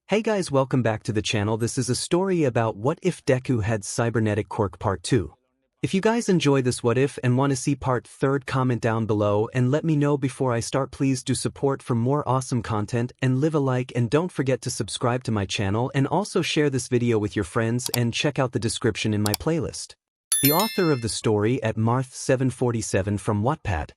Hey guys, welcome back to the channel. This is a story about what if Deku had Cybernetic Quirk Part 2. If you guys enjoy this what if and want to see part 3, comment down below and let me know before I start. Please do support for more awesome content and leave a like, and don't forget to subscribe to my channel and also share this video with your friends and check out the description in my playlist. The author of the story at 𝗧𝗜𝗧𝗟𝗘 from Wattpad.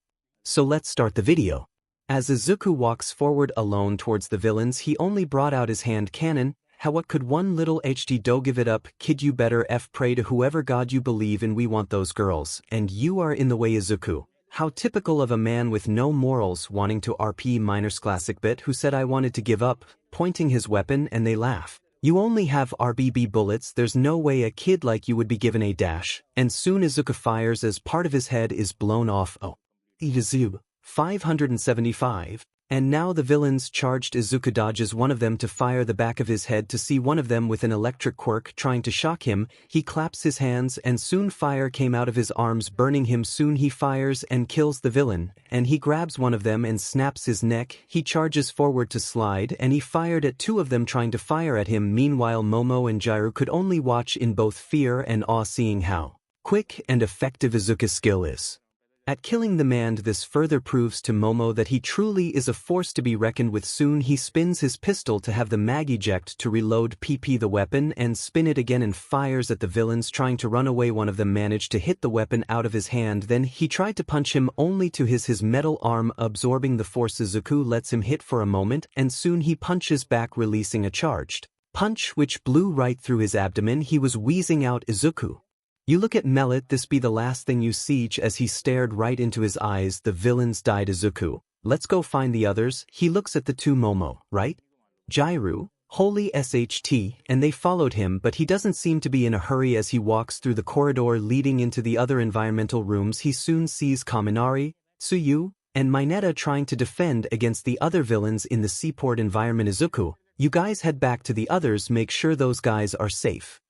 So let's start the video. As Izuku walks forward alone towards the villains, he only brought out his hand cannon. How what could one little 𝗧𝗓𝗧𝗟𝗘 give it up? Kid, you better pray to whoever god you believe in. We want those girls, and you are in the way. Izuku. How typical of a man with no morals wanting to RP minors. Classic bit. Who said I wanted to give up? Pointing his weapon and they laugh. You only have RBB bullets. There's no way a kid like you would be given a dash. And soon Izuku fires as part of his head is blown off. Oh. Izuku. 575. And now the villains charged. Izuku dodges one of them to fire the back of his head to see one of them with an electric quirk trying to shock him. He claps his hands and soon fire came out of his arms burning him. Soon he fires and kills the villain, and he grabs one of them and snaps his neck. He charges forward to slide and he fired at two of them trying to fire at him. Meanwhile Momo and 𝗓𝗓 could only watch in both fear and awe, seeing how quick and effective Izuku's skill is at killing the man. This further proves to Momo that he truly is a force to be reckoned with. Soon he spins his pistol to have the mag eject to reload the weapon and spin it again and fires at the villains trying to run away. One of them managed to hit the weapon out of his hand. Then he tried to punch him only to his metal arm absorbing the force. Izuku lets him hit for a moment and soon he punches back, releasing a charged punch which blew right through his abdomen. He was wheezing out. Izuku. You look at 𝗏𝗏𝗏, this be the last thing you see. As he stared right into his eyes, the villains died. Izuku. Let's go find the others. He looks at the two. Momo, right? 𝗓𝗓, holy SHT, and they followed him, but he doesn't seem to be in a hurry. As he walks through the corridor leading into the other environmental rooms, he soon sees Kaminari, Tsuyu, and Mineta trying to defend against the other villains in the seaport environment. Izuku, you guys head back to the others, make sure those guys are safe.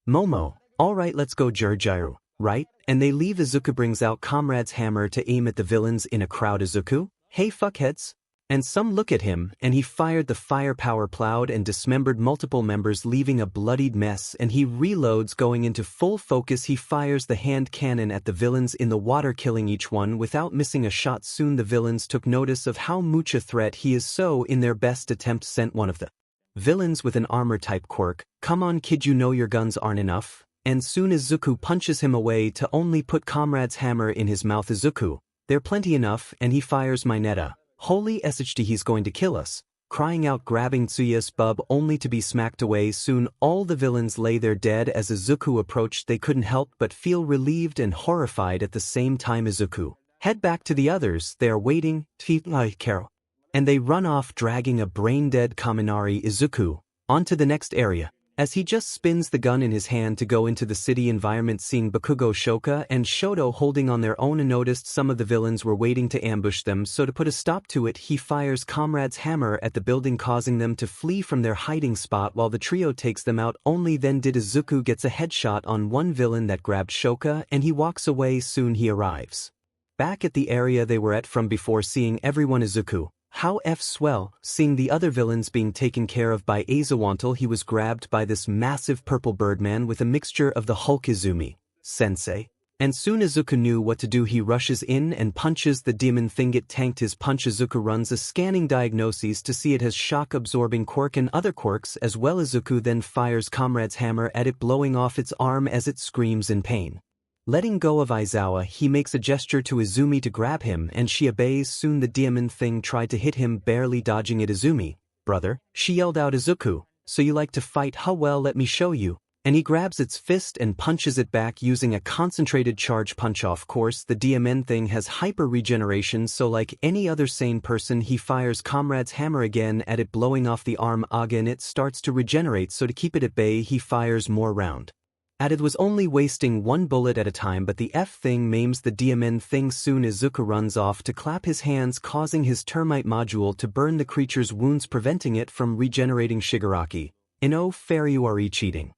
Momo. Alright, let's go. 𝗓𝗓𝗧𝗟𝗘, right? And they leave. Izuku brings out Comrade's hammer to aim at the villains in a crowd. Izuku, hey fuckheads. And some look at him, and he fired the firepower plowed and dismembered multiple members, leaving a bloodied mess, and he reloads. Going into full focus, he fires the hand cannon at the villains in the water, killing each one without missing a shot. Soon the villains took notice of how much a threat he is, so in their best attempt sent one of the villains with an armor type quirk. Come on kid, you know your guns aren't enough. And soon Izuku punches him away to only put Comrade's hammer in his mouth. Izuku, they're plenty enough, and he fires Mineta. Holy SHT, he's going to kill us. Crying out, grabbing Tsuya's bub only to be smacked away. Soon all the villains lay there dead. As Izuku approached, they couldn't help but feel relieved and horrified at the same time. Izuku, head back to the others, they are waiting. And they run off dragging a brain-dead Kaminari. Izuku, on to the next area. As he just spins the gun in his hand to go into the city environment, seeing Bakugo, Shoka, and Shoto holding on their own, and noticed some of the villains were waiting to ambush them, so to put a stop to it, he fires Comrade's hammer at the building, causing them to flee from their hiding spot while the trio takes them out. Only then did Izuku gets a headshot on one villain that grabbed Shoka, and he walks away. Soon he arrives back at the area they were at from before, seeing everyone. Izuku, how swell. Seeing the other villains being taken care of by 𝗓𝗏𝗏𝗏, he was grabbed by this massive purple birdman with a mixture of the Hulk Izumi sensei. And soon Izuku knew what to do. He rushes in and punches the demon thing. It tanked his punch. Izuku runs a scanning diagnosis to see it has shock-absorbing quirk and other quirks as well. Izuku then fires Comrade's hammer at it, blowing off its arm as it screams in pain. Letting go of Aizawa, he makes a gesture to Izumi to grab him, and she obeys. Soon the demon thing tried to hit him, barely dodging it. Izumi, brother, she yelled out. Izuku, so you like to fight, huh? Well, let me show you. And he grabs its fist and punches it back using a concentrated charge punch. Of course, the demon thing has hyper regeneration, so like any other sane person, he fires Comrade's hammer again at it, blowing off the arm. Again it starts to regenerate, so to keep it at bay, he fires more round at it, was only wasting one bullet at a time, but the thing maims the demon thing. Soon Izuku runs off to clap his hands, causing his termite module to burn the creature's wounds, preventing it from regenerating. Shigaraki, no fair, you are cheating.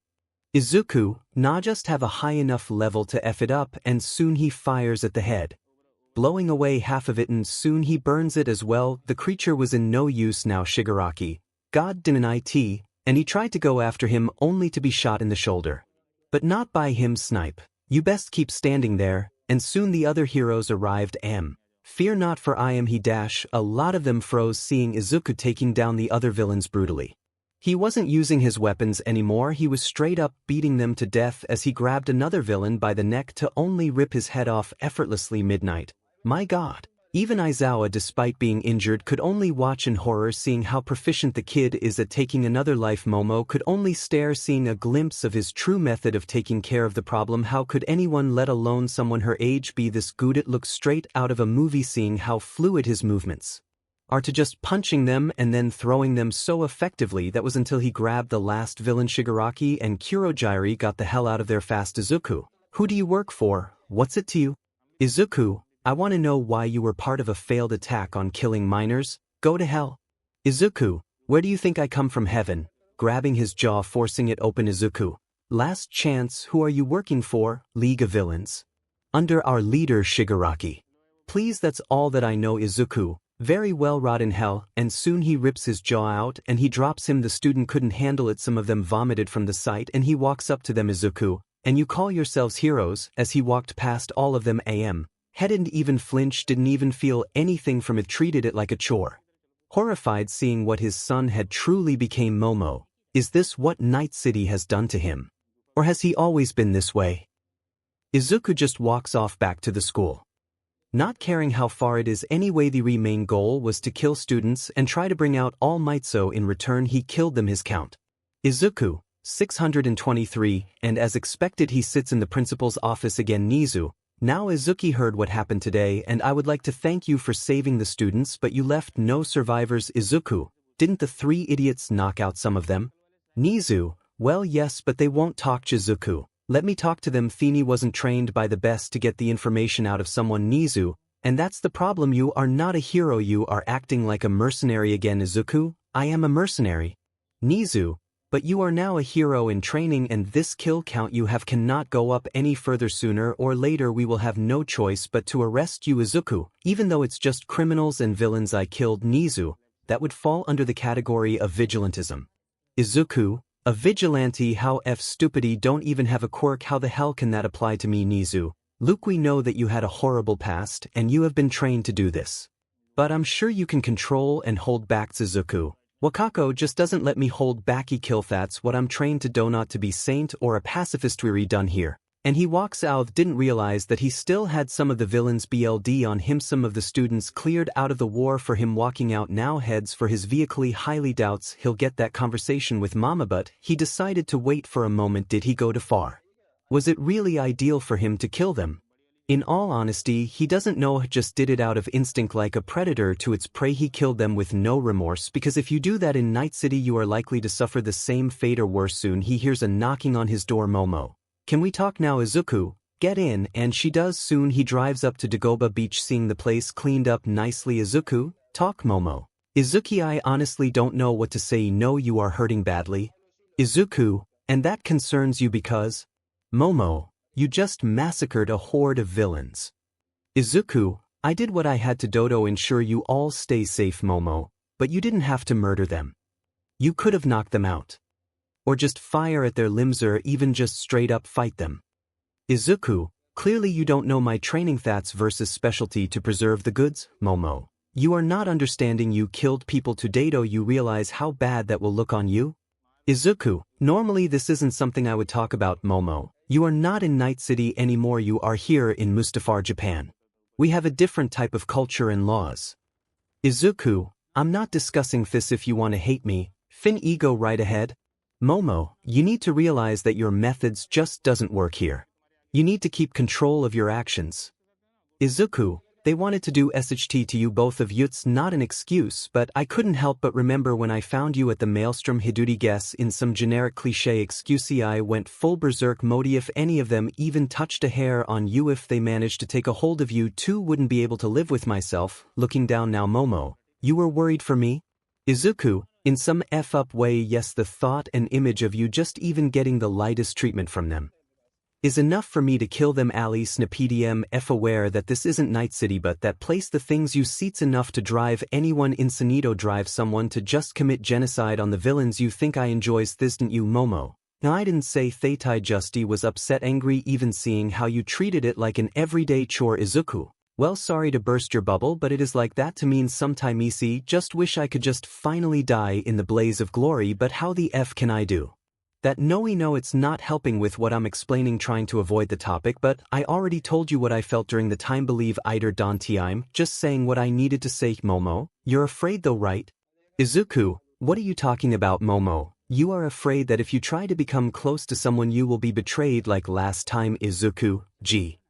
Izuku, nah, just have a high enough level to F it up, and soon he fires at the head, blowing away half of it, and soon he burns it as well. The creature was in no use now. Shigaraki, God damn it, and he tried to go after him only to be shot in the shoulder. But not by him snipe. You best keep standing there, and soon the other heroes arrived. Fear not, for I am he. A lot of them froze seeing Izuku taking down the other villains brutally. He wasn't using his weapons anymore, he was straight up beating them to death as he grabbed another villain by the neck to only rip his head off effortlessly. Midnight. My god. Even Izawa, despite being injured, could only watch in horror seeing how proficient the kid is at taking another life. Momo could only stare seeing a glimpse of his true method of taking care of the problem. How could anyone, let alone someone her age, be this good? It looks straight out of a movie, seeing how fluid his movements are to just punching them and then throwing them so effectively. That was until he grabbed the last villain. Shigaraki and Kurojirai got the hell out of there fast. Izuku, who do you work for? What's it to you? Izuku, I want to know why you were part of a failed attack on killing minors. Go to hell. Izuku, where do you think I come from? Heaven. Grabbing his jaw, forcing it open. Izuku, last chance. Who are you working for? League of Villains. Under our leader Shigaraki. Please, that's all that I know. Izuku, very well, rot in hell. And soon he rips his jaw out and he drops him. The student couldn't handle it. Some of them vomited from the sight and he walks up to them. Izuku, and you call yourselves heroes? As he walked past all of them, hadn't even flinched, didn't even feel anything from it, treated it like a chore. Horrified seeing what his son had truly became. Momo, is this what Night City has done to him? Or has he always been this way? Izuku just walks off back to the school, not caring how far it is anyway. The main goal was to kill students and try to bring out All Might, so in return he killed them. His count. Izuku, 623, and as expected he sits in the principal's office again. Nizu, now Izuki heard what happened today and I would like to thank you for saving the students, but you left no survivors. Izuku, didn't the 3 idiots knock out some of them? Nizu, well yes, but they won't talk. Izuku, let me talk to them. Fini wasn't trained by the best to get the information out of someone. Nizu, and that's the problem, you are not a hero, you are acting like a mercenary again. Izuku, I am a mercenary. Nizu, but you are now a hero in training and this kill count you have cannot go up any further. Sooner or later we will have no choice but to arrest you. Izuku, even though it's just criminals and villains I killed. Nizu, that would fall under the category of vigilantism. Izuku, a vigilante? How stupidity, don't even have a quirk, how the hell can that apply to me? Nizu, Luke, we know that you had a horrible past and you have been trained to do this, but I'm sure you can control and hold back. Izuku, Wakako just doesn't let me hold back. Kill, that's what I'm trained to do, not to be saint or a pacifist. We're done here. And he walks out. Didn't realize that he still had some of the villains BLD on him. Some of the students cleared out of the war for him. Walking out now, heads for his vehicle. Highly doubts he'll get that conversation with Mama, but he decided to wait for a moment. Did he go too far? Was it really ideal for him to kill them? In all honesty, he doesn't know, just did it out of instinct like a predator to its prey. He killed them with no remorse, because if you do that in Night City you are likely to suffer the same fate or worse. Soon he hears a knocking on his door. Momo, can we talk now? Izuku, get in, and she does. Soon he drives up to Dagoba Beach, seeing the place cleaned up nicely. Izuku, talk. Momo, Izuki, I honestly don't know what to say. No, you are hurting badly. Izuku, and that concerns you because? Momo, you just massacred a horde of villains. Izuku, I did what I had to Dodo ensure you all stay safe. Momo, but you didn't have to murder them. You could have knocked them out. Or just fire at their limbs, or even just straight up fight them. Izuku, clearly you don't know my training. That's versus specialty to preserve the goods. Momo, you are not understanding. You killed people to Dodo. You realize how bad that will look on you? Izuku, normally this isn't something I would talk about. Momo, you are not in Night City anymore, you are here in Mustafar, Japan. We have a different type of culture and laws. Izuku, I'm not discussing this. If you want to hate me, Fin ego right ahead. Momo, you need to realize that your methods just doesn't work here. You need to keep control of your actions. Izuku, they wanted to do SHT to you, both of you. It's not an excuse, but I couldn't help but remember when I found you at the Maelstrom. Hiduri, guess in some generic cliche excuse I went full berserk mode. If any of them even touched a hair on you, if they managed to take a hold of you too, wouldn't be able to live with myself. Looking down now. Momo, you were worried for me? Izuku, in some up way, yes, the thought and image of you just even getting the lightest treatment from them. is enough for me to kill them. 𝐒𝐮𝐬𝗡𝗡 aware that this isn't Night City but that place the things you see's enough to drive anyone 𝗔𝗍𝗍 drive someone to just commit genocide on the villains you think I enjoys 𝗧𝗜𝗧𝗟𝗡. Now I didn't say 𝗧𝗧𝗧𝗟𝗘 justy was upset angry even seeing how you treated it like an everyday chore Izuku. Well sorry to burst your bubble but it is like that to mean sometime just wish I could just finally die in the blaze of glory but how the F can I do? That no it's not helping with what I'm explaining trying to avoid the topic but I already told you what I felt during the time believe eider don time just saying what I needed to say Momo, you're afraid though right? Izuku, what are you talking about Momo? You are afraid that if you try to become close to someone you will be betrayed like last time Izuku, gee.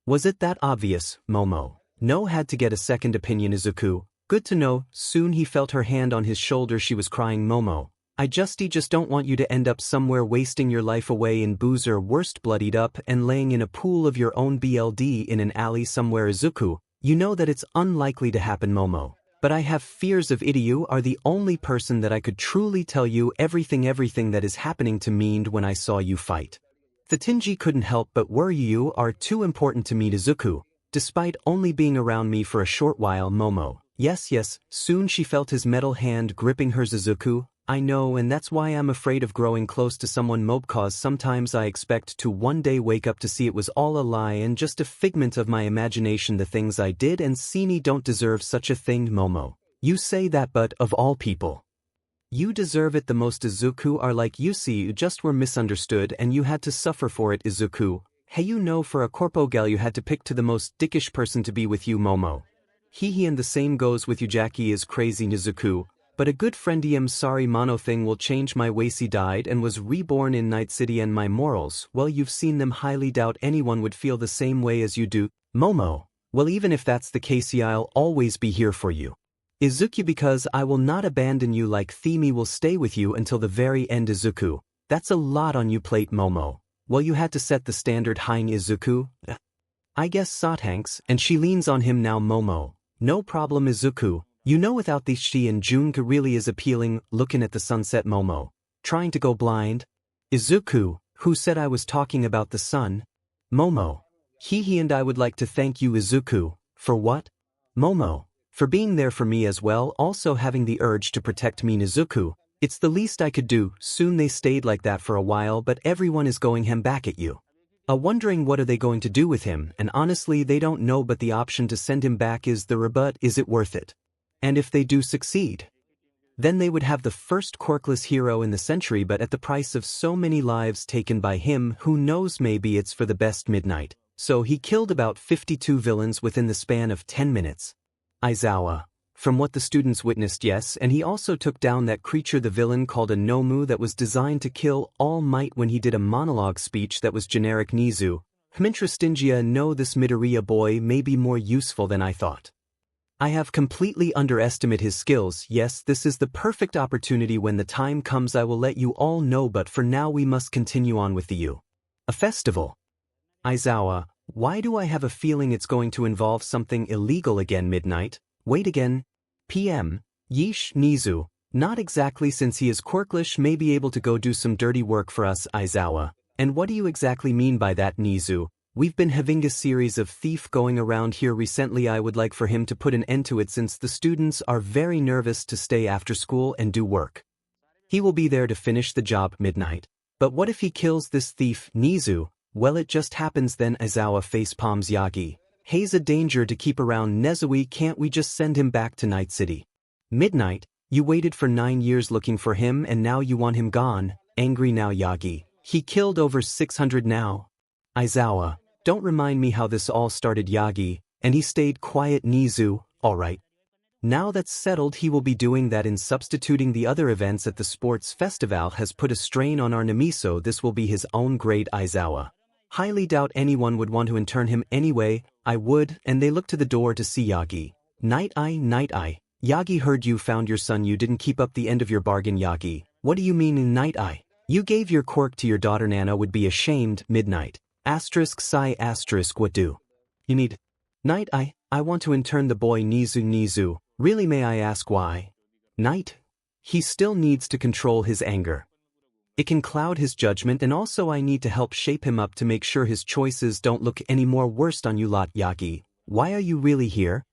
Was it that obvious, Momo? No had to get a second opinion Izuku, good to know, soon he felt her hand on his shoulder she was crying Momo. I just don't want you to end up somewhere wasting your life away in booze or worst bloodied up and laying in a pool of your own BLD in an alley somewhere Izuku, you know that it's unlikely to happen Momo. But I have fears of you are the only person that I could truly tell you everything that is happening to me when I saw you fight. The Tinji couldn't help but worry you are too important to meet Izuku, despite only being around me for a short while Momo. Yes, soon she felt his metal hand gripping hers Izuku, I know and that's why I'm afraid of growing close to someone cause sometimes I expect to one day wake up to see it was all a lie and just a figment of my imagination the things I did and seen don't deserve such a thing Momo. You say that but of all people. You deserve it the most Izuku are like you see you just were misunderstood and you had to suffer for it Izuku. Hey you know for a corpo gal you had to pick to the most dickish person to be with you Momo. He and the same goes with you Jackie is crazy Izuku. But a good friend sorry mono thing will change my ways died and was reborn in Night City and my morals well you've seen them highly doubt anyone would feel the same way as you do, Momo. Well even if that's the case I'll always be here for you. Izuku because I will not abandon you like Themi will stay with you until the very end Izuku. That's a lot on you plate Momo. Well you had to set the standard high Izuku. I guess Sothanks and she leans on him now Momo. No problem Izuku. You know without these she and Junka really is appealing, looking at the sunset Momo. Trying to go blind? Izuku, who said I was talking about the sun? Momo. He and I would like to thank you Izuku, for what? Momo. For being there for me as well also having the urge to protect me Izuku. It's the least I could do, soon they stayed like that for a while but everyone is going him back at you. Wondering what are they going to do with him and honestly they don't know but the option to send him back is the rebut is it worth it? And if they do succeed, then they would have the first quirkless hero in the century but at the price of so many lives taken by him who knows maybe it's for the best midnight. So he killed about 52 villains within the span of 10 minutes. Aizawa. From what the students witnessed yes and he also took down that creature the villain called a Nomu that was designed to kill All Might when he did a monologue speech that was generic 𝗔𝗍𝗧𝗟𝗘 no this Midoriya boy may be more useful than I thought. I have completely underestimated his skills yes this is the perfect opportunity when the time comes I will let you all know but for now we must continue on with a festival. Aizawa, why do I have a feeling it's going to involve something illegal again midnight? Wait again. PM. Yeesh Nizu. Not exactly since he is quirkless may be able to go do some dirty work for us Aizawa. And what do you exactly mean by that Nizu? We've been having a series of thief going around here recently I would like for him to put an end to it since the students are very nervous to stay after school and do work. He will be there to finish the job midnight. But what if he kills this thief Nizu? Well it just happens then Aizawa face palms Yagi. He's a danger to keep around Nezuki can't we just send him back to Night City? Midnight, you waited for 9 years looking for him and now you want him gone, angry now Yagi. He killed over 600 now. Aizawa, don't remind me how this all started Yagi, and he stayed quiet Nizu, alright. Now that's settled he will be doing that in substituting the other events at the sports festival has put a strain on our Namiso this will be his own grade Aizawa. Highly doubt anyone would want to intern him anyway, I would, and they look to the door to see Yagi. Night eye. Yagi heard you found your son you didn't keep up the end of your bargain Yagi. What do you mean in Night Eye? You gave your quirk to your daughter Nana would be ashamed midnight. Asterisk sigh asterisk what do? You need? Night Eye, I want to intern the boy Nizu. Really may I ask why? Night? He still needs to control his anger. It can cloud his judgment, and also I need to help shape him up to make sure his choices don't look any more worse on you lot Yagi. Why are you really here?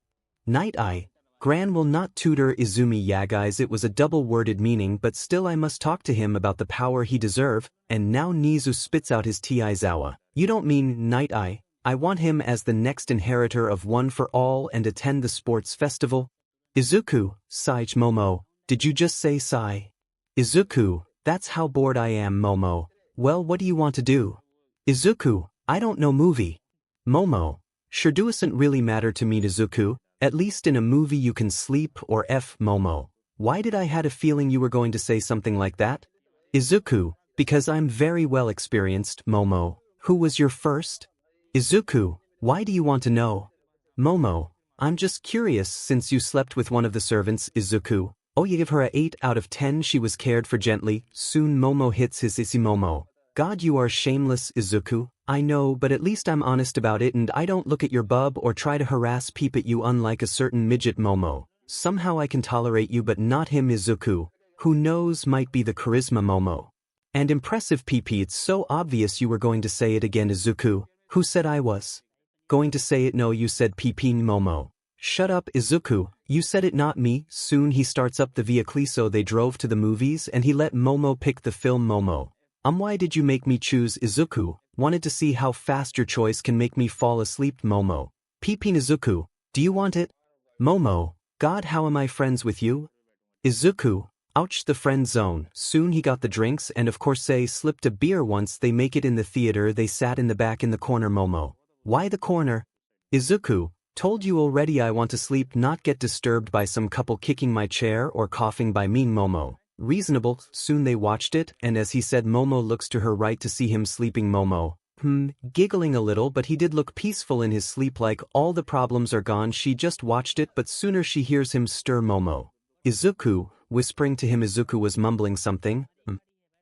Night Eye. Gran will not tutor Izumi Yagis. It was a double-worded meaning, but still I must talk to him about the power he deserve, and now Nizu spits out his 𝗧𝗧𝗟𝗧. You don't mean Night Eye? I want him as the next inheritor of One for All and attend the sports festival? Izuku, Sage Momo, did you just say Sai? Izuku, that's how bored I am Momo. Well, what do you want to do? Izuku, I don't know movie. Momo, sure doesn't really matter to me Izuku. At least in a movie you can sleep or F Momo. Why did I had a feeling you were going to say something like that? Izuku, because I'm very well experienced, Momo. Who was your first? Izuku, why do you want to know? Momo, I'm just curious since you slept with one of the servants, Izuku. Oh, you give her a 8 out of 10, she was cared for gently. Soon Momo hits his issy Momo. God, you are shameless, Izuku. I know, but at least I'm honest about it and I don't look at your bub or try to harass peep at you unlike a certain midget Momo. Somehow I can tolerate you but not him Izuku. Who knows, might be the charisma Momo. And impressive PP, it's so obvious you were going to say it again Izuku. Who said I was going to say it? No, you said PP Momo. Shut up Izuku, you said it not me. Soon he starts up the vehicle so they drove to the movies and he let Momo pick the film Momo. Why did you make me choose Izuku? Wanted to see how fast your choice can make me fall asleep Momo. PP Izuku, do you want it? Momo, God, how am I friends with you? Izuku, ouch, the friend zone. Soon he got the drinks and of course they slipped a beer once they make it in the theater. They sat in the back in the corner Momo. Why the corner? Izuku, told you already I want to sleep, not get disturbed by some couple kicking my chair or coughing by me Momo. Reasonable. Soon they watched it, and as he said Momo looks to her right to see him sleeping Momo. Giggling a little, but he did look peaceful in his sleep, like all the problems are gone. She just watched it, but sooner she hears him stir Momo. Izuku, whispering to him. Izuku was mumbling something.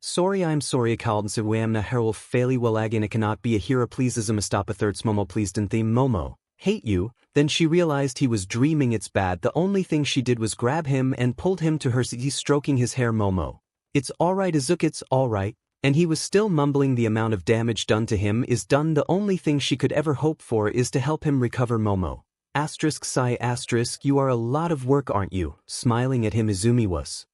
Sorry, I'm sorry 𝗏𝗧𝗟𝗓𝗏 Harold fairly well again. I cannot be a hero please Izumastapa thirds Momo pleased in theme Momo. Hate you. Then she realized he was dreaming. It's bad. The only thing she did was grab him and pulled him to her, stroking his hair Momo. It's alright Izuku, it's alright. And he was still mumbling. The amount of damage done to him is done. The only thing she could ever hope for is to help him recover Momo. Sigh you are a lot of work aren't you? Smiling at him Izumi was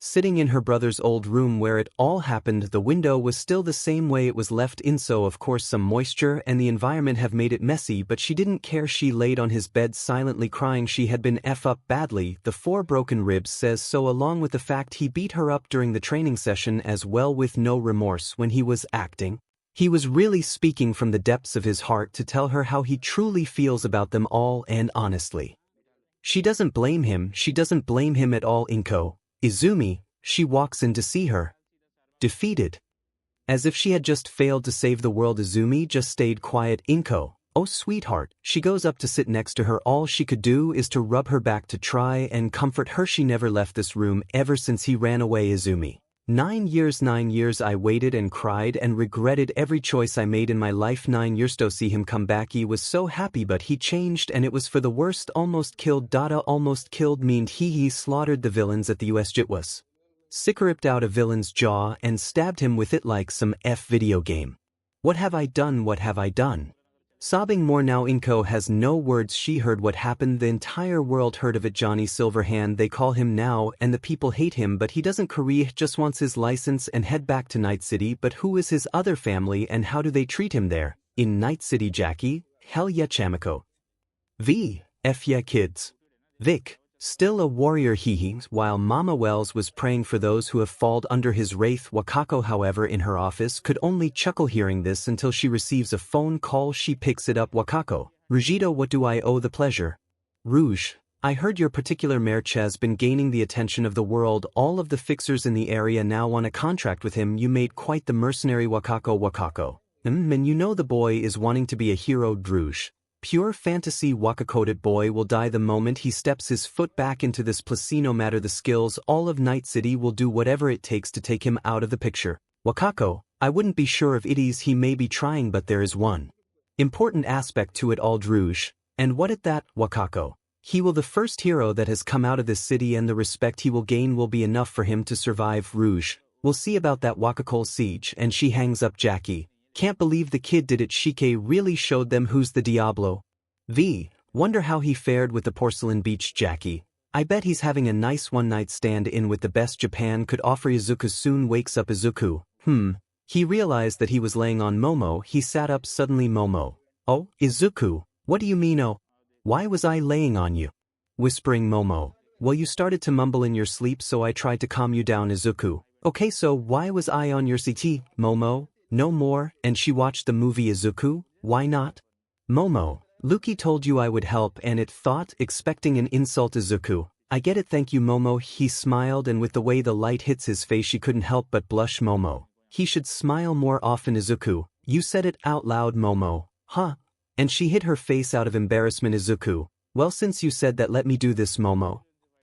sitting in her brother's old room where it all happened. The window was still the same way it was left in, so of course some moisture and the environment have made it messy, but she didn't care. She laid on his bed silently crying. She had been up badly. The 4 broken ribs says so, along with the fact he beat her up during the training session as well, with no remorse when he was acting. He was really speaking from the depths of his heart to tell her how he truly feels about them all, and honestly, she doesn't blame him. She doesn't blame him at all. Izumi, she walks in to see her defeated. As if she had just failed to save the world. Izumi just stayed quiet. Oh sweetheart. She goes up to sit next to her. All she could do is to rub her back to try and comfort her. She never left this room ever since he ran away. Izumi. 9 years I waited and cried and regretted every choice I made in my life. 9 years to see him come back. He was so happy, but he changed and it was for the worst. Almost killed Dada, almost killed mean he slaughtered the villains at the US Jitwas. Sick ripped out a villain's jaw and stabbed him with it like some video game. What have I done? What have I done? Sobbing more now. Inko has no words. She heard what happened. The entire world heard of it. Johnny Silverhand they call him now, and the people hate him, but he doesn't. Korea just wants his license and head back to Night City. But who is his other family and how do they treat him there? In Night City, Jackie? Hell yeah, Chamiko. F yeah, kids. Vic. Still a warrior while Mama Wells was praying for those who have fallen under his wrath. Wakako, however, in her office could only chuckle hearing this until she receives a phone call. She picks it up. Wakako. Rugito, what do I owe the pleasure? Rouge. I heard your particular merch has been gaining the attention of the world. All of the fixers in the area now want a contract with him. You made quite the mercenary. Wakako. And you know the boy is wanting to be a hero. Rouge. Pure fantasy. Wakakoted boy will die the moment he steps his foot back into this place. No matter the skills, all of Night City will do whatever it takes to take him out of the picture. Wakako, I wouldn't be sure if it is he may be trying, but there is one important aspect to it all. Rouge. And what at that? Wakako. He will the first hero that has come out of this city, and the respect he will gain will be enough for him to survive. Rouge. We'll see about that 𝗒𝗧𝗟𝗘, and she hangs up Jackie. Can't believe the kid did it. 𝗓𝗍 really showed them who's the Diablo. Wonder how he fared with the porcelain beach Jackie. I bet he's having a nice one-night stand-in with the best Japan could offer. Izuku soon wakes up. Izuku. He realized that he was laying on Momo. He sat up suddenly. Momo. Oh, Izuku, what do you mean oh? Why was I laying on you? Whispering Momo. Well, you started to mumble in your sleep, so I tried to calm you down. Izuku. Okay, so why was I on your CT? Momo. No more. And she watched the movie. Izuku. Why not? Momo. Luki told you I would help, and it thought, expecting an insult. Izuku. I get it, thank you Momo. He smiled, and with the way the light hits his face she couldn't help but blush. Momo. He should smile more often. Izuku. You said it out loud. Momo. Huh? And she hid her face out of embarrassment. Izuku. Well, since you said that, let me do this. Momo.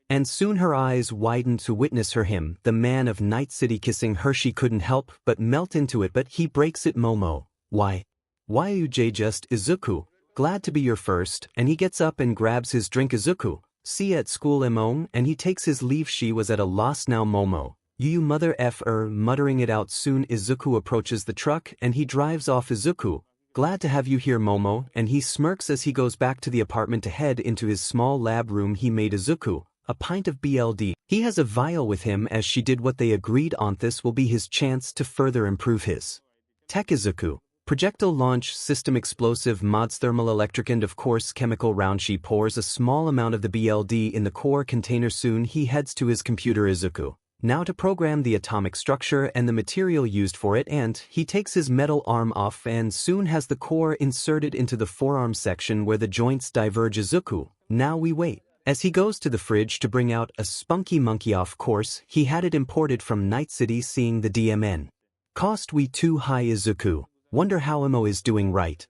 And soon her eyes widened to witness him, the man of Night City, kissing her. She couldn't help but melt into it, but he breaks it. Momo. Why? Why are you just Izuku? Glad to be your first, and he gets up and grabs his drink. Izuku. See you at school. Emon, and he takes his leave. She was at a loss now. Momo. You mother effer, muttering it out. Soon Izuku approaches the truck and he drives off. Izuku. Glad to have you here Momo, and he smirks as he goes back to the apartment to head into his small lab room he made. Izuku. A pint of BLD. He has a vial with him as she did what they agreed on. This will be his chance to further improve his tech. Izuku. Projectile launch system, explosive mods, thermal, electric, and of course chemical round. She pours a small amount of the BLD in the core container. Soon he heads to his computer. Izuku. Now to program the atomic structure and the material used for it, and he takes his metal arm off and soon has the core inserted into the forearm section where the joints diverge. Izuku. Now we wait. As he goes to the fridge to bring out a spunky monkey. Of course, he had it imported from Night City. Seeing the DMN cost we too high. Izuku. Wonder how Emo is doing. Right?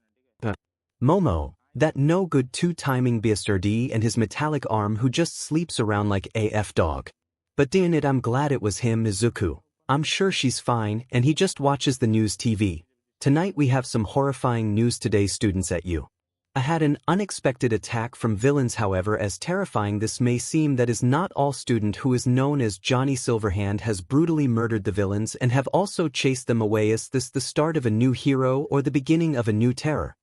Momo. That no good two-timing BSRD and his metallic arm who just sleeps around like AF dog. But damn it, I'm glad it was him. Izuku. I'm sure she's fine, and he just watches the news TV. Tonight we have some horrifying news today, students. At you. I had an unexpected attack from villains. However, as terrifying this may seem, that is not all. Student who is known as Johnny Silverhand has brutally murdered the villains and have also chased them away. Is this the start of a new hero or the beginning of a new terror?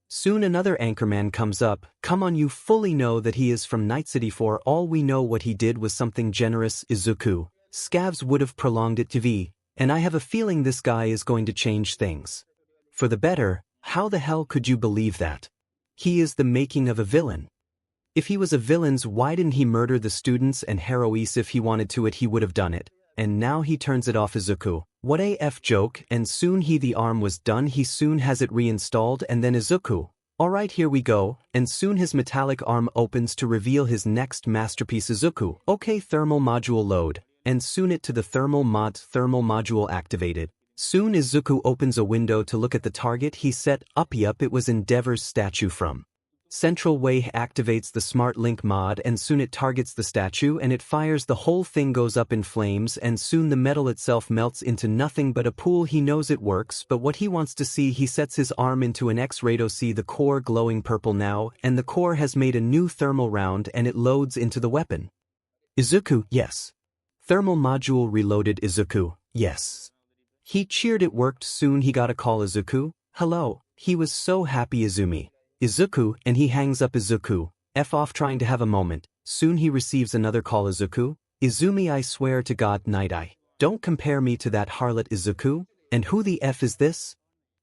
Soon another anchorman comes up. Come on, you fully know that he is from Night City. For all we know, what he did was something generous. Izuku. Scavs would have prolonged it to V, and I have a feeling this guy is going to change things for the better. How the hell could you believe that? He is the making of a villain. If he was a villain, why didn't he murder the students and heroes? If he wanted to he would have done it. And now he turns it off. Izuku. What a F joke. And soon the arm was done. He soon has it reinstalled, and then Izuku. Alright, here we go. And soon his metallic arm opens to reveal his next masterpiece. Izuku. Okay, thermal module load. And soon it to the thermal module activated. Soon Izuku opens a window to look at the target he set up. Yup, it was Endeavor's statue from Central Way. Activates the Smart Link mod, and soon it targets the statue and it fires. The whole thing goes up in flames, and soon the metal itself melts into nothing but a pool. He knows it works, but what he wants to see, he sets his arm into an X-ray to see the core glowing purple now, and the core has made a new thermal round and it loads into the weapon. Izuku. Yes. Thermal module reloaded. Izuku. Yes. He cheered. It worked. Soon he got a call. Izuku. Hello. He was so happy. Izumi. Izuku, and he hangs up. Izuku. F off, trying to have a moment. Soon he receives another call. Izuku. Izumi, I swear to God, Night Eye. Don't compare me to that harlot. Izuku. And who the F is this?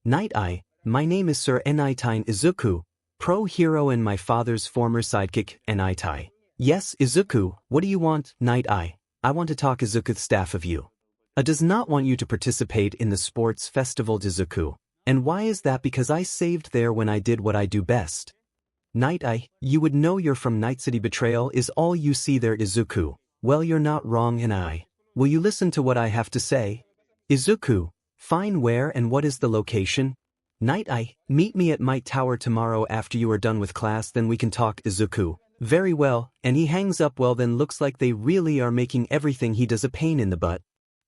Night Eye. My name is Sir Enitai Izuku. Pro hero and my father's former sidekick, Enitai. Yes, Izuku. What do you want? Night Eye. I want to talk. Izuku. Staff of you. Does not want you to participate in the sports festival. Izuku. And why is that? Because I saved there when I did what I do best. Night Eye, you would know you're from Night City. Betrayal is all you see there. Izuku. Well, you're not wrong. And will you listen to what I have to say? Izuku. Fine. Where and what is the location? Night Eye, meet me at Might Tower tomorrow after you are done with class, then we can talk. Izuku. Very well, and he hangs up. Well, then looks like they really are making everything he does a pain in the butt.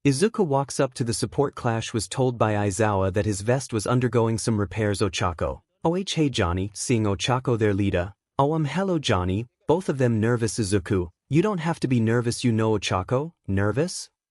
Izuku walks up to the support clash. Was told by Aizawa that his vest was undergoing some repairs. Ochako. Oh hey Johnny, seeing Ochako their leader. Oh hello Johnny, both of them nervous. Izuku. You don't have to be nervous, you know. Ochako. Nervous?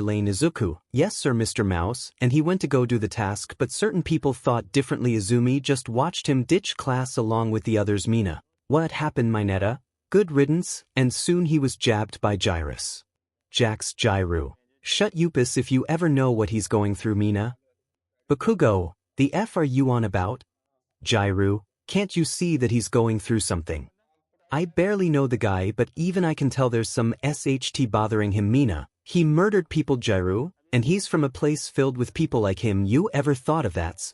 fire lane Izuku. Yes sir Mr. Mouse, and he went to go do the task but certain people thought differently. Izumi just watched him ditch class along with the others. Mina. What happened Mineta? Good riddance, and soon he was jabbed by Gyrus. Jax Gyru. Shut Upus if you ever know what he's going through. Mina. Bakugo, the F are you on about? Gyru, can't you see that he's going through something? I barely know the guy but even I can tell there's some SHT bothering him. Mina, he murdered people. Gyru, and he's from a place filled with people like him. You ever thought of that?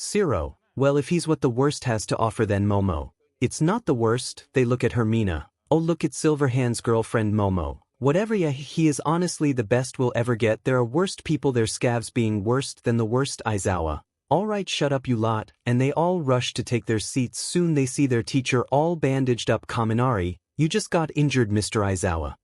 Zero, well if he's what the worst has to offer then Momo. It's not the worst, they look at her. Mina, oh look at Silverhand's girlfriend Momo. Whatever he is honestly the best we'll ever get. There are worst people. Their scavs being worse than the worst. Aizawa. Alright shut up you lot, and they all rush to take their seats. Soon they see their teacher all bandaged up. Kaminari, you just got injured Mr. Aizawa.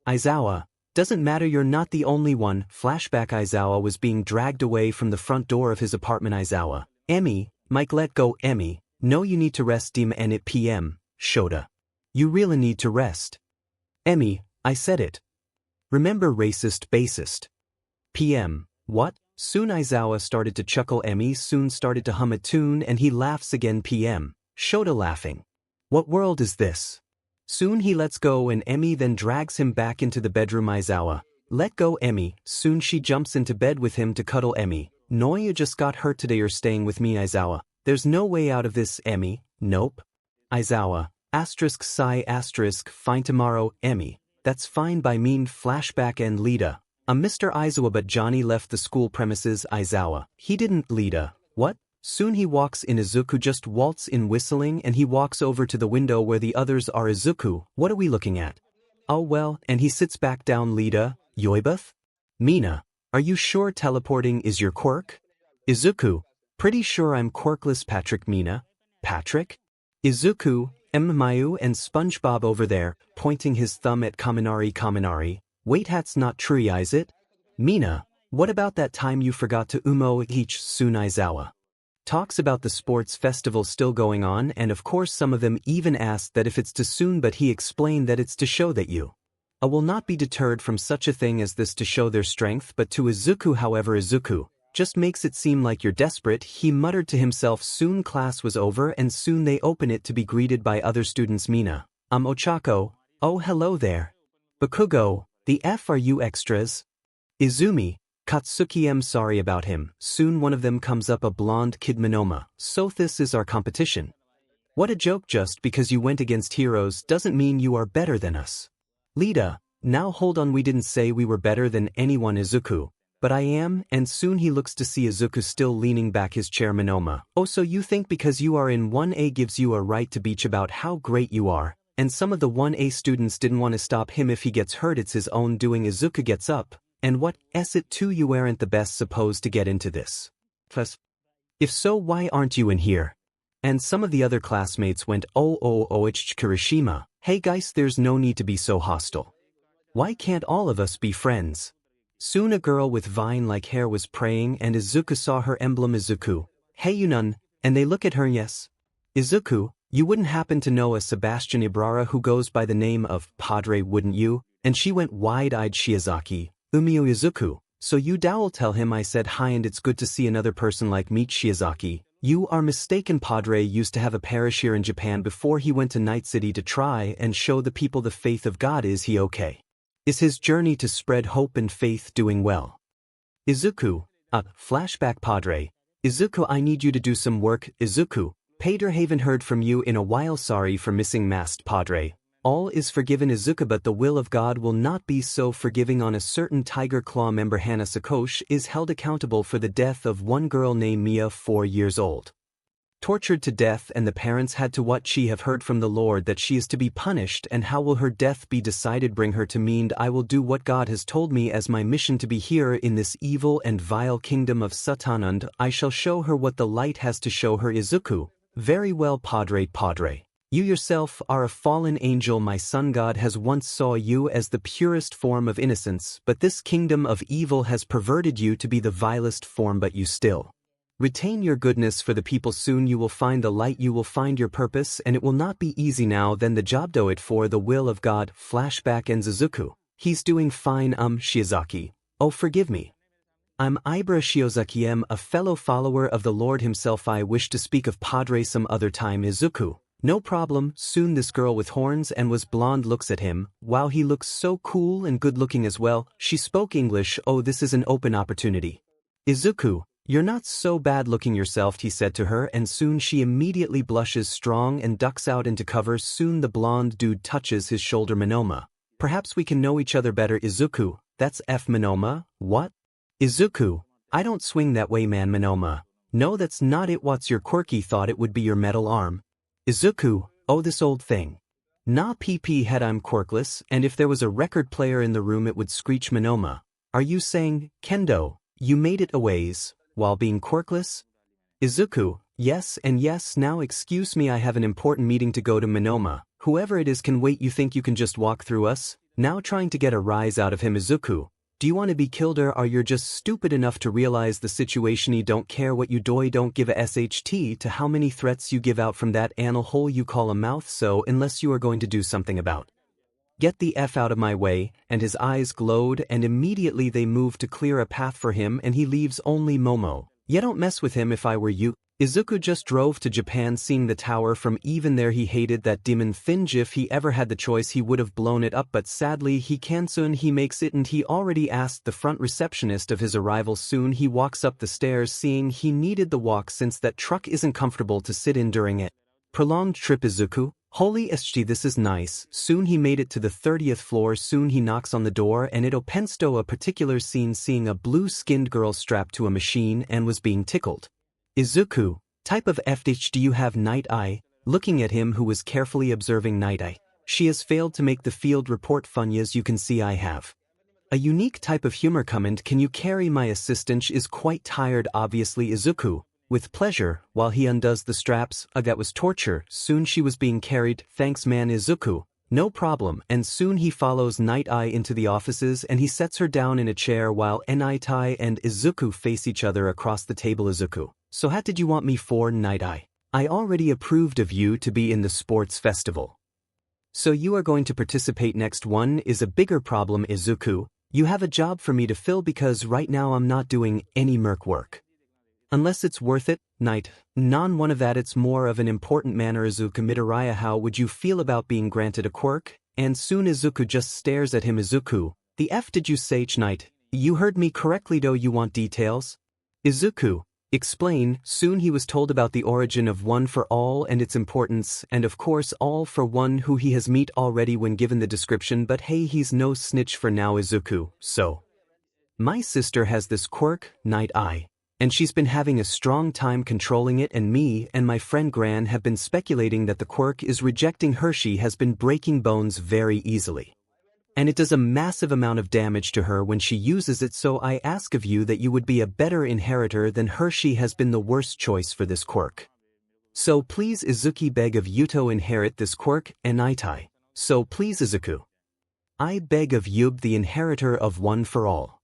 Aizawa, doesn't matter you're not the only one. Flashback Aizawa was being dragged away from the front door of his apartment. Aizawa. Emmy, Mike let go. Emmy, no you need to rest. Dim and it PM, Shota. You really need to rest. Emmy, I said it. Remember racist bassist. PM, what? Soon Aizawa started to chuckle. Emmy soon started to hum a tune and he laughs again. PM, Shota laughing. What world is this? Soon he lets go and Emmy then drags him back into the bedroom. Aizawa, let go Emmy. Soon she jumps into bed with him to cuddle. Emmy, no you just got hurt today. You're staying with me. Aizawa, there's no way out of this. Emmy, nope. Aizawa, asterisk sigh asterisk fine tomorrow. Emmy, that's fine by me. Flashback and Lita. Mr. Aizawa but Johnny left the school premises. Aizawa, he didn't. Lita, what? Soon he walks in. Izuku just waltz in whistling and he walks over to the window where the others are. Izuku, what are we looking at? Oh well, and he sits back down. Lita, Yoibuth? Mina, are you sure teleporting is your quirk? Izuku, pretty sure I'm quirkless. Patrick. Mina, Patrick? Izuku, Mayu and SpongeBob over there, pointing his thumb at Kaminari. Kaminari, wait that's not true is it? Mina, what about that time you forgot to each? Soon Aizawa talks about the sports festival still going on and of course some of them even asked that if it's too soon but he explained that it's to show that you will not be deterred from such a thing as this to show their strength. But to Izuku however Izuku just makes it seem like you're desperate. He muttered to himself. Soon class was over and soon they open it to be greeted by other students. Mina, Ochako, oh hello there. Bakugo, the F are you extras? Izumi, 𝗧𝗜𝗧𝗟𝗘 about him. Soon one of them comes up, a blonde kid. 𝗏𝗏. So this is our competition. What a joke, just because you went against heroes doesn't mean you are better than us. Lita, now hold on, we didn't say we were better than anyone Izuku. But I am, and soon he looks to see Izuku still leaning back his chair. 𝗏𝗏. Oh, so you think because you are in 1A gives you a right to bitch about how great you are, and some of the 1A students didn't want to stop him if he gets hurt, it's his own doing. Izuku gets up, and what is it too, you aren't the best supposed to get into this. Plus, if so, why aren't you in here? And some of the other classmates went, 𝗒𝗡𝗧𝗟𝗡. Hey guys, there's no need to be so hostile. Why can't all of us be friends? Soon a girl with vine-like hair was praying, and Izuku saw her emblem. Izuku, hey you nun, and they look at her. Yes. Izuku, you wouldn't happen to know a Sebastian Ibarra who goes by the name of Padre, wouldn't you? And she went wide-eyed. Shiozaki, Umio. Izuku, so you dow'll tell him I said hi and it's good to see another person like me. Shiozaki, you are mistaken. Padre used to have a parish here in Japan before he went to Night City to try and show the people the faith of God. Is he okay? Is his journey to spread hope and faith doing well? Izuku, flashback. Padre, Izuku, I need you to do some work. Izuku, Pater, haven't heard from you in a while, sorry for missing Masked. Padre, all is forgiven. Izuku, but the will of God will not be so forgiving. On a certain Tiger Claw member, Hana Sakosh, is held accountable for the death of one girl named Mia, 4 years old. Tortured to death, and the parents had to what she have heard from the Lord that she is to be punished, and how will her death be decided? Bring her to me and I will do what God has told me as my mission to be here in this evil and vile kingdom of Satanand. I shall show her what the light has to show her. Izuku, very well. Padre, Padre, you yourself are a fallen angel. My son, God has once saw you as the purest form of innocence, but this kingdom of evil has perverted you to be the vilest form, but you still retain your goodness for the people. Soon you will find the light, you will find your purpose, and it will not be easy now. Then the job, do it for the will of God. Flashback. And Izuku, he's doing fine. Shiozaki, oh forgive me. I'm Ibra Shiozaki, a fellow follower of the Lord himself. I wish to speak of Padre some other time. Izuku, no problem. Soon this girl with horns and was blonde looks at him. Wow, he looks so cool and good looking as well. She spoke English. Oh, this is an open opportunity. Izuku, you're not so bad looking yourself, he said to her, and soon she immediately blushes strong and ducks out into cover. Soon the blonde dude touches his shoulder. 𝗏𝗏, perhaps we can know each other better. Izuku, that's 𝗏𝗏, what? Izuku, I don't swing that way, man. 𝗏𝗏, no, that's not it. What's your quirky? Thought it would be your metal arm. Izuku, oh, this old thing. Nah, PP head, I'm quirkless, and if there was a record player in the room it would screech. 𝗏𝗏, are you saying, Kendo, you made it a ways while being quirkless? Izuku, yes and yes. Now excuse me, I have an important meeting to go to. 𝗏𝗏, whoever it is can wait. You think you can just walk through us? Now trying to get a rise out of him. Izuku, do you want to be killed or are you just stupid enough to realize the situation? You don't care what you do, don't give a SHT to how many threats you give out from that anal hole you call a mouth. So unless you are going to do something about get the F out of my way. And his eyes glowed, and immediately they moved to clear a path for him, and he leaves only Momo. Yeah, don't mess with him if I were you. Izuku just drove to Japan, seeing the tower from even there. He hated that demon Finj. If he ever had the choice he would have blown it up, but sadly he can't. Soon he makes it, and he already asked the front receptionist of his arrival. Soon he walks up the stairs, seeing he needed the walk since that truck isn't comfortable to sit in during it. Prolonged trip. Izuku, holy SG, this is nice. Soon he made it to the 30th floor. Soon he knocks on the door, and it opens to a particular scene, seeing a blue-skinned girl strapped to a machine and was being tickled. Izuku, type of FH do you have? Night Eye, looking at him who was carefully observing Night Eye. She has failed to make the field report. Funny, as you can see I have a unique type of humor. Comment, can you carry my assistant? She is quite tired obviously. Izuku, with pleasure, while he undoes the straps. That was torture. Soon she was being carried. Thanks man. Izuku, no problem. And soon he follows Night Eye into the offices, and he sets her down in a chair while Night Eye and Izuku face each other across the table. Izuku, so what did you want me for? Night Eye, I already approved of you to be in the sports festival, so you are going to participate. Next one is a bigger problem. Izuku, you have a job for me to fill because right now I'm not doing any merc work. Unless it's worth it. Night, non one of that, it's more of an important manner. Izuku Midoriya, how would you feel about being granted a quirk? And soon Izuku just stares at him. Izuku, the F did you say? Night, You heard me correctly. Do you want details? Izuku, explain. Soon he was told about the origin of One for All and its importance, and of course All for One who he has met already when given the description, but hey, he's no snitch for now. Izuku, so my sister has this quirk, Night Eye, and she's been having a strong time controlling it, and me and my friend Gran have been speculating that the quirk is rejecting her. She has been breaking bones very easily, and it does a massive amount of damage to her when she uses it, so I ask of you that you would be a better inheritor than her. She has been the worst choice for this quirk. So please Izuku, beg of you to inherit this quirk, Night Eye. So please Izuku, I beg of you, the inheritor of One for All.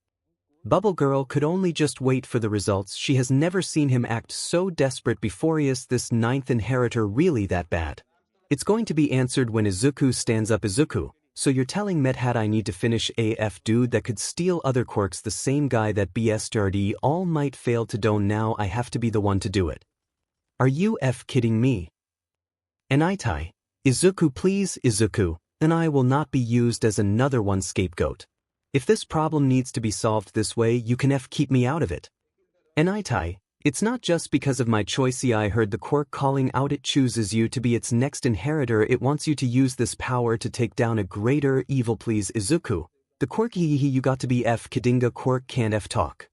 Bubble Girl could only just wait for the results. She has never seen him act so desperate before. Is this ninth inheritor really that bad? It's going to be answered when Izuku stands up. Izuku, so you're telling Medhat I need to finish AF dude that could steal other quirks, the same guy that BSTRD all might fail to do. Now I have to be the one to do it. Are you kidding me? Enitai, Izuku, please Izuku, and I will not be used as another one scapegoat. If this problem needs to be solved this way, you can keep me out of it. Enitai, it's not just because of my choice. I heard the quirk calling out. It chooses you to be its next inheritor. It wants you to use this power to take down a greater evil. Please Izuku, the quirk you got to be Kidinga quirk can't talk.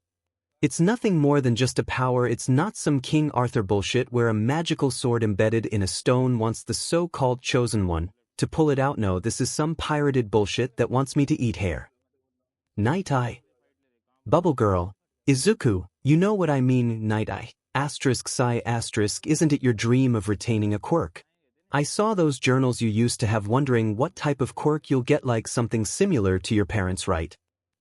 It's nothing more than just a power. It's not some King Arthur bullshit where a magical sword embedded in a stone wants the so-called chosen one to pull it out. No, this is some pirated bullshit that wants me to eat hair. Night Eye. Bubble Girl, Izuku, you know what I mean. Night Eye, ***, isn't it your dream of retaining a quirk? I saw those journals you used to have, wondering what type of quirk you'll get, like something similar to your parents, right?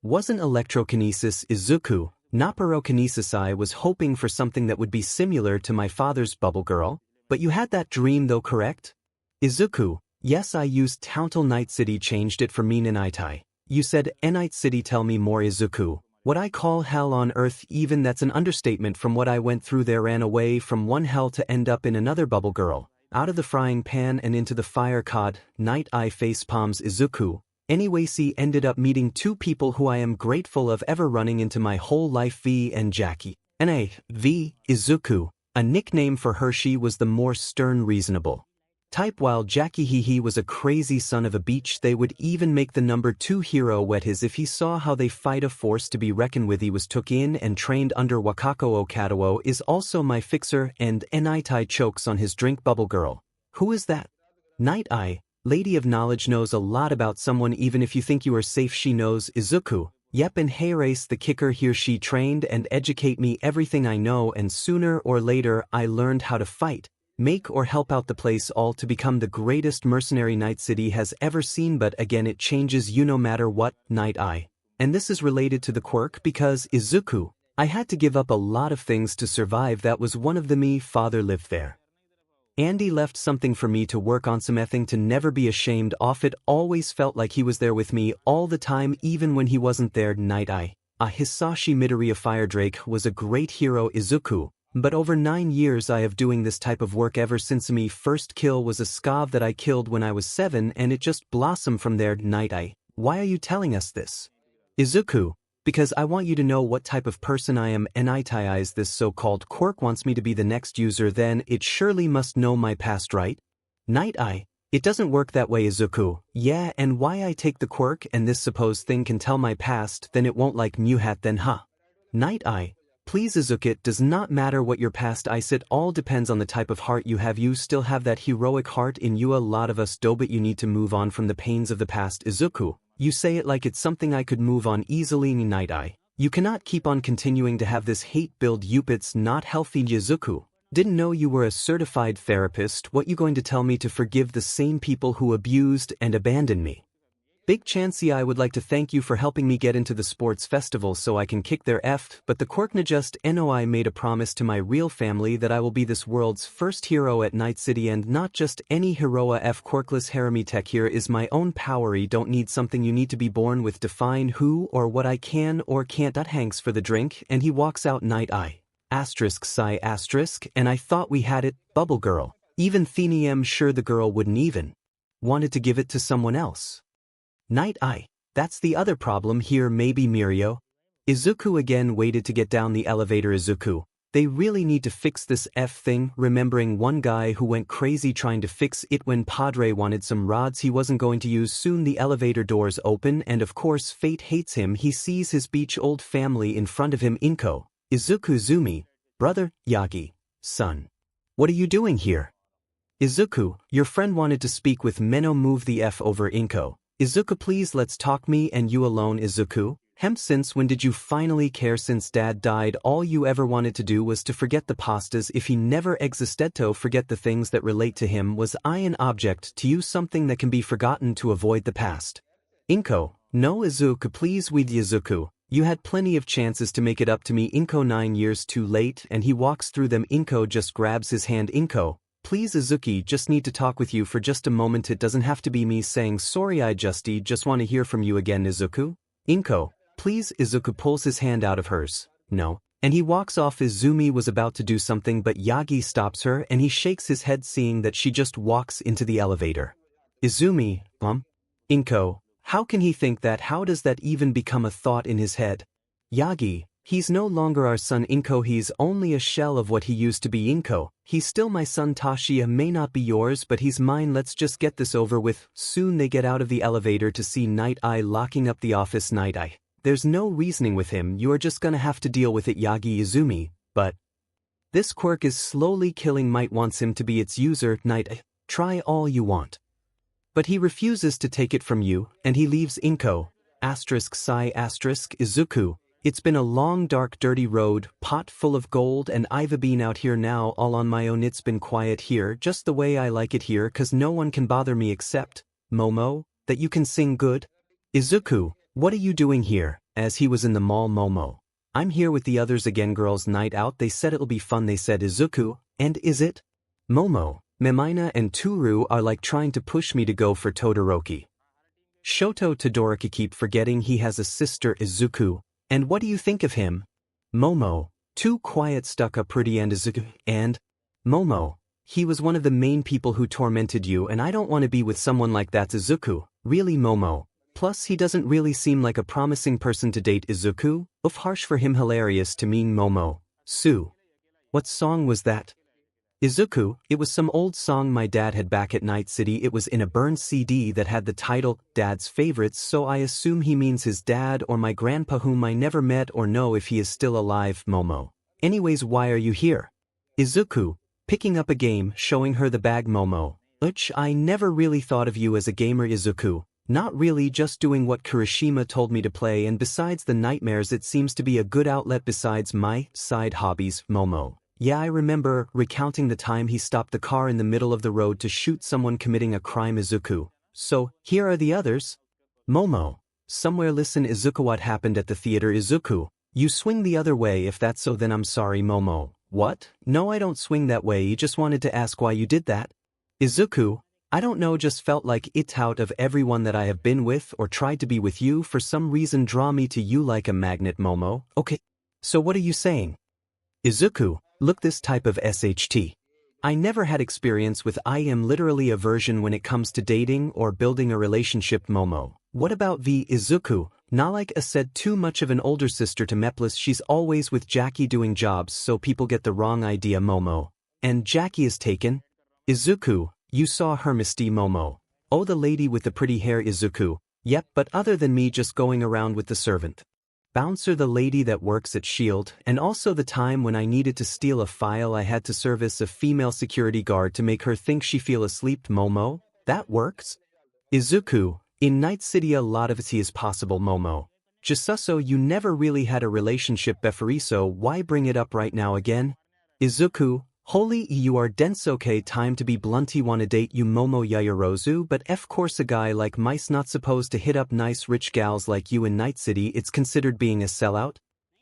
Wasn't electrokinesis. Izuku, not pyrokinesis. I was hoping for something that would be similar to my father's. Bubble Girl, but you had that dream though, correct? Izuku, yes, I used Towntal Night City, changed it for me. Night Eye, you said Night City, tell me more. Izuku, what I call hell on earth, even that's an understatement. From what I went through there, ran away from one hell to end up in another. Bubble Girl, out of the frying pan and into the fire. Cod. Night Eye face palms. Izuku, anyway, she ended up meeting two people who I am grateful of ever running into my whole life, V and Jackie. V, Izuku, a nickname for her. She was the more stern, reasonable type, while Jackie he was a crazy son of a beach. They would even make the number 2 hero WhatIf if he saw how they fight, a force to be reckoned with. He was took in and trained under Wakako Okadawa, is also my fixer, and Enitai chokes on his drink. Bubble Girl, who is that? Night Eye, Lady of Knowledge, knows a lot about someone. Even if you think you are safe, she knows. Izuku, yep, and Heirace the kicker here. She trained and educate me everything I know, and sooner or later I learned how to fight, make or help out the place, all to become the greatest mercenary Night City has ever seen. But again, it changes you no matter what. Night Eye, and this is related to the quirk because Izuku, I had to give up a lot of things to survive. That was one of them. Me father lived there. Andy left something for me to work on, something to never be ashamed of. It always felt like he was there with me all the time, even when he wasn't there. Night Eye, Hisashi Midoriya Fire Drake was a great hero. Izuku, but over 9 years I have doing this type of work ever since. Me first kill was a scav that I killed when I was 7, and it just blossomed from there. Night Eye, why are you telling us this? Izuku, because I want you to know what type of person I am. Enitai, is this so-called quirk wants me to be the next user, then it surely must know my past, right? Night Eye, it doesn't work that way. Izuku, yeah, and why I take the quirk and this supposed thing can tell my past, then it won't like Muhat then, huh? Night Eye, please Izuku, it does not matter what your past is, it all depends on the type of heart you have. You still have that heroic heart in you. A lot of us do, but you need to move on from the pains of the past. Izuku, you say it like it's something I could move on easily. Night Eye, you cannot keep on continuing to have this hate build up. It's not healthy. Izuku, didn't know you were a certified therapist. What you going to tell me to forgive the same people who abused and abandoned me? Big Chansey, I would like to thank you for helping me get into the sports festival so I can kick their F, but the quirk just I made a promise to my real family that I will be this world's first hero at Night City, and not just any heroa. Quirkless Harami Tech here is my own power. You don't need something, you need to be born with. Define who or what I can or can't. Hanks for the drink, and he walks out. Night Eye, ***, and I thought we had it. Bubble Girl, even Thenie, I'm sure the girl wouldn't even wanted to give it to someone else. Night Eye, that's the other problem here. Maybe Mirio? Izuku again waited to get down the elevator. Izuku, they really need to fix this thing, remembering one guy who went crazy trying to fix it when Padre wanted some rods he wasn't going to use. Soon the elevator doors open and of course fate hates him. He sees his beach-old family in front of him. Inko, Izuku, Zumi, brother, Yagi, son. What are you doing here? Izuku, your friend wanted to speak with Meno. Move the over. Inko, Izuku, please let's talk, me and you alone. Izuku, since when did you finally care? Since dad died all you ever wanted to do was to forget the pastas. If he never existed to forget the things that relate to him. Was I an object to you, something that can be forgotten to avoid the past? Inko, no. Izuku, please. With Izuku, you had plenty of chances to make it up to me. Inko, 9 years too late. And he walks through them. Inko just grabs his hand. Inko, please Izuku, just need to talk with you for just a moment. It doesn't have to be me saying sorry, I just want to hear from you again. Izuku, Inko, please. Izuku pulls his hand out of hers. No. And he walks off. Izumi was about to do something but Yagi stops her and he shakes his head seeing that she just walks into the elevator. Izumi, Inko, how can he think that? How does that even become a thought in his head? Yagi, he's no longer our son. Inko, he's only a shell of what he used to be. Inko, he's still my son. Tashiya may not be yours but he's mine. Let's just get this over with. Soon they get out of the elevator to see Night Eye locking up the office. Night Eye, there's no reasoning with him, you are just gonna have to deal with it. Yagi, Izumi, but this quirk is slowly killing. Might wants him to be its user. Night Eye, try all you want. But he refuses to take it from you, and he leaves. Inko, ****, Izuku, it's been a long dark dirty road, pot full of gold, and I've been out here now all on my own. It's been quiet here, just the way I like it here, cause no one can bother me except, Momo, that you can sing good? Izuku, what are you doing here? As he was in the mall. Momo, I'm here with the others again. Girls' night out, they said it'll be fun. They said. Izuku, and is it? Momo, Memina and Toru are like trying to push me to go for Todoroki. Shoto Todoroki, keep forgetting he has a sister. Izuku, and what do you think of him? Momo, too quiet, stuck up, pretty. And Izuku, and Momo, he was one of the main people who tormented you and I don't want to be with someone like that. Izuku, really? Momo, plus he doesn't really seem like a promising person to date. Izuku, harsh for him. Hilarious to mean. Momo, Sue, what song was that? Izuku, it was some old song my dad had back at Night City. It was in a burned CD that had the title, Dad's Favorites, so I assume he means his dad or my grandpa, whom I never met or know if he is still alive. Momo, anyways, why are you here? Izuku, picking up a game, showing her the bag. Momo, I never really thought of you as a gamer. Izuku, not really, just doing what Kirishima told me to play, and besides the nightmares it seems to be a good outlet besides my side hobbies. Momo, yeah, I remember, recounting the time he stopped the car in the middle of the road to shoot someone committing a crime. Izuku, so, here are the others? Momo, somewhere. Listen Izuku, what happened at the theater? Izuku, you swing the other way. If that's so then I'm sorry. Momo, what? No, I don't swing that way. You just wanted to ask why you did that? Izuku, I don't know, just felt like it. Out of everyone that I have been with or tried to be with, you for some reason draw me to you like a magnet. Momo, okay, so what are you saying? Izuku, look, this type of SHT I never had experience with. I am literally a virgin when it comes to dating or building a relationship. Momo, what about V? Izuku, not like I said, too much of an older sister to Meplis. She's always with Jackie doing jobs so people get the wrong idea. Momo, and Jackie is taken? Izuku, you saw her, Misty. Momo, oh, the lady with the pretty hair. Izuku, yep, but other than me just going around with the servant bouncer, the lady that works at S.H.I.E.L.D., and also the time when I needed to steal a file I had to service a female security guard to make her think she fell asleep. Momo, that works? Izuku, in Night City a lot of it is possible. Momo, Jisuso, you never really had a relationship before, so why bring it up right now again? Izuku, holy, you are dense. Okay, time to be blunt. He wanna date you. Momo, Yayorozu, but of course a guy like mice not supposed to hit up nice rich gals like you in Night City. It's considered being a sellout.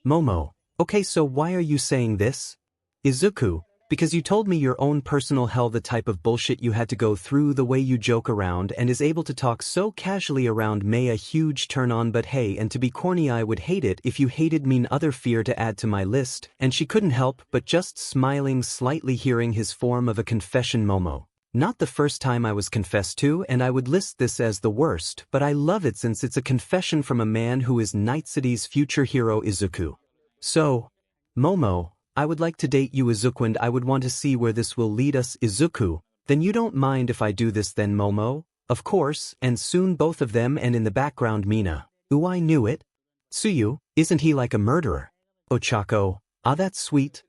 Momo, okay, so why are you saying this? Izuku, because you told me your own personal hell, the type of bullshit you had to go through, the way you joke around and is able to talk so casually around me, a huge turn on. But hey, and to be corny, I would hate it if you hated me. Other fear to add to my list, and she couldn't help but just smiling slightly hearing his form of a confession. Momo, Not the first time I was confessed to, and I would list this as the worst, but I love it since it's a confession from a man who is Night City's future hero Izuku. So, Momo, I would like to date you Izuku and I would want to see where this will lead us Izuku. Then you don't mind if I do this then Momo? Of course, and soon both of them and in the background Mina. Ooh, I knew it. Tsuyu, isn't he like a murderer? Ochako, ah that's sweet.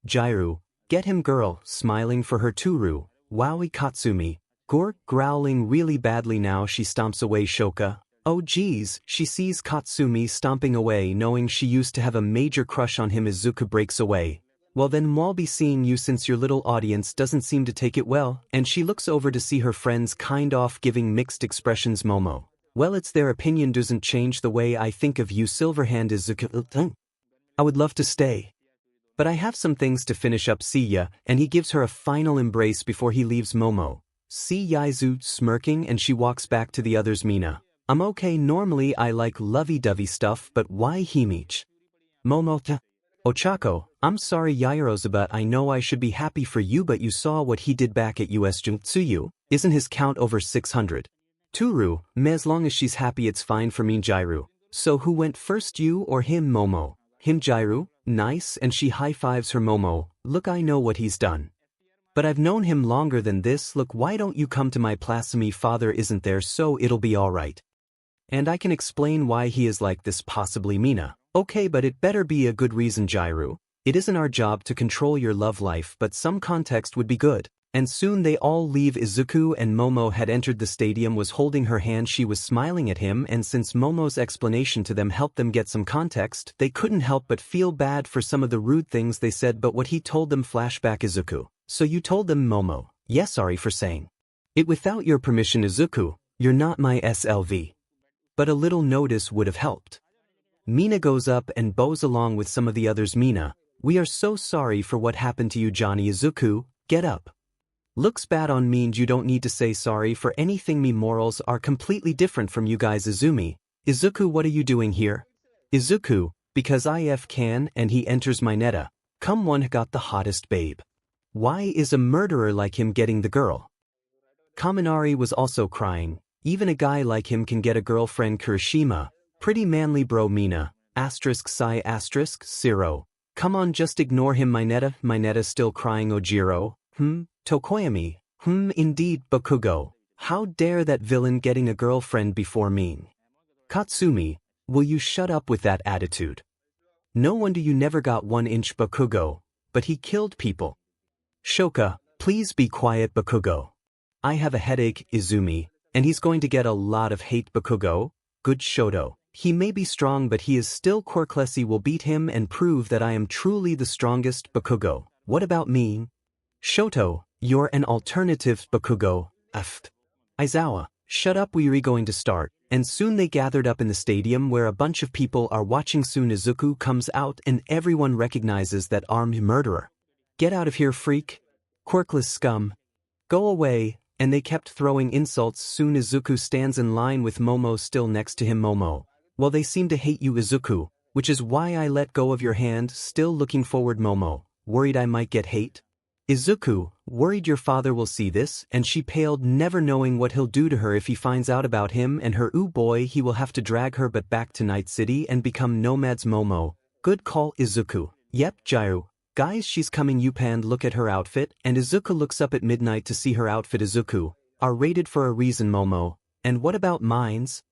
Jiraiya, get him girl, smiling for her Toru. Wowie Katsumi. Quirk growling really badly now she stomps away Shoka. Oh geez, she sees Katsumi stomping away knowing she used to have a major crush on him. Izuku breaks away. Well then I'll be seeing you since your little audience doesn't seem to take it well, and she looks over to see her friends kind off giving mixed expressions. Momo. Well it's their opinion doesn't change the way I think of you Silverhand Izuku. I would love to stay. But I have some things to finish up. See ya, and he gives her a final embrace before he leaves. Momo. See Yaizu smirking and she walks back to the others. Mina. I'm okay, normally I like lovey-dovey stuff, but why Himich? Momo. Ochako, I'm sorry Yairosa, but I know I should be happy for you, but you saw what he did back at US Tsuyu, isn't his count over 600? Toru, as long as she's happy it's fine for me. Jiraiya. So who went first, you or him? Momo. Him. Jiraiya. Nice, and she high-fives her. Momo, look I know what he's done. But I've known him longer than this. Look, why don't you come to my plasmy father isn't there, so it'll be alright. And I can explain why he is like this. Possibly Mina. Okay, but it better be a good reason. Jiraiya. It isn't our job to control your love life, but some context would be good. And soon they all leave. Izuku and Momo had entered the stadium, was holding her hand. She was smiling at him, and since Momo's explanation to them helped them get some context, they couldn't help but feel bad for some of the rude things they said. But what he told them. Flashback. Izuku. So you told them? Momo. Yes, sorry for saying it without your permission. Izuku. You're not my SLV. But a little notice would have helped. Mina goes up and bows along with some of the others. Mina. We are so sorry for what happened to you Johnny. Izuku, get up. Looks bad on me, and you don't need to say sorry for anything. Me morals are completely different from you guys. Izumi. Izuku, what are you doing here? Izuku, because IF can, and he enters my netta. Come one got the hottest babe. Why is a murderer like him getting the girl? Kaminari was also crying. Even a guy like him can get a girlfriend. Kirishima. Pretty manly bro. Mina. Psi 0. Come on, just ignore him. My netta still crying. Ojiro. Tokoyami. Indeed. Bakugo. How dare that villain getting a girlfriend before me? Katsumi, will you shut up with that attitude? No wonder you never got 1-inch. Bakugo. But he killed people. Shoka, please be quiet. Bakugo. I have a headache. Izumi, and he's going to get a lot of hate. Bakugo. Good Shoto. He may be strong, but he is still Quirklessy. Will beat him and prove that I am truly the strongest. Bakugo. What about me? Shoto, you're an alternative. Bakugo. Aizawa, shut up. We're going to start. And soon they gathered up in the stadium where a bunch of people are watching. Soon Izuku comes out and everyone recognizes that armed murderer. Get out of here, freak. Quirkless scum. Go away. And they kept throwing insults. Soon Izuku stands in line with Momo still next to him. Momo. Well, they seem to hate you, Izuku, which is why I let go of your hand. Still looking forward. Momo. Worried I might get hate? Izuku, worried your father will see this, and she paled, never knowing what he'll do to her if he finds out about him and her. Ooh boy, he will have to drag her but back to Night City and become nomads. Momo. Good call, Izuku. Yep, Jiraiya. Guys, she's coming. Upand, look at her outfit, and Izuku looks up at midnight to see her outfit. Izuku, are rated for a reason. Momo. And what about mines?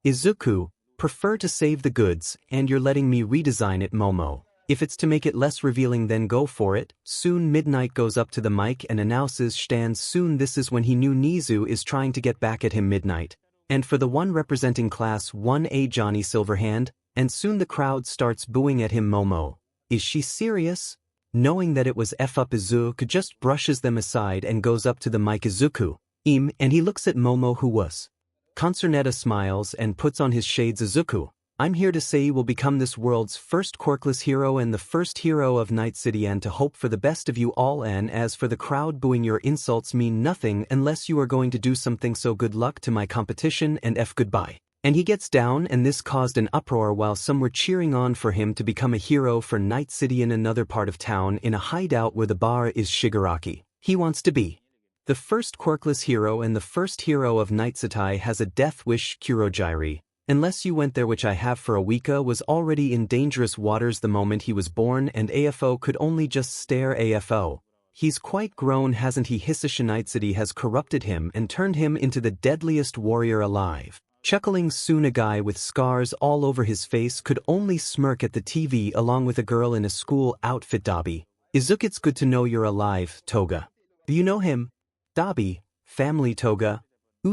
Izuku, prefer to save the goods, and you're letting me redesign it. Momo. If it's to make it less revealing, then go for it. Soon Midnight goes up to the mic and announces stands. Soon this is when he knew Nizu is trying to get back at him. Midnight. And for the one representing Class 1A, Johnny Silverhand, and soon the crowd starts booing at him. Momo. Is she serious? Knowing that it was F up, Izuku just brushes them aside and goes up to the mic. Izuku. And he looks at Momo, who was. 𝗏𝗏 smiles and puts on his shades. Izuku. I'm here to say you will become this world's first quirkless hero and the first hero of Night City, and to hope for the best of you all. And as for the crowd booing, your insults mean nothing unless you are going to do something, so good luck to my competition and goodbye. And he gets down, and this caused an uproar while some were cheering on for him to become a hero for Night City. In another part of town, in a hideout where the bar is Shigaraki, he wants to be. The first quirkless hero and the first hero of 𝗏𝗏𝗧𝗏𝗧 has a death wish 𝗓𝗏𝗧𝗏𝗧, unless you went there, which I have for 𝗏𝗏𝗧 was already in dangerous waters the moment he was born, and AFO could only just stare AFO. He's quite grown, hasn't he? 𝗏𝗏𝗧𝗏𝗏𝗏 has corrupted him and turned him into the deadliest warrior alive. Chuckling soon, a guy with scars all over his face could only smirk at the TV along with a girl in a school outfit. Dabi. Izuku, it's good to know you're alive, Toga. Do you know him? Dabi, family Toga.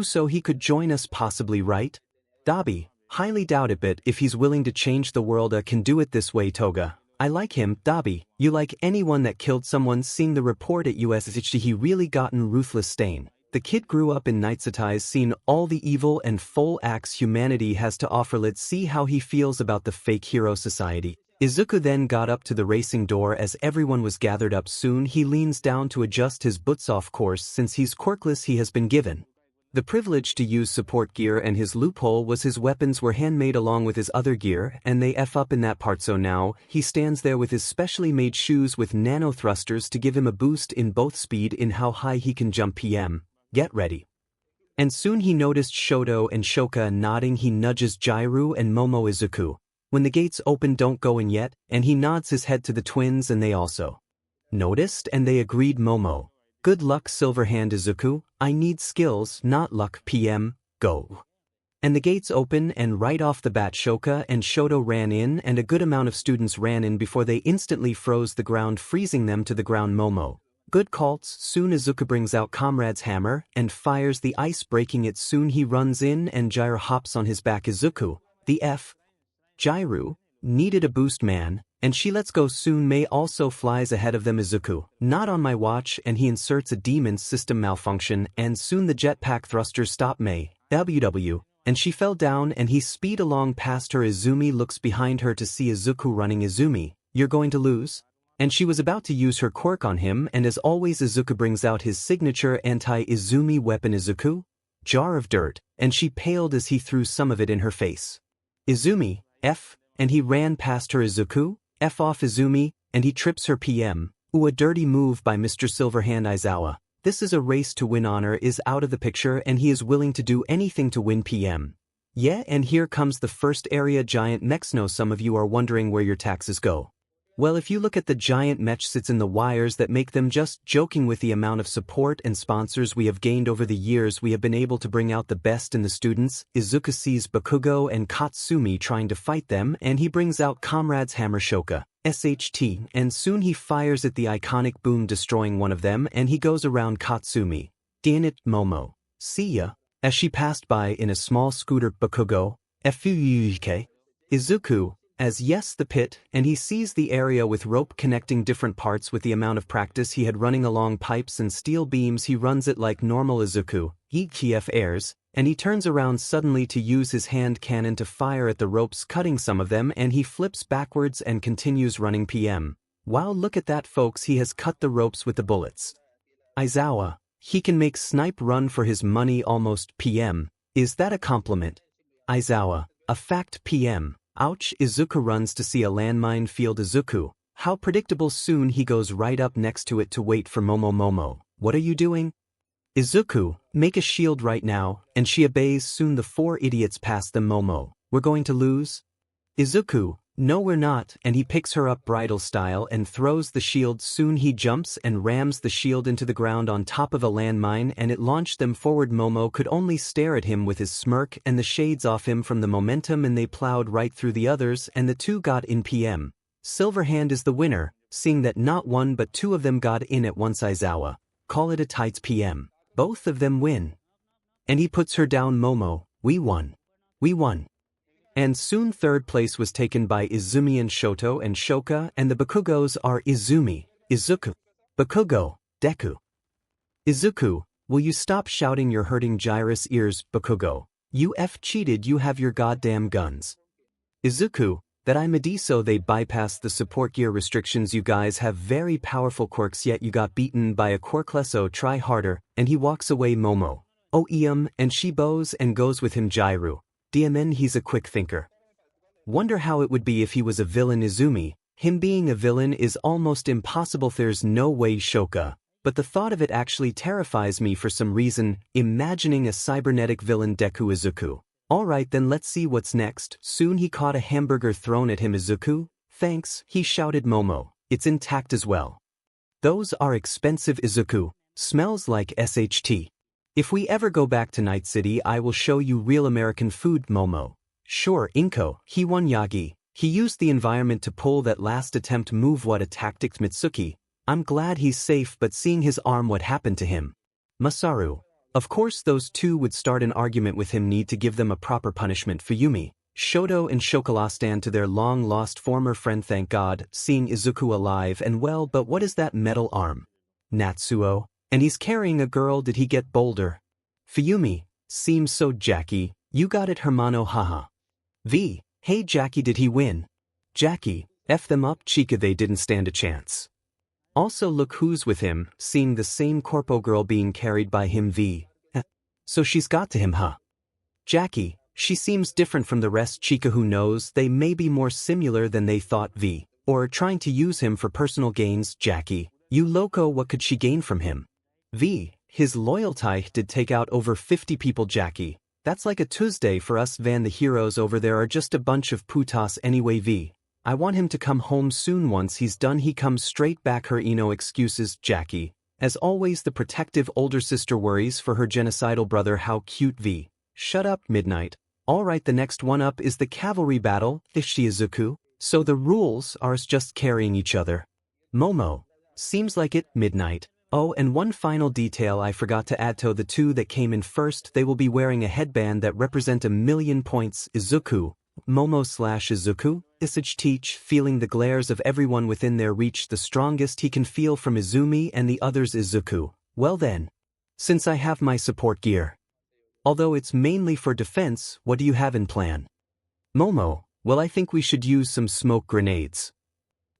So he could join us possibly, right? Dabi, highly doubt it, but if he's willing to change the world, can do it this way. Toga, I like him. Dabi, you like anyone that killed someone? Seeing the report at USHD, he really gotten ruthless stain. The kid grew up in 𝗏𝗏𝗧𝗏𝗏's, seen all the evil and full acts humanity has to offer. Let's see how he feels about the fake hero society. Izuku then got up to the racing door as everyone was gathered up. Soon he leans down to adjust his boots. Of course, since he's quirkless, he has been given the privilege to use support gear, and his loophole was his weapons were handmade along with his other gear, and they F up in that part. So now he stands there with his specially made shoes with nano thrusters to give him a boost in both speed and how high he can jump. PM. Get ready. And soon he noticed Shoto and Shoka nodding. He nudges Jiraiya and Momo. Izuku, when the gates open, don't go in yet, and he nods his head to the twins, and they also noticed and they agreed. Momo, good luck. 𝗏𝗏𝗧𝗏𝗏, Izuku, I need skills, not luck. PM, go. And the gates open, and right off the bat Shoka and Shoto ran in, and a good amount of students ran in before they instantly froze the ground, freezing them to the ground. Momo, good calls. Soon Izuku brings out Comrade's hammer and fires the ice, breaking it. Soon he runs in and Jiraiya hops on his back. Izuku, the F. Jiraiya needed a boost, man, and she lets go. Soon Mei also flies ahead of them. Izuku, not on my watch, and he inserts a demon system malfunction, and soon the jetpack thrusters stop Mei. WW, and she fell down, and he speed along past her. Izumi looks behind her to see Izuku running. Izumi, you're going to lose? And she was about to use her quirk on him, and as always Izuku brings out his signature anti-Izumi weapon. Izuku, jar of dirt, and she paled as he threw some of it in her face. Izumi, F, and he ran past her. Izuku, F off Izumi, and he trips her. PM, ooh, a dirty move by Mr. Silverhand Aizawa. This is a race to win. Honor is out of the picture, and he is willing to do anything to win. PM, yeah, and here comes the first area giant mechs. Now some of you are wondering where your taxes go. Well, if you look at the giant mech sits in the wires that make them. Just joking. With the amount of support and sponsors we have gained over the years, we have been able to bring out the best in the students. Izuku sees Bakugo and Katsumi trying to fight them, and he brings out Comrade's hammer. Shoka, SHT, and soon he fires at the iconic boom, destroying one of them, and he goes around Katsumi. Damn it, Momo, see ya. As she passed by in a small scooter. Bakugo, FUUK. Izuku, as yes, the pit, and he sees the area with rope connecting different parts. With the amount of practice he had running along pipes and steel beams, he runs it like normal. Izuku, ETF airs, and he turns around suddenly to use his hand cannon to fire at the ropes, cutting some of them, and he flips backwards and continues running. PM, wow, look at that folks, he has cut the ropes with the bullets. Aizawa, he can make snipe run for his money almost. PM, is that a compliment? Aizawa, a fact. PM, ouch. Izuku runs to see a landmine field. Izuku, how predictable. Soon he goes right up next to it to wait for Momo. Momo, what are you doing? Izuku, make a shield right now, and she obeys. Soon the four idiots pass them. Momo, we're going to lose? Izuku, no we're not, and he picks her up bridal style and throws the shield. Soon he jumps and rams the shield into the ground on top of a landmine, and it launched them forward. Momo could only stare at him with his smirk and the shades off him from the momentum, and they plowed right through the others, and the two got in. PM, Silverhand is the winner, seeing that not one but two of them got in at once. Aizawa, call it a tights. PM, both of them win. And he puts her down. Momo, we won. We won. And soon third place was taken by Izumi and Shoto and Shoka, and the Bakugos are Izumi, Izuku, Bakugo, Deku. Izuku, will you stop shouting, you're hurting Jiraiya's ears. Bakugo, you F cheated, you have your goddamn guns. Izuku, that I'm Mediso, they bypassed the support gear restrictions. You guys have very powerful quirks, yet you got beaten by a quirkless. Try harder, and he walks away. Momo, oh and she bows and goes with him. Jiraiya, DMN, he's a quick thinker. Wonder how it would be if he was a villain. Izumi, him being a villain is almost impossible. There's no way. Shoka, but the thought of it actually terrifies me for some reason, imagining a cybernetic villain Deku Izuku. Alright then, let's see what's next. Soon he caught a hamburger thrown at him. Izuku? Thanks, he shouted. Momo, it's intact as well. Those are expensive. Izuku, smells like SHT. If we ever go back to Night City, I will show you real American food. Momo. Sure, Inko. He won. Yagi. He used the environment to pull that last attempt move. What a tactic. Mitsuki. I'm glad he's safe, but seeing his arm, what happened to him? Masaru. Of course those two would start an argument with him. Need to give them a proper punishment. Fuyumi. Shoto and 𝗏𝗧𝗟𝗘 stand to their long-lost former friend. Thank God, seeing Izuku alive and well. But what is that metal arm? Natsuo. And he's carrying a girl. Did he get bolder? Fuyumi. Seems so. Jackie. You got it, hermano. Haha. V. Hey Jackie, did he win? Jackie. F them up, Chica. They didn't stand a chance. Also look who's with him, seeing the same corpo girl being carried by him. V. So she's got to him, huh? Jackie. She seems different from the rest. Chica. Who knows, they may be more similar than they thought. V. Or trying to use him for personal gains. Jackie. You loco, what could she gain from him? V. His loyalty did take out over 50 people. Jackie. That's like a Tuesday for us. Van. The heroes over there are just a bunch of putas anyway. V. I want him to come home soon. Once he's done, he comes straight back. Her no excuses. Jackie. As always, the protective older sister worries for her genocidal brother. How cute. V. Shut up, Midnight. Alright, the next one up is the cavalry battle. Izuku. So the rules are just carrying each other. Momo. Seems like it. Midnight. Oh, and one final detail I forgot to add. To the two that came in first, they will be wearing a headband that represent 1,000,000 points. Izuku. Momo/Izuku. SHT, feeling the glares of everyone within their reach. The strongest he can feel from Izumi and the others. Izuku. Well then. Since I have my support gear. Although it's mainly for defense, what do you have in plan? Momo. Well, I think we should use some smoke grenades.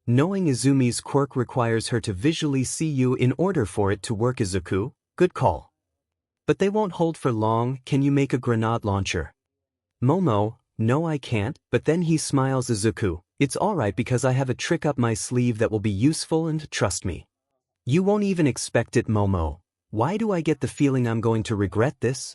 Knowing Izumi's quirk requires her to visually see you in order for it to work. Izuku. Good call. But they won't hold for long. Can you make a grenade launcher? Momo. No, I can't. But then he smiles. Izuku. It's alright because I have a trick up my sleeve that will be useful, and trust me. You won't even expect it. Momo. Why do I get the feeling I'm going to regret this?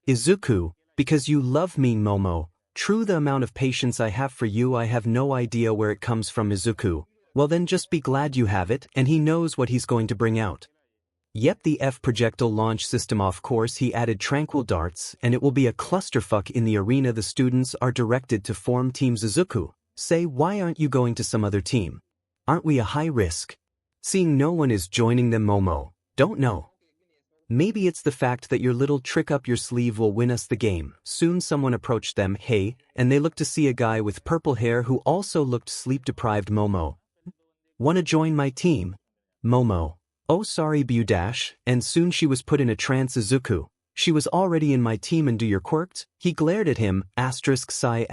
Izuku. Because you love me. Momo. True, the amount of patience I have for you, I have no idea where it comes from. Izuku. Well then just be glad you have it, and he knows what he's going to bring out. Yep, the F projectile launch system. Of course he added tranquil darts, and it will be a clusterfuck in the arena. The students are directed to form teams. Izuku. Say, why aren't you going to some other team? Aren't we a high risk? Seeing no one is joining them. Momo. Don't know. Maybe it's the fact that your little trick up your sleeve will win us the game. Soon someone approached them. Hey, and they looked to see a guy with purple hair who also looked sleep-deprived. Momo. Wanna join my team? Momo. Oh sorry Bu-dash, and soon she was put in a trance. Izuku. She was already in my team. And do your quirks? He glared at him. *Psi**Y.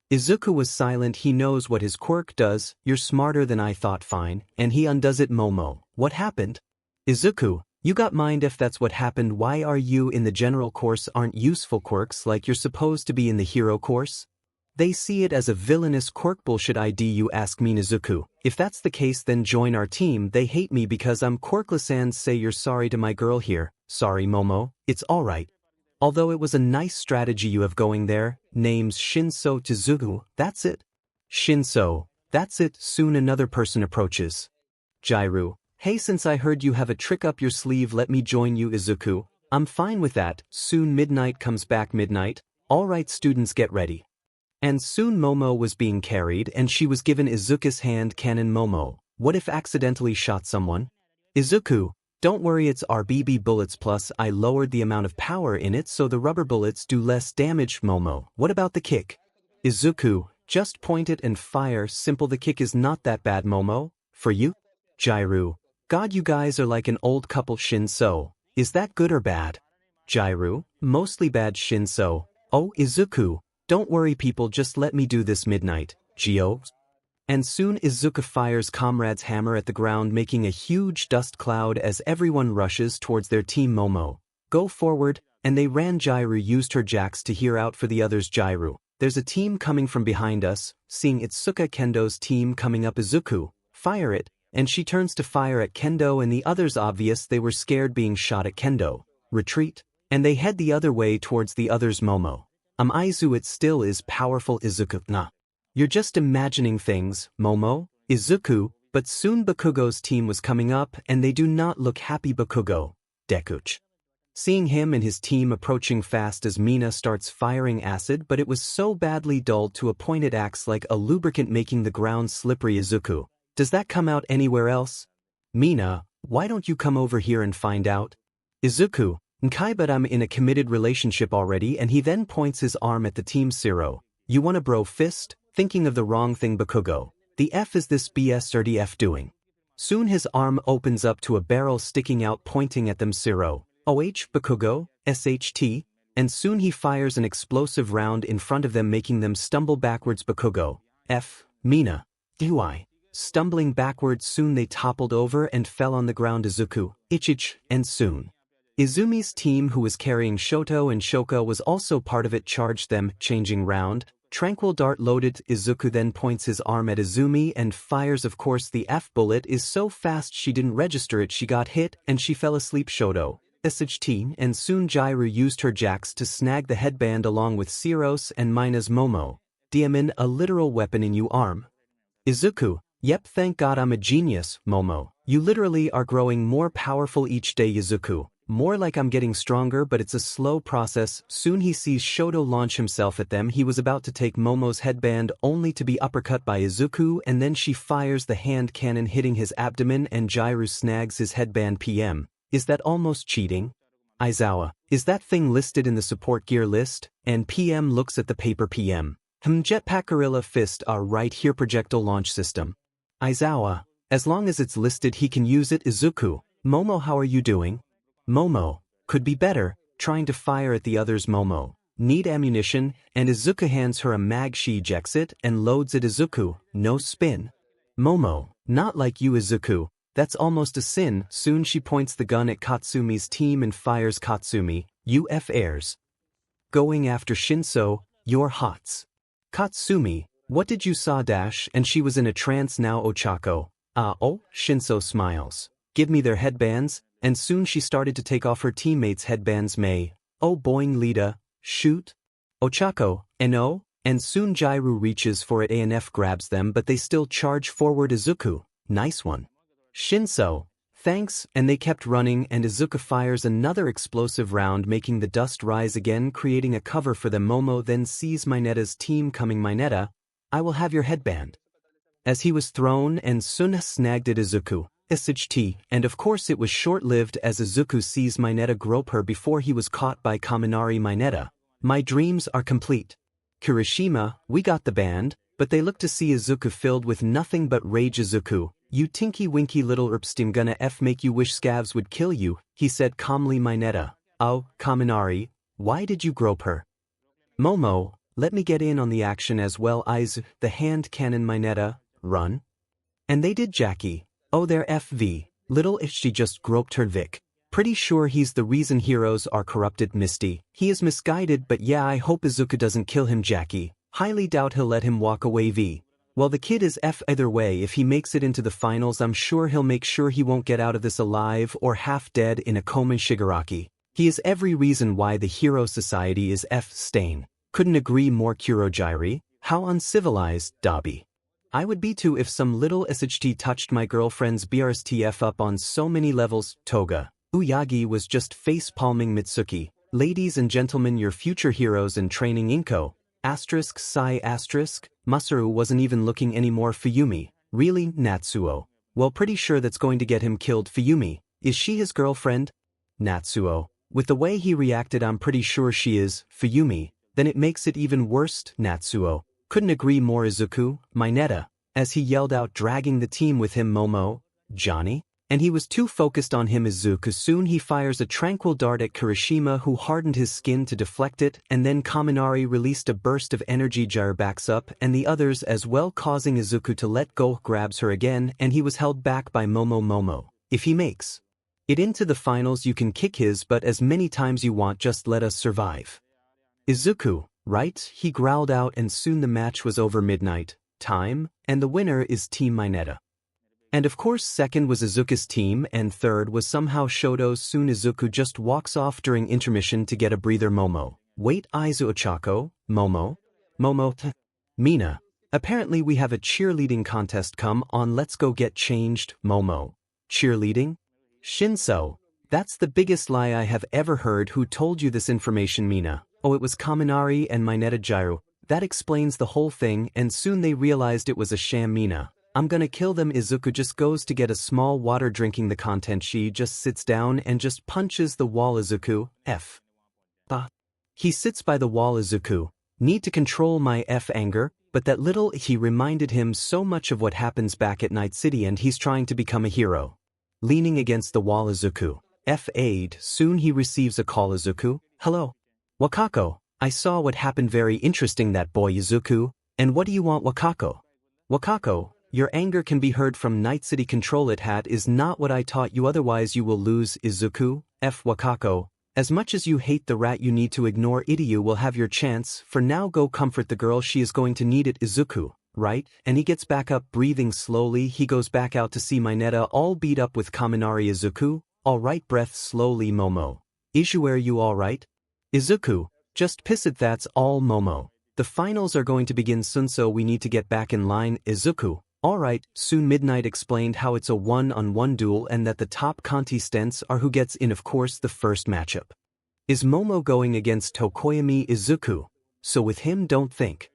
Izuku was silent. He knows what his quirk does. You're smarter than I thought. Fine. And he undoes it. Momo. What happened? Izuku. You got mind if that's what happened. Why are you in the general course? Aren't useful quirks like you're supposed to be in the hero course? They see it as a villainous quirk. Bullshit ID, you ask me. Izuku. If that's the case, then join our team. They hate me because I'm quirkless. And say you're sorry to my girl here. Sorry, Momo. It's alright. Although it was a nice strategy you have going there. Name's 𝗏𝗏𝗧𝗟𝗘. That's it. Shinso. That's it. Soon another person approaches. Jairu. Hey, since I heard you have a trick up your sleeve, let me join you. Izuku. I'm fine with that. Soon Midnight comes back. Midnight. Alright students, get ready. And soon Momo was being carried and she was given Izuku's hand cannon. Momo. What if accidentally shot someone? Izuku. Don't worry, it's RBB bullets, plus I lowered the amount of power in it so the rubber bullets do less damage. Momo. What about the kick? Izuku. Just point it and fire. Simple. The kick is not that bad. Momo. For you? Jairu. God, you guys are like an old couple. Shinso. Is that good or bad? Jairu. Mostly bad. Shinso. Oh, Izuku. Don't worry people, just let me do this. Midnight. Geo. And soon Izuku fires comrade's hammer at the ground, making a huge dust cloud as everyone rushes towards their team. Momo. Go forward, and they ran. Jairu used her jacks to hear out for the others. Jairu. There's a team coming from behind us. Seeing Itsuka Kendo's team coming up. Izuku. Fire it. and she turns to fire at Kendo and the others. Obvious they were scared being shot at Kendo. Retreat. And they head the other way towards the others. Momo. Izu, it still is powerful. Izuku. Nah. You're just imagining things, Momo. Izuku. But soon Bakugo's team was coming up and they do not look happy. Bakugo. Deku. Seeing him and his team approaching fast as Mina starts firing acid, but it was so badly dulled to a point it acts like a lubricant making the ground slippery. Izuku. Does that come out anywhere else? Mina, why don't you come over here and find out? Izuku. Okay, but I'm in a committed relationship already, and he then points his arm at the team. 𝗧𝗧𝗟. You wanna bro fist? Thinking of the wrong thing. Bakugo. The F is this 𝗧𝗧𝗟𝗘 doing? Soon his arm opens up to a barrel sticking out pointing at them. 𝗧𝗧𝗟. Bakugo, SHT, and soon he fires an explosive round in front of them making them stumble backwards. Bakugo. F. Mina. UI. Stumbling backwards, soon they toppled over and fell on the ground. Izuku, Ich, and soon Izumi's team, who was carrying Shoto and Shoko, was also part of it, charged them, changing round. Tranquil dart loaded. Izuku then points his arm at Izumi and fires. Of course the F bullet is so fast she didn't register it. She got hit and she fell asleep. Shoto, SHT, and soon Jiraiya used her jacks to snag the headband along with 𝗧𝗧𝗟 and Mina's Momo. Diamond, a literal weapon in you arm. Izuku. Yep, thank God I'm a genius, Momo. You literally are growing more powerful each day. Izuku. More like I'm getting stronger, but it's a slow process. Soon he sees Shoto launch himself at them. He was about to take Momo's headband only to be uppercut by Izuku, and then she fires the hand cannon hitting his abdomen and Jiraiya snags his headband. PM. Is that almost cheating? Aizawa. Is that thing listed in the support gear list? And PM looks at the paper. PM. Jetpack Gorilla Fist are right here. Projectile launch system. Aizawa. As long as it's listed he can use it. Izuku. Momo, how are you doing? Momo. Could be better, trying to fire at the others. Momo. Need ammunition, and Izuku hands her a mag. She ejects it and loads it. Izuku. No spin. Momo. Not like you. Izuku. That's almost a sin. Soon she points the gun at Katsumi's team and fires. Katsumi. UF airs. Going after Shinso. Your hots. Katsumi. What did you saw? Dash, and she was in a trance now. Ochako. Oh, Shinso smiles. Give me their headbands. And soon she started to take off her teammates' headbands. May. Oh boing Lita. Shoot. Ochako. No. And soon Jiraiya reaches for it. ANF grabs them, but they still charge forward. Izuku. Nice one. Shinso. Thanks, and they kept running, and Izuku fires another explosive round making the dust rise again, creating a cover for them. Momo then sees Mineta's team coming. Mineta. I will have your headband. As he was thrown and Suna snagged it. Izuku. SHT, and of course it was short-lived as Izuku sees Mineta grope her before he was caught by Kaminari. Mineta. My dreams are complete. Kirishima, we got the band, but they look to see Izuku filled with nothing but rage. Izuku. You tinky winky little erpstim gonna F make you wish scavs would kill you, he said calmly. Mineta. Oh, Kaminari, why did you grope her? Momo, let me get in on the action as well. The hand cannon. Mineta. Run. And they did. Jackie. Oh, their FV. Little if she just groped her. Vic. Pretty sure he's the reason heroes are corrupted. Misty. He is misguided, but yeah, I hope Izuku doesn't kill him. Jackie. Highly doubt he'll let him walk away. V. Well, the kid is F either way. If he makes it into the finals, I'm sure he'll make sure he won't get out of this alive or half dead in a coma. Shigaraki. He is every reason why the hero society is F. Stain. Couldn't agree more. Kurojiri. How uncivilized. Dabi. I would be too if some little SHT touched my girlfriend's BRSTF up on so many levels. Toga. Uyagi was just face-palming Mitsuki. Ladies and gentlemen, your future heroes in training. Inko. Asterisk Sai asterisk. Masaru wasn't even looking anymore. Fuyumi. Really? Natsuo. Well, pretty sure that's going to get him killed. Fuyumi. Is she his girlfriend? Natsuo. With the way he reacted, I'm pretty sure she is. Fuyumi. Then it makes it even worse. Natsuo. Couldn't agree more. Izuku. Mineta. As he yelled out, dragging the team with him. Momo. Johnny? And he was too focused on him. Izuku. Soon he fires a tranquil dart at Kirishima, who hardened his skin to deflect it, and then Kaminari released a burst of energy. Jiraiya backs up, and the others as well, causing Izuku to let go. Grabs her again, and he was held back by Momo. Momo. If he makes it into the finals, you can kick his butt as many times you want, just let us survive. Izuku. Right? He growled out, and soon the match was over. Midnight time, and the winner is Team Mineta. And of course second was Izuku's team and third was somehow Shoto's. Soon Izuku just walks off during intermission to get a breather. Momo. Wait, 𝐒𝐮𝐬𝐴𝐽? Momo? Mina. Apparently we have a cheerleading contest. Come on, let's go get changed. Momo. Cheerleading? 𝗫𝗠𝐲. That's the biggest lie I have ever heard. Who told you this information? Mina. Oh, it was Kaminari and Mineta. 𝗓𝗓. That explains the whole thing, and soon they realized it was a sham. Mina. I'm gonna kill them. Izuku just goes to get a small water. Drinking the content, she just sits down and just punches the wall. Izuku, F. He sits by the wall. Izuku. Need to control my anger, but that little he reminded him so much of what happens back at Night City and he's trying to become a hero. Leaning against the wall. Izuku. F. Aid. Soon he receives a call. Izuku. Hello. Wakako. I saw what happened. Very interesting. That boy. Izuku. And what do you want? Wakako. Wakako. Your anger can be heard from Night City. Control it. Hat is not what I taught you, otherwise you will lose. Izuku. F. Wakako. As much as you hate the rat, you need to ignore it. You will have your chance. For now, go comfort the girl. She is going to need it. Izuku. Right? And he gets back up, breathing slowly. He goes back out to see Mineta all beat up with Kaminari. Izuku. Alright. Breath slowly. Momo. Izuku, you alright? Izuku. Just piss it. That's all. Momo. The finals are going to begin soon, so we need to get back in line. Izuku. Alright. Soon Midnight explained how it's a one-on-one duel and that the top contestants are who gets in. Of course, the first matchup is Momo going against Tokoyami. Izuku. So with him, don't think.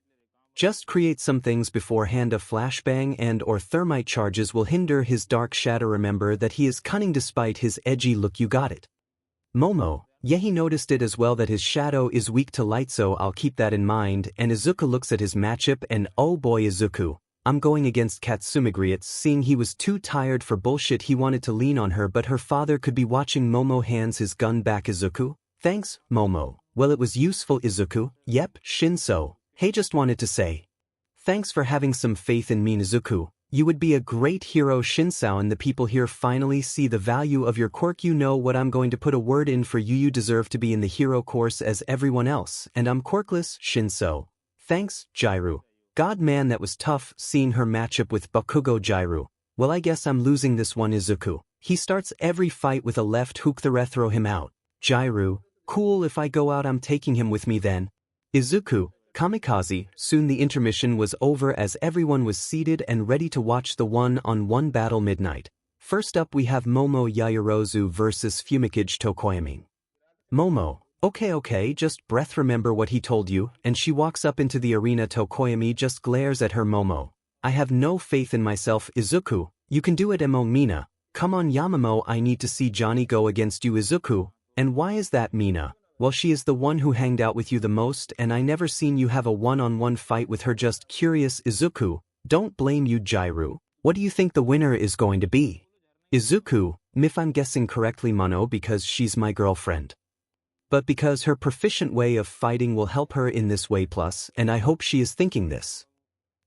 Just create some things beforehand. A flashbang and or thermite charges will hinder his dark shadow. Remember that he is cunning despite his edgy look. You got it. Momo. Yeah, he noticed it as well that his shadow is weak to light, so I'll keep that in mind. And Izuku looks at his matchup and oh boy. Izuku. I'm going against 𝗏𝗡𝗏𝗏. Seeing he was too tired for bullshit, he wanted to lean on her, but her father could be watching. Momo hands his gun back. Izuku. Thanks, Momo. Well, it was useful. Izuku. Yep, 𝗫𝗠𝐲. Hey, just wanted to say thanks for having some faith in me. Izuku. You would be a great hero. 𝗫𝗠𝐲. And the people here finally see the value of your quirk. You know what? I'm going to put a word in for you. You deserve to be in the hero course as everyone else, and I'm quirkless. 𝗫𝗠𝐲. Thanks, 𝗓𝗓𝗓. God, man, that was tough. Seeing her matchup with Bakugo. 𝗓𝗓𝗓. Well, I guess I'm losing this one. Izuku. He starts every fight with a left hook. Throw him out. 𝗓𝗓𝗓. Cool, if I go out I'm taking him with me then. Izuku. Kamikaze. Soon the intermission was over as everyone was seated and ready to watch the one-on-one battle. Midnight. First up we have Momo Yaoyorozu versus 𝗏𝗏𝗏𝗏 Tokoyami. Momo. Okay, just breath. Remember what he told you. And she walks up into the arena. Tokoyami just glares at her. Momo. I have no faith in myself. Izuku. You can do it. Mina. Come on Yamamo, I need to see Johnny go against you. Izuku. And why is that? Mina. Well, she is the one who hanged out with you the most and I never seen you have a one-on-one fight with her. Just curious. Izuku. Don't blame you. 𝗓𝗓𝗓. What do you think the winner is going to be? Izuku. If I'm guessing correctly, Mono, because she's my girlfriend. But because her proficient way of fighting will help her in this way. Plus, and I hope she is thinking this,